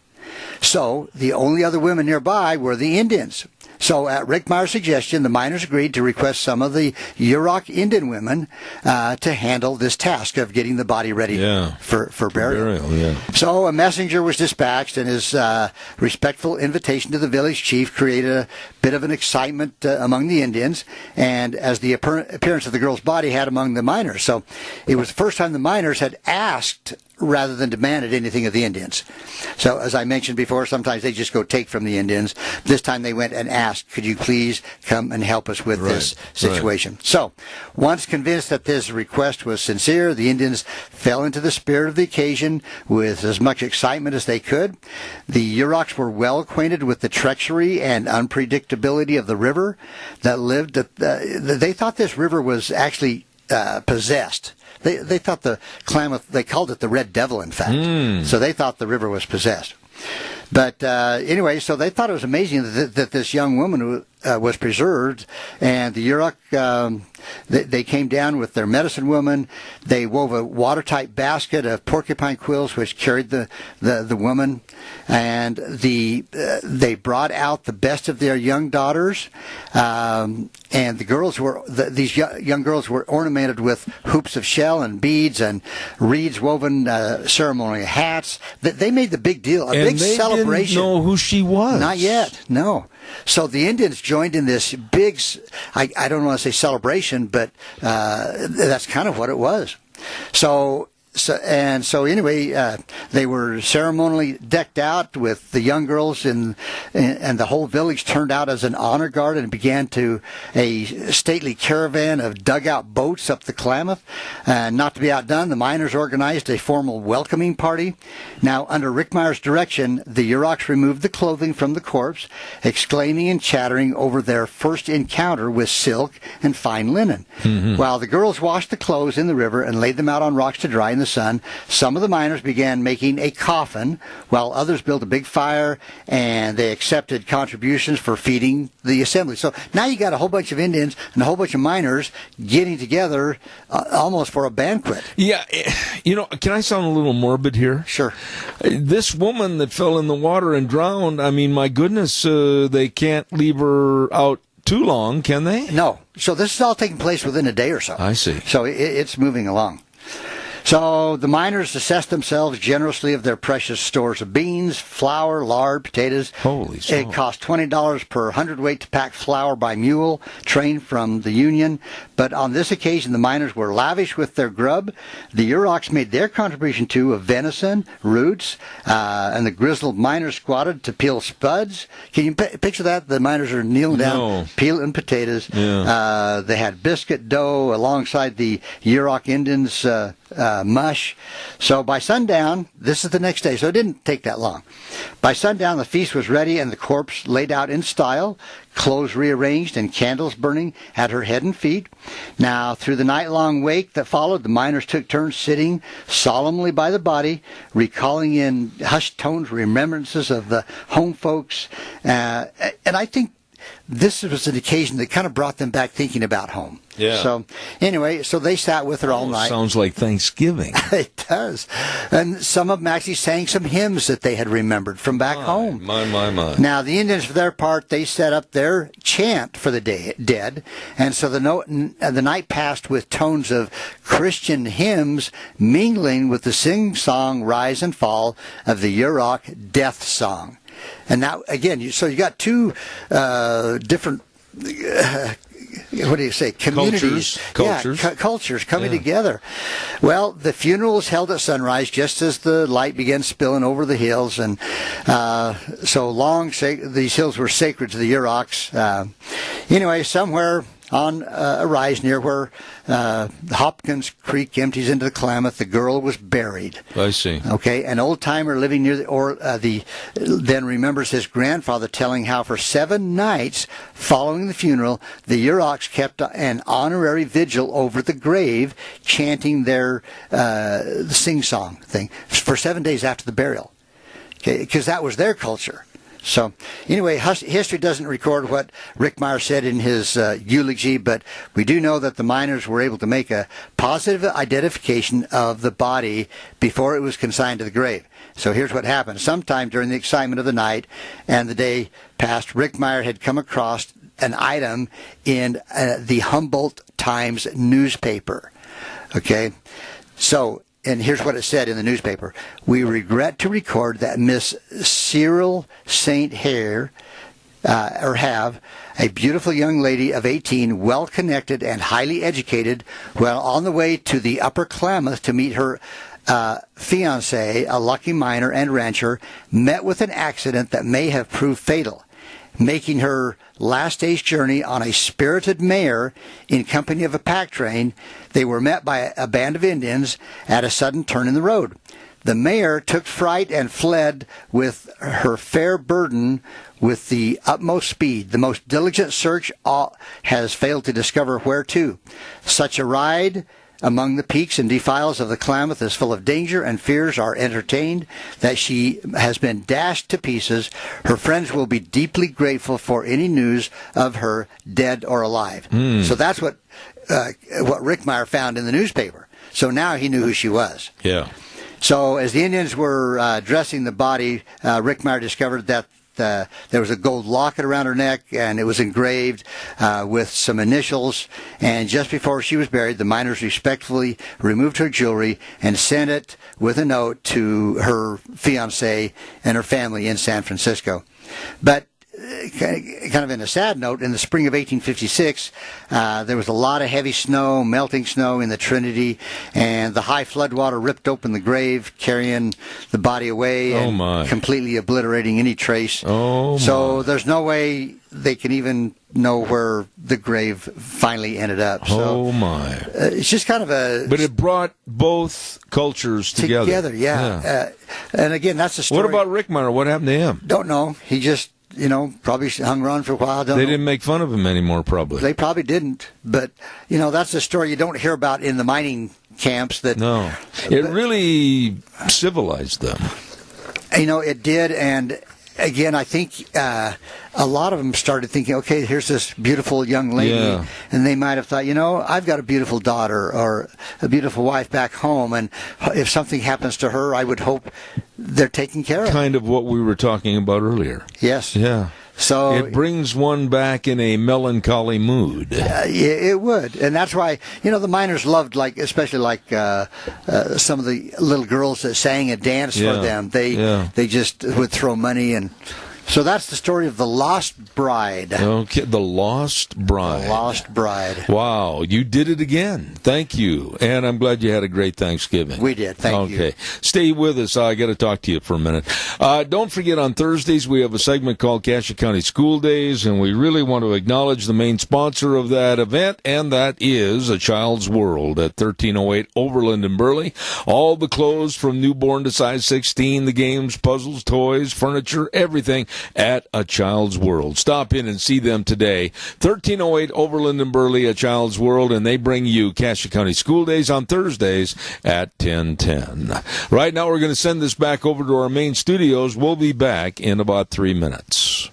So, the only other women nearby were the Indians. So at Rick Meyer's suggestion, the miners agreed to request some of the Yurok Indian women to handle this task of getting the body ready for burial. So a messenger was dispatched, and his respectful invitation to the village chief created a bit of an excitement among the Indians, and as the appearance of the girl's body had among the miners. So it was the first time the miners had asked rather than demanded anything of the Indians. So, as I mentioned before, sometimes they just go take from the Indians. This time they went and asked, "Could you please come and help us with this situation?" Right. So, once convinced that this request was sincere, the Indians fell into the spirit of the occasion with as much excitement as they could. The Yuroks were well acquainted with the treachery and unpredictability of the river that lived. They thought this river was actually possessed. They thought the Klamath, they called it the Red Devil, in fact. So they thought the river was possessed. But anyway, so they thought it was amazing that this young woman was preserved, and the Yurok, they came down with their medicine woman. They wove a watertight basket of porcupine quills, which carried the woman, and they brought out the best of their young daughters, and the girls these young girls were ornamented with hoops of shell and beads and reeds woven ceremonial hats. They made the big deal, big celebration. Didn't know who she was. Not yet, no. So the Indians joined in this big, I don't want to say celebration, but that's kind of what it was. So anyway, they were ceremonially decked out with the young girls, and the whole village turned out as an honor guard and began a stately caravan of dugout boats up the Klamath. Not to be outdone, the miners organized a formal welcoming party. Now, under Rickmeyer's direction, the Yurok removed the clothing from the corpse, exclaiming and chattering over their first encounter with silk and fine linen. Mm-hmm. While the girls washed the clothes in the river and laid them out on rocks to dry in the sun, some of the miners began making a coffin, while others built a big fire, and they accepted contributions for feeding the assembly. So now you got a whole bunch of Indians and a whole bunch of miners getting together almost for a banquet. Yeah, can I sound a little morbid here? Sure. This woman that fell in the water and drowned, I mean, my goodness, they can't leave her out too long, can they? No. So this is all taking place within a day or so. I see. So it's moving along. So the miners assessed themselves generously of their precious stores of beans, flour, lard, potatoes. Holy smokes. It cost $20 per hundredweight to pack flour by mule, trained from the Union. But on this occasion, the miners were lavish with their grub. The Yuroks made their contribution, too, of venison, roots, and the grizzled miners squatted to peel spuds. Can you picture that? The miners are kneeling down, peeling potatoes. Yeah. They had biscuit dough alongside the Yurok Indians' mush. So by sundown, this is the next day, so it didn't take that long. By sundown, the feast was ready and the corpse laid out in style, clothes rearranged and candles burning at her head and feet. Now, through the night-long wake that followed, the miners took turns sitting solemnly by the body, recalling in hushed tones remembrances of the home folks. And I think this was an occasion that kind of brought them back thinking about home. Yeah. So anyway, so they sat with her all night. Sounds like Thanksgiving. It does. And some of them actually sang some hymns that they had remembered from back home. My. Now, the Indians, for their part, they set up their chant for the dead. And so the night passed with tones of Christian hymns mingling with the sing-song rise and fall of the Yurok death song. And now, again, so you got two different, what do you say, communities. Cultures coming together. Well, the funeral was held at sunrise just as the light began spilling over the hills. And so long, these hills were sacred to the Yuroks. Anyway, somewhere on a rise near where Hopkins Creek empties into the Klamath, the girl was buried. I see. Okay, an old-timer living near then remembers his grandfather telling how for 7 nights following the funeral, the Yuroks kept an honorary vigil over the grave, chanting their sing-song thing for 7 days after the burial. Okay, because that was their culture. So, anyway, history doesn't record what Rickmeyer said in his eulogy, but we do know that the miners were able to make a positive identification of the body before it was consigned to the grave. So here's what happened. Sometime during the excitement of the night and the day past, Rickmeyer had come across an item in the Humboldt Times newspaper. Okay? So, and here's what it said in the newspaper. We regret to record that Miss Cyril St. Hare, have a beautiful young lady of 18, well-connected and highly educated, while on the way to the Upper Klamath to meet her fiancé, a lucky miner and rancher, met with an accident that may have proved fatal, making her last day's journey on a spirited mare in company of a pack train. They were met by a band of Indians at a sudden turn in the road. The mare took fright and fled with her fair burden with the utmost speed. The most diligent search has failed to discover where to. Such a ride among the peaks and defiles of the Klamath is full of danger, and fears are entertained that she has been dashed to pieces. Her friends will be deeply grateful for any news of her, dead or alive. So that's what Rickmeyer found in the newspaper. So now he knew who she was. Yeah. So as the Indians were dressing the body, Rickmeyer discovered that there was a gold locket around her neck, and it was engraved with some initials. And just before she was buried, the miners respectfully removed her jewelry and sent it with a note to her fiancé and her family in San Francisco. But kind of in a sad note, in the spring of 1856, there was a lot of heavy snow, melting snow in the Trinity, and the high floodwater ripped open the grave, carrying the body away and completely obliterating any trace. So there's no way they can even know where the grave finally ended up. So, it's just kind of a... But it brought both cultures together. Yeah. And again, that's the story. What about Rick Meyer? What happened to him? Don't know. He just, probably hung around for a while. They didn't make fun of him anymore, probably. They probably didn't. But, that's the story you don't hear about in the mining camps. No. It really civilized them. It did, and... Again, I think a lot of them started thinking, okay, here's this beautiful young lady, and they might have thought, I've got a beautiful daughter or a beautiful wife back home, and if something happens to her, I would hope they're taken care of. Kind of what we were talking about earlier. Yes. Yeah. So it brings one back in a melancholy mood. It would, and that's why the miners loved, especially some of the little girls that sang and danced for them. They just would throw money, and so that's the story of the Lost Bride. Okay, the Lost Bride. The Lost Bride. Wow, you did it again. Thank you, and I'm glad you had a great Thanksgiving. We did. Thank you. Okay, stay with us. I got to talk to you for a minute. Don't forget, on Thursdays we have a segment called Cassia County School Days, and we really want to acknowledge the main sponsor of that event, and that is A Child's World at 1308 Overland in Burley. All the clothes from newborn to size 16, the games, puzzles, toys, furniture, everything at A Child's World. Stop in and see them today. 1308 Overland and Burley, A Child's World, and they bring you Cassia County School Days on Thursdays at 10:10. Right now we're going to send this back over to our main studios. We'll be back in about 3 minutes.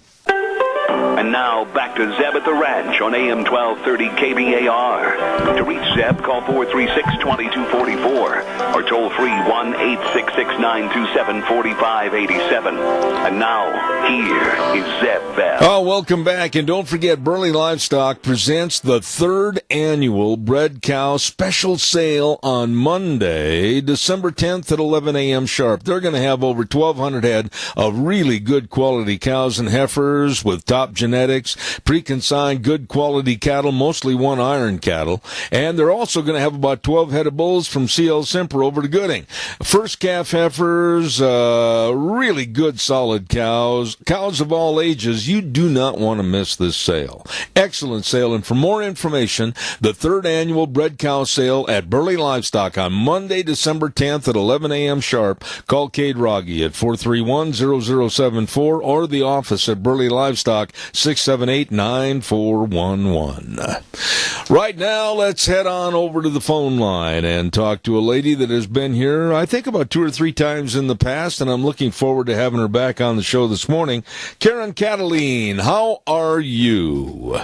And now, back to Zeb at the Ranch on AM 1230 KBAR. To reach Zeb, call 436-2244 or toll free 1-866-927-4587. And now, here is Zeb Bell. Oh, welcome back. And don't forget, Burley Livestock presents the 3rd annual Bred Cow Special Sale on Monday, December 10th at 11 a.m. sharp. They're going to have over 1,200 head of really good quality cows and heifers with top genetics, pre-consigned good quality cattle, mostly one iron cattle, and they're also going to have about 12 head of bulls from CL Semper over to Gooding. First calf heifers, really good solid cows of all ages. You do not want to miss this sale. Excellent sale, and for more information, the 3rd annual Bred Cow Sale at Burley Livestock on Monday, December 10th at 11 a.m. sharp. Call Cade Rogge at 431-0074 or the office at Burley Livestock, 678-9411. Right now, let's head on over to the phone line and talk to a lady that has been here, I think, about 2 or 3 times in the past, and I'm looking forward to having her back on the show this morning. Karen Cataline, how are you?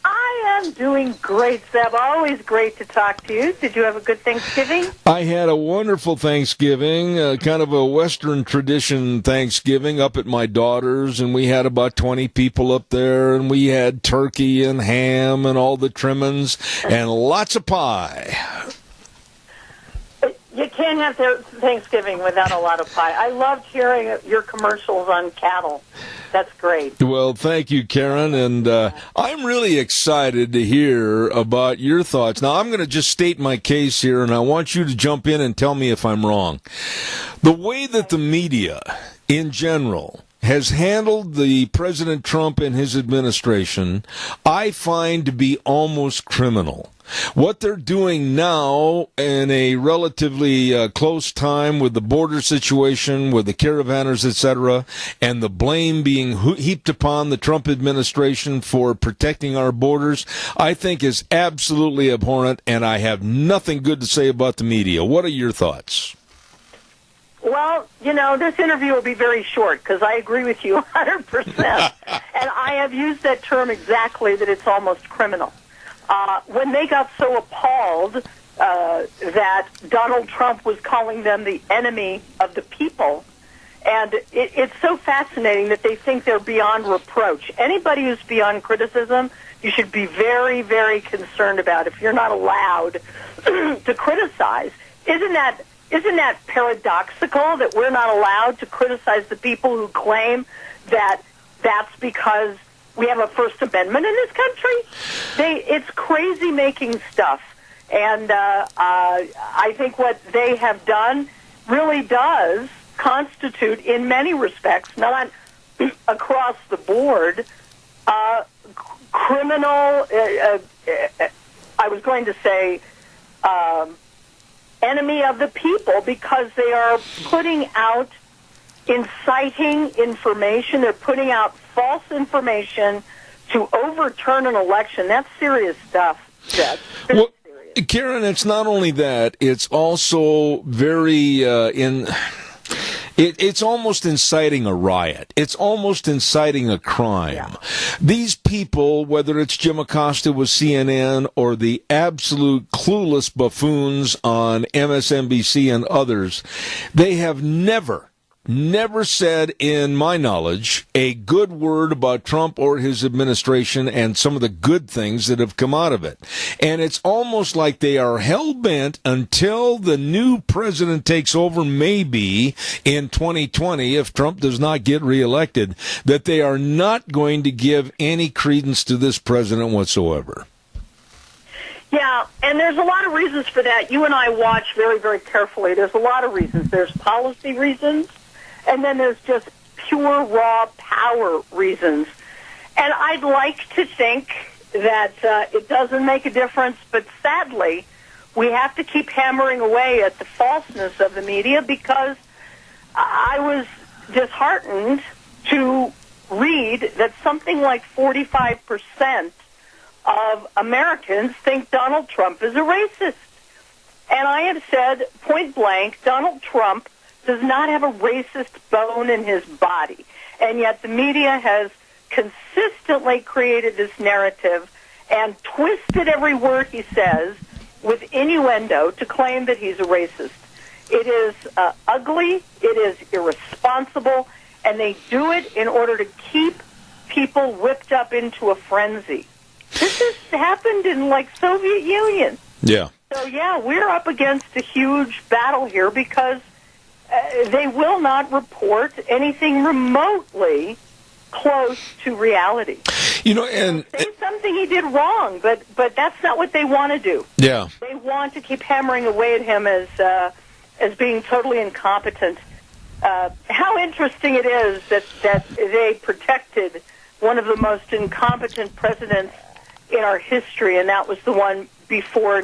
I am doing great, Zeb. Always great to talk to you. Did you have a good Thanksgiving? I had a wonderful Thanksgiving, kind of a Western tradition Thanksgiving up at my daughter's, and we had about 20 people up there, and we had turkey and ham and all the trimmings and lots of pie. You can't have Thanksgiving without a lot of pie. I loved hearing your commercials on cattle. That's great. Well, thank you, Karen, and I'm really excited to hear about your thoughts. Now, I'm going to just state my case here, and I want you to jump in and tell me if I'm wrong. The way that the media, in general, has handled the President Trump and his administration, I find to be almost criminal. What they're doing now in a relatively close time with the border situation, with the caravanners, etc., and the blame being heaped upon the Trump administration for protecting our borders, I think is absolutely abhorrent, and I have nothing good to say about the media. What are your thoughts? Well, this interview will be very short because I agree with you 100%. And I have used that term exactly, that it's almost criminal. When they got so appalled that Donald Trump was calling them the enemy of the people, and it's so fascinating that they think they're beyond reproach. Anybody who's beyond criticism, you should be very, very concerned about if you're not allowed to criticize. Isn't that paradoxical that we're not allowed to criticize the people who claim that that's because we have a First Amendment in this country. It's crazy-making stuff. And I think what they have done really does constitute, in many respects, not across the board, criminal, I was going to say, enemy of the people, because they are putting out inciting information. They're putting out false information to overturn an election. That's serious stuff, Seth. Well, Karen, it's not only that, it's also very It's almost inciting a riot. It's almost inciting a crime. Yeah. These people, whether it's Jim Acosta with CNN or the absolute clueless buffoons on MSNBC and others, they have never said, in my knowledge, a good word about Trump or his administration and some of the good things that have come out of it. And it's almost like they are hell-bent until the new president takes over, maybe in 2020, if Trump does not get reelected, that they are not going to give any credence to this president whatsoever. Yeah, and there's a lot of reasons for that. You and I watch very, very carefully. There's a lot of reasons. There's policy reasons. And then there's just pure, raw power reasons. And I'd like to think that it doesn't make a difference, but sadly, we have to keep hammering away at the falseness of the media, because I was disheartened to read that something like 45% of Americans think Donald Trump is a racist. And I have said point blank, Donald Trump does not have a racist bone in his body. And yet the media has consistently created this narrative and twisted every word he says with innuendo to claim that he's a racist. It is ugly, it is irresponsible, and they do it in order to keep people whipped up into a frenzy. This has happened in, like, Soviet Union. Yeah. So, yeah, we're up against a huge battle here, because they will not report anything remotely close to reality. You know, and say something he did wrong, but that's not what they want to do. Yeah. They want to keep hammering away at him as being totally incompetent. How interesting it is that they protected one of the most incompetent presidents in our history, and that was the one before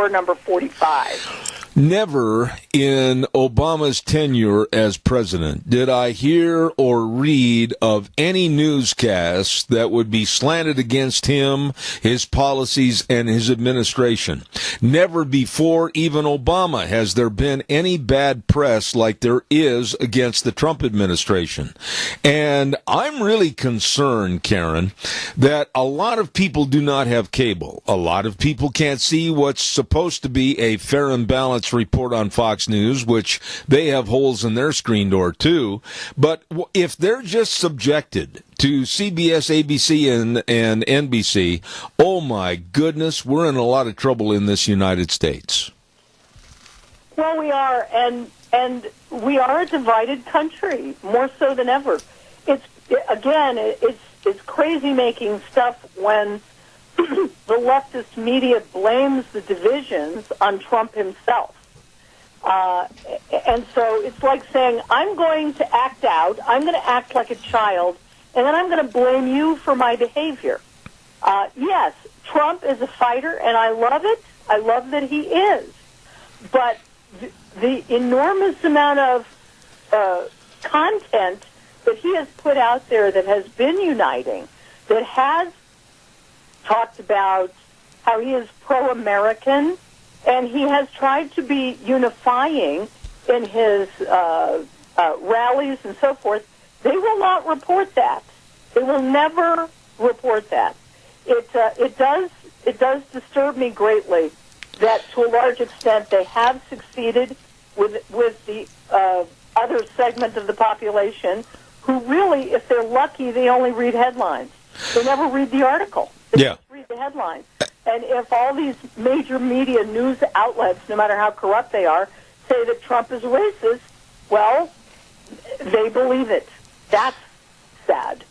number 45. Never in Obama's tenure as president did I hear or read of any newscast that would be slanted against him, his policies, and his administration. Never before, even Obama, has there been any bad press like there is against the Trump administration. And I'm really concerned, Karen, that a lot of people do not have cable. A lot of people can't see what's supposed to be a fair and balanced report on Fox News, which they have holes in their screen door too. But if they're just subjected to CBS, ABC, and NBC, oh my goodness, we're in a lot of trouble in this United States. Well, we are, and we are a divided country, more so than ever. It's crazy-making stuff when the leftist media blames the divisions on Trump himself. And so it's like saying, I'm going to act out, I'm going to act like a child, and then I'm going to blame you for my behavior. Yes, Trump is a fighter, and I love it. I love that he is. But the enormous amount of content that he has put out there that has been uniting, that has talked about how he is pro-American, and he has tried to be unifying in his rallies and so forth. They will not report that. They will never report that. It does disturb me greatly that, to a large extent, they have succeeded with the other segment of the population who really, if they're lucky, they only read headlines. They never read the article. They just read the headlines. And if all these major media news outlets, no matter how corrupt they are, say that Trump is racist, well, they believe it. That's sad.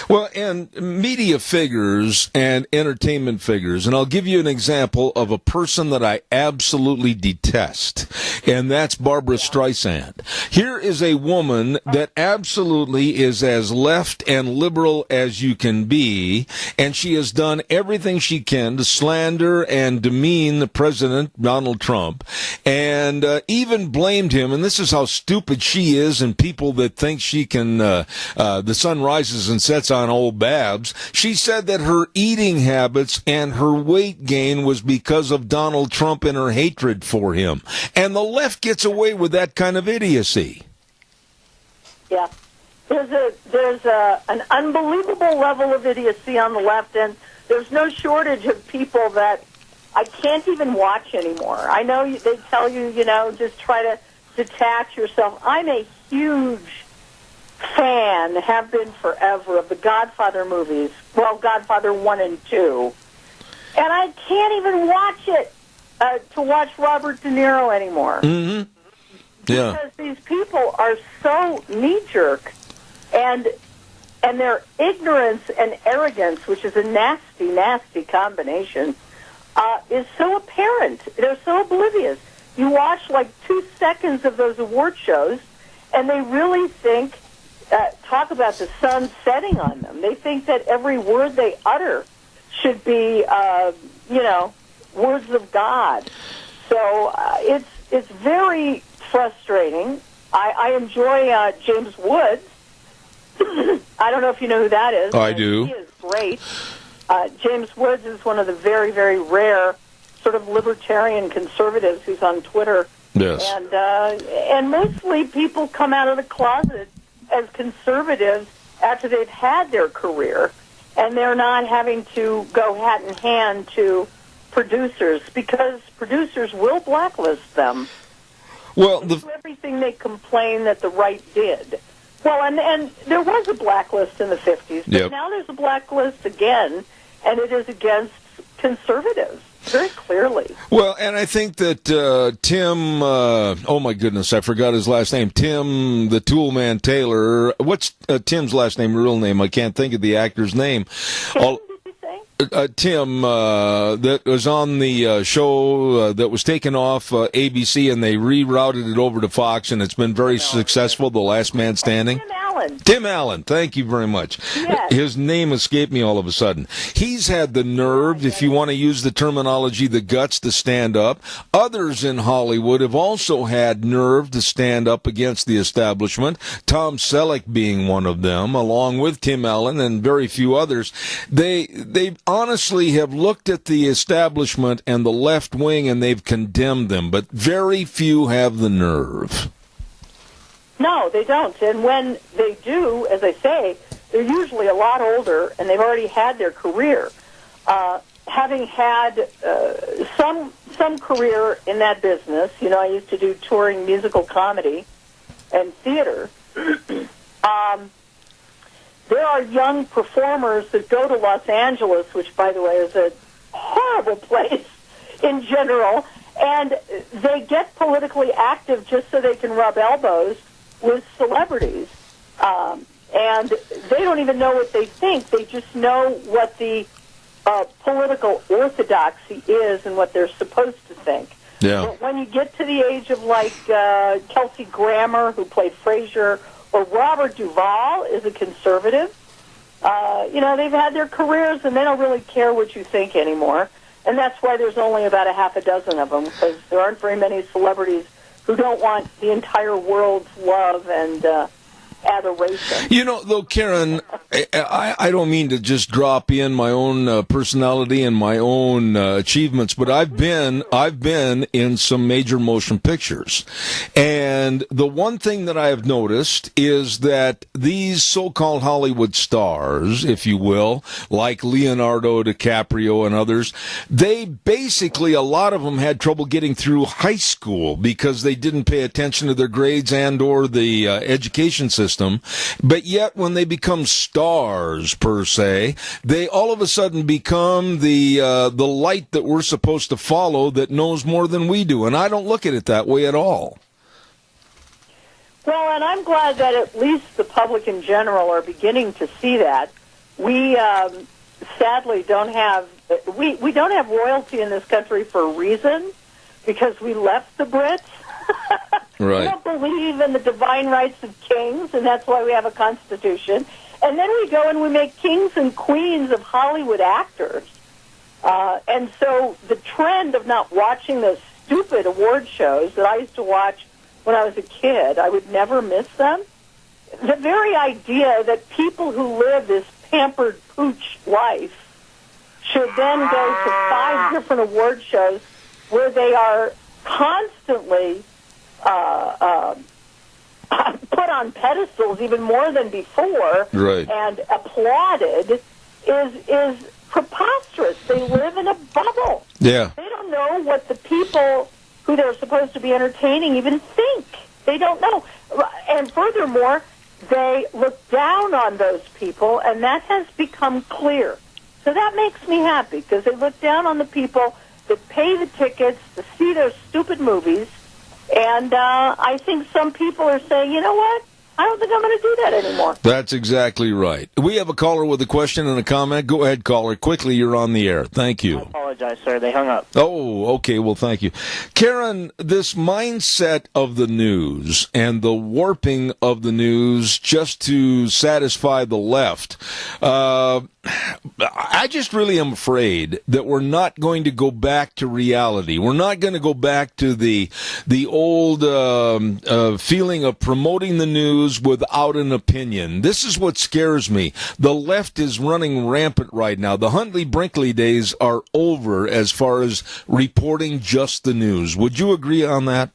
Well, and media figures and entertainment figures, and I'll give you an example of a person that I absolutely detest, and that's Barbara Streisand. Here is a woman that absolutely is as left and liberal as you can be, and she has done everything she can to slander and demean the president, Donald Trump, and even blamed him, and this is how stupid she is, and people that think she can, the sun rises and sets on old Babs. She said that her eating habits and her weight gain was because of Donald Trump and her hatred for him. And the left gets away with that kind of idiocy. Yeah. There's an unbelievable level of idiocy on the left, and there's no shortage of people that I can't even watch anymore. I know they tell you, just try to detach yourself. I'm a huge fan, have been forever, of the Godfather movies. Well, Godfather 1 and 2. And I can't even watch it to watch Robert De Niro anymore. Mm-hmm. Yeah. Because these people are so knee-jerk, and their ignorance and arrogance, which is a nasty, nasty combination, is so apparent. They're so oblivious. You watch like 2 seconds of those award shows, and they really think, talk about the sun setting on them. They think that every word they utter should be, words of God. So it's very frustrating. I enjoy James Woods. I don't know if you know who that is. I do. He is great. James Woods is one of the very, very rare sort of libertarian conservatives who's on Twitter. Yes. And mostly people come out of the closet as conservatives after they've had their career, and they're not having to go hat in hand to producers, because producers will blacklist them. Well, do everything they complain that the right did. Well, and there was a blacklist in the 50s, but now there's a blacklist again, and it is against conservatives, very clearly. Well, and I think that Tim, oh my goodness, I forgot his last name, Tim the Toolman Taylor. What's Tim's last name, real name? I can't think of the actor's name. Tim, that was on the show that was taken off ABC, and they rerouted it over to Fox, and it's been very successful, The Last Man Standing. Tim Allen, thank you very much. Yes. His name escaped me all of a sudden. He's had the nerve, if you want to use the terminology, the guts to stand up. Others in Hollywood have also had nerve to stand up against the establishment, Tom Selleck being one of them, along with Tim Allen and very few others. They honestly have looked at the establishment and the left wing, and they've condemned them, but very few have the nerve. No, they don't. And when they do, as I say, they're usually a lot older, and they've already had their career. Having had some career in that business, I used to do touring musical comedy and theater. There are young performers that go to Los Angeles, which, by the way, is a horrible place in general, and they get politically active just so they can rub elbows with celebrities, and they don't even know what they think. They just know what the political orthodoxy is and what they're supposed to think. Yeah. But when you get to the age of like Kelsey Grammer, who played Frasier, or Robert Duvall is a conservative, they've had their careers and they don't really care what you think anymore. And that's why there's only about a half a dozen of them, because there aren't very many celebrities who don't want the entire world's love and adoration. Though, Karen, I don't mean to just drop in my own personality and my own achievements, but I've been in some major motion pictures. And the one thing that I have noticed is that these so-called Hollywood stars, if you will, like Leonardo DiCaprio and others, they basically, a lot of them had trouble getting through high school because they didn't pay attention to their grades and or the education system. But yet when they become stars, per se, they all of a sudden become the light that we're supposed to follow that knows more than we do. And I don't look at it that way at all. Well, and I'm glad that at least the public in general are beginning to see that. We sadly don't have we don't have royalty in this country for a reason, because we left the Brits. Right. We don't believe in the divine rights of kings, and that's why we have a constitution. And then we go and we make kings and queens of Hollywood actors. And so the trend of not watching those stupid award shows that I used to watch when I was a kid, I would never miss them. The very idea that people who live this pampered pooch life should then go to 5 different award shows where they are constantly put on pedestals even more than before, right, and applauded is preposterous. They live in a bubble. Yeah. They don't know what the people who they're supposed to be entertaining even think. They don't know. And furthermore, they look down on those people, and that has become clear. So that makes me happy, because they look down on the people that pay the tickets to see those stupid movies. And I think some people are saying, you know what? I don't think I'm going to do that anymore. That's exactly right. We have a caller with a question and a comment. Go ahead, caller. Quickly, you're on the air. Thank you. I apologize, sir. They hung up. Oh, okay. Well, thank you. Karen, this mindset of the news and the warping of the news just to satisfy the left, I just really am afraid that we're not going to go back to reality. We're not going to go back to the old feeling of promoting the news without an opinion. This is what scares me. The left is running rampant right now. The Huntley-Brinkley days are over as far as reporting just the news. Would you agree on that?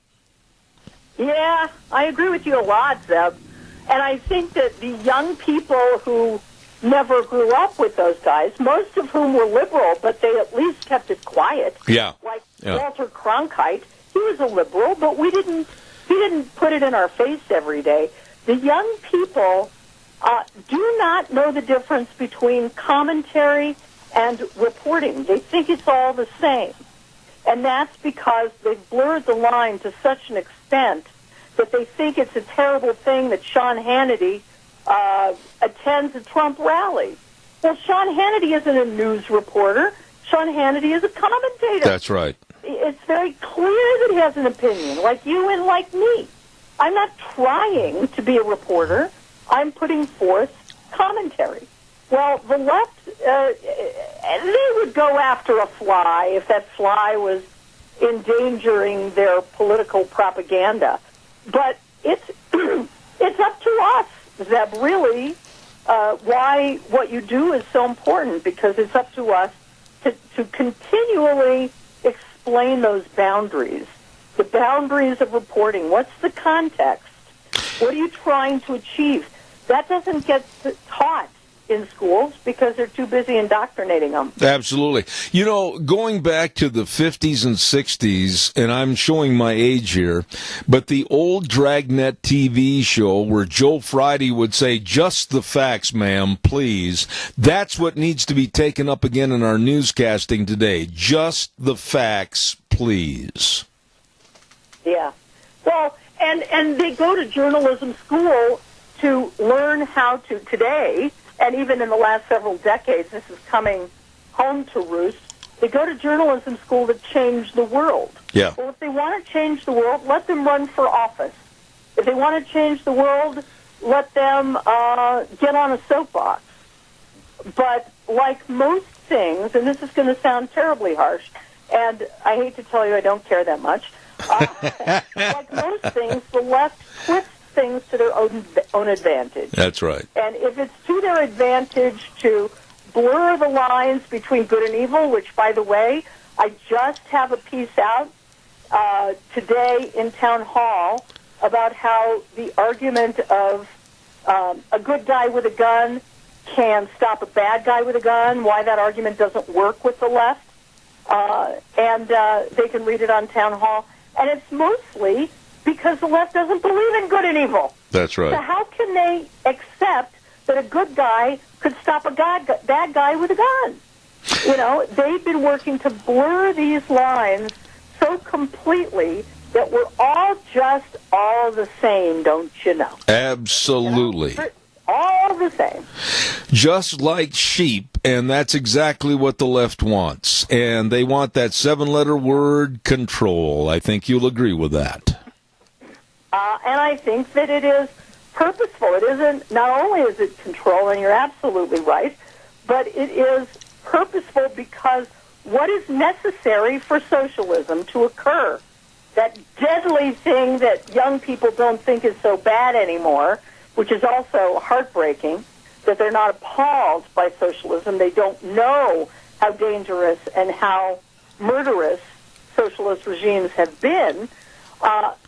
Yeah, I agree with you a lot, Zeb. And I think that the young people who never grew up with those guys, most of whom were liberal, but they at least kept it quiet. Yeah. Like Walter Cronkite, he was a liberal, but he didn't put it in our face every day. The young people do not know the difference between commentary and reporting. They think it's all the same. And that's because they've blurred the line to such an extent that they think it's a terrible thing that Sean Hannity attends a Trump rally. Well, Sean Hannity isn't a news reporter. Sean Hannity is a commentator. That's right. It's very clear that he has an opinion, like you and like me. I'm not trying to be a reporter. I'm putting forth commentary. Well, the left, they would go after a fly if that fly was endangering their political propaganda. But it's it's up to us, Zeb, really, why what you do is so important, because it's up to us to continually explain those boundaries, the boundaries of reporting. What's the context? What are you trying to achieve? That doesn't get taught in schools because they're too busy indoctrinating them. Absolutely. You know, going back to the 50s and 60s, and I'm showing my age here, but the old Dragnet TV show where Joe Friday would say, "Just the facts, ma'am, please," that's what needs to be taken up again in our newscasting today. Just the facts, please. Yeah. Well, and they go to journalism school to learn how to, today, and even in the last several decades, this is coming home to roost, they go to journalism school to change the world. Yeah. Well, if they want to change the world, let them run for office. If they want to change the world, let them get on a soapbox. But like most things, and this is going to sound terribly harsh, and I hate to tell you I don't care that much, like most things, the left twists things to their own advantage. That's right. And if it's to their advantage to blur the lines between good and evil, which, by the way, I just have a piece out today in Town Hall about how the argument of a good guy with a gun can stop a bad guy with a gun, why that argument doesn't work with the left. And they can read it on Town Hall. And it's mostly because the left doesn't believe in good and evil. That's right. So how can they accept that a good guy could stop a bad guy with a gun? You know, they've been working to blur these lines so completely that we're all just all the same, don't you know? Absolutely. All the same. Just like sheep, and that's exactly what the left wants. And they want that 7-letter word, control. I think you'll agree with that. And I think that it is purposeful. It isn't, not only is it control, and you're absolutely right, but it is purposeful because what is necessary for socialism to occur? That deadly thing that young people don't think is so bad anymore, which is also heartbreaking, that they're not appalled by socialism. They don't know how dangerous and how murderous socialist regimes have been.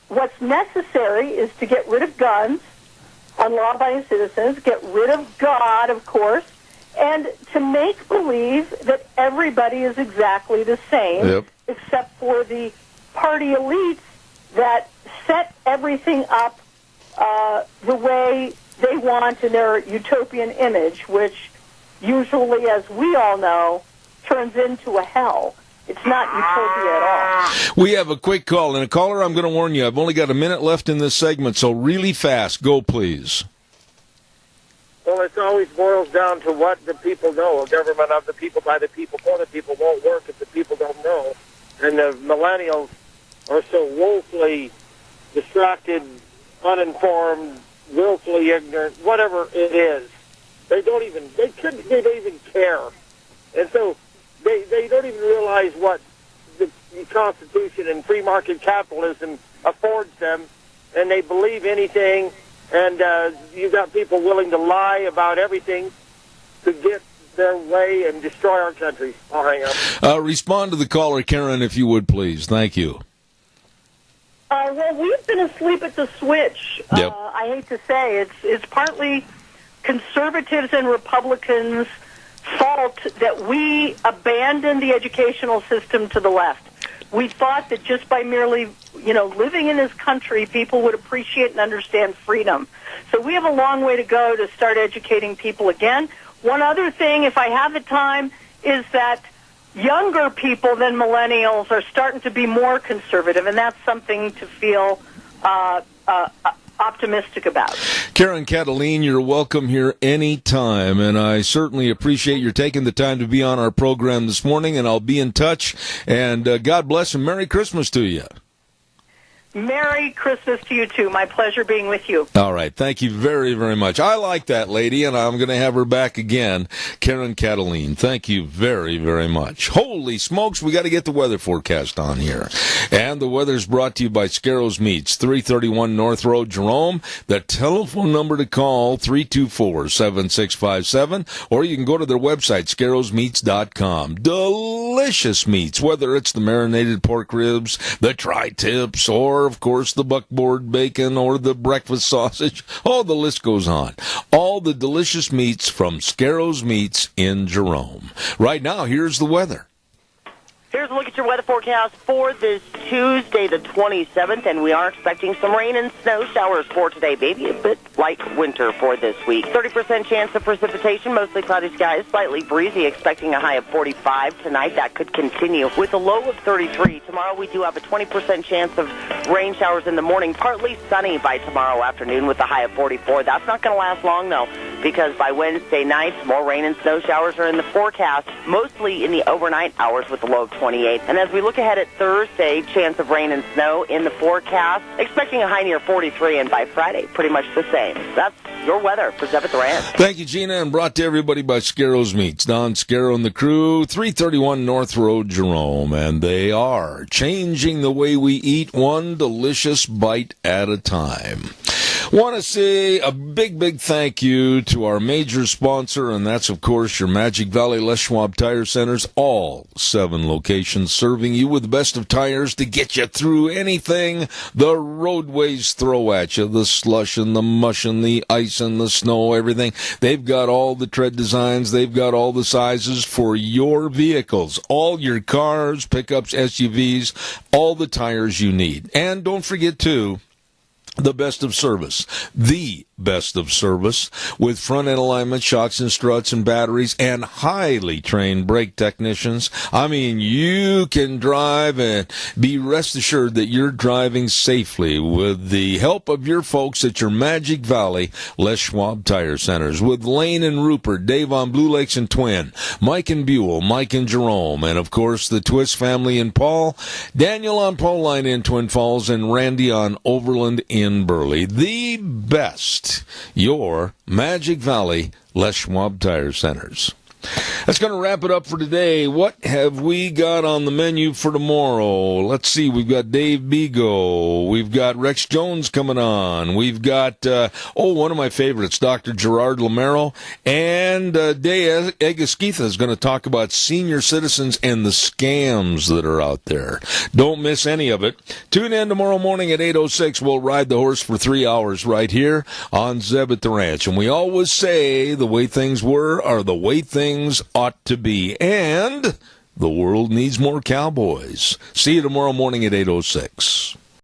What's necessary is to get rid of guns on law-abiding citizens, get rid of God, of course, and to make believe that everybody is exactly the same, except for the party elites that set everything up the way they want in their utopian image, which usually, as we all know, turns into a hell. It's not utopia at all. We have a quick call, and a caller, I'm going to warn you, I've only got a minute left in this segment, so really fast. Go, please. Well, it always boils down to what the people know. A government of the people, by the people, for the people won't work if the people don't know. And the millennials are so woefully distracted, uninformed, willfully ignorant, whatever it is. They don't even care. And so they don't even realize what the Constitution and free market capitalism affords them, and they believe anything, and you've got people willing to lie about everything to get their way and destroy our country. I'll hang up. Respond to the caller, Karen, if you would, please. Thank you. Well, we've been asleep at the switch. Yep. I hate to say it's partly conservatives and Republicans' fault that we abandoned the educational system to the left. We thought that just by merely, living in this country, people would appreciate and understand freedom. So we have a long way to go to start educating people again. One other thing, if I have the time, is that younger people than millennials are starting to be more conservative, and that's something to feel optimistic about. Karen Cataline, you're welcome here anytime, and I certainly appreciate your taking the time to be on our program this morning, and I'll be in touch, and God bless and Merry Christmas to you. Merry Christmas to you, too. My pleasure being with you. All right. Thank you very, very much. I like that lady, and I'm going to have her back again. Karen Cataline, thank you very, very much. Holy smokes, we got to get the weather forecast on here. And the weather's brought to you by Scarrows Meats, 331 North Road, Jerome. The telephone number to call, 324-7657, or you can go to their website, scarrowsmeats.com. Delicious meats, whether it's the marinated pork ribs, the tri-tips, or of course, the buckboard bacon or the breakfast sausage. Oh, the list goes on. All the delicious meats from Scarrows Meats in Jerome. Right now, here's the weather. Here's a look at your weather forecast for this Tuesday, the 27th, and we are expecting some rain and snow showers for today. Maybe a bit like winter for this week. 30% chance of precipitation, mostly cloudy skies, slightly breezy, expecting a high of 45 tonight. That could continue with a low of 33. Tomorrow we do have a 20% chance of rain showers in the morning, partly sunny by tomorrow afternoon with a high of 44. That's not going to last long, though, because by Wednesday night, more rain and snow showers are in the forecast, mostly in the overnight hours with a low of 28. And as we look ahead at Thursday, chance of rain and snow in the forecast, expecting a high near 43, and by Friday, pretty much the same. That's your weather for Zeb at the Ranch. Thank you, Gina, and brought to everybody by Scarrows Meats. Don Scarrow and the crew, 331 North Road, Jerome, and they are changing the way we eat one delicious bite at a time. Want to say a big, big thank you to our major sponsor, and that's, of course, your Magic Valley Les Schwab Tire Centers, all 7 locations serving you with the best of tires to get you through anything the roadways throw at you, the slush and the mush and the ice and the snow, everything. They've got all the tread designs. They've got all the sizes for your vehicles, all your cars, pickups, SUVs, all the tires you need. And don't forget, too, the best of service, the best of service, with front-end alignment, shocks and struts and batteries, and highly trained brake technicians. I mean, you can drive and be rest assured that you're driving safely with the help of your folks at your Magic Valley Les Schwab Tire Centers, with Lane and Rupert, Dave on Blue Lakes and Twin, Mike and Buell, Mike and Jerome, and of course the Twist family in Paul, Daniel on Pauline in Twin Falls, and Randy on Overland in Burley. The best, your Magic Valley Les Schwab Tire Centers. That's going to wrap it up for today. What have we got on the menu for tomorrow? Let's see. We've got Dave Bego. We've got Rex Jones coming on. We've got, one of my favorites, Dr. Gerard Lamero. And Day Egasquitha is going to talk about senior citizens and the scams that are out there. Don't miss any of it. Tune in tomorrow morning at 8:06. We'll ride the horse for 3 hours right here on Zeb at the Ranch. And we always say the way things were are the way things ought to be, and the world needs more cowboys. See you tomorrow morning at 8:06.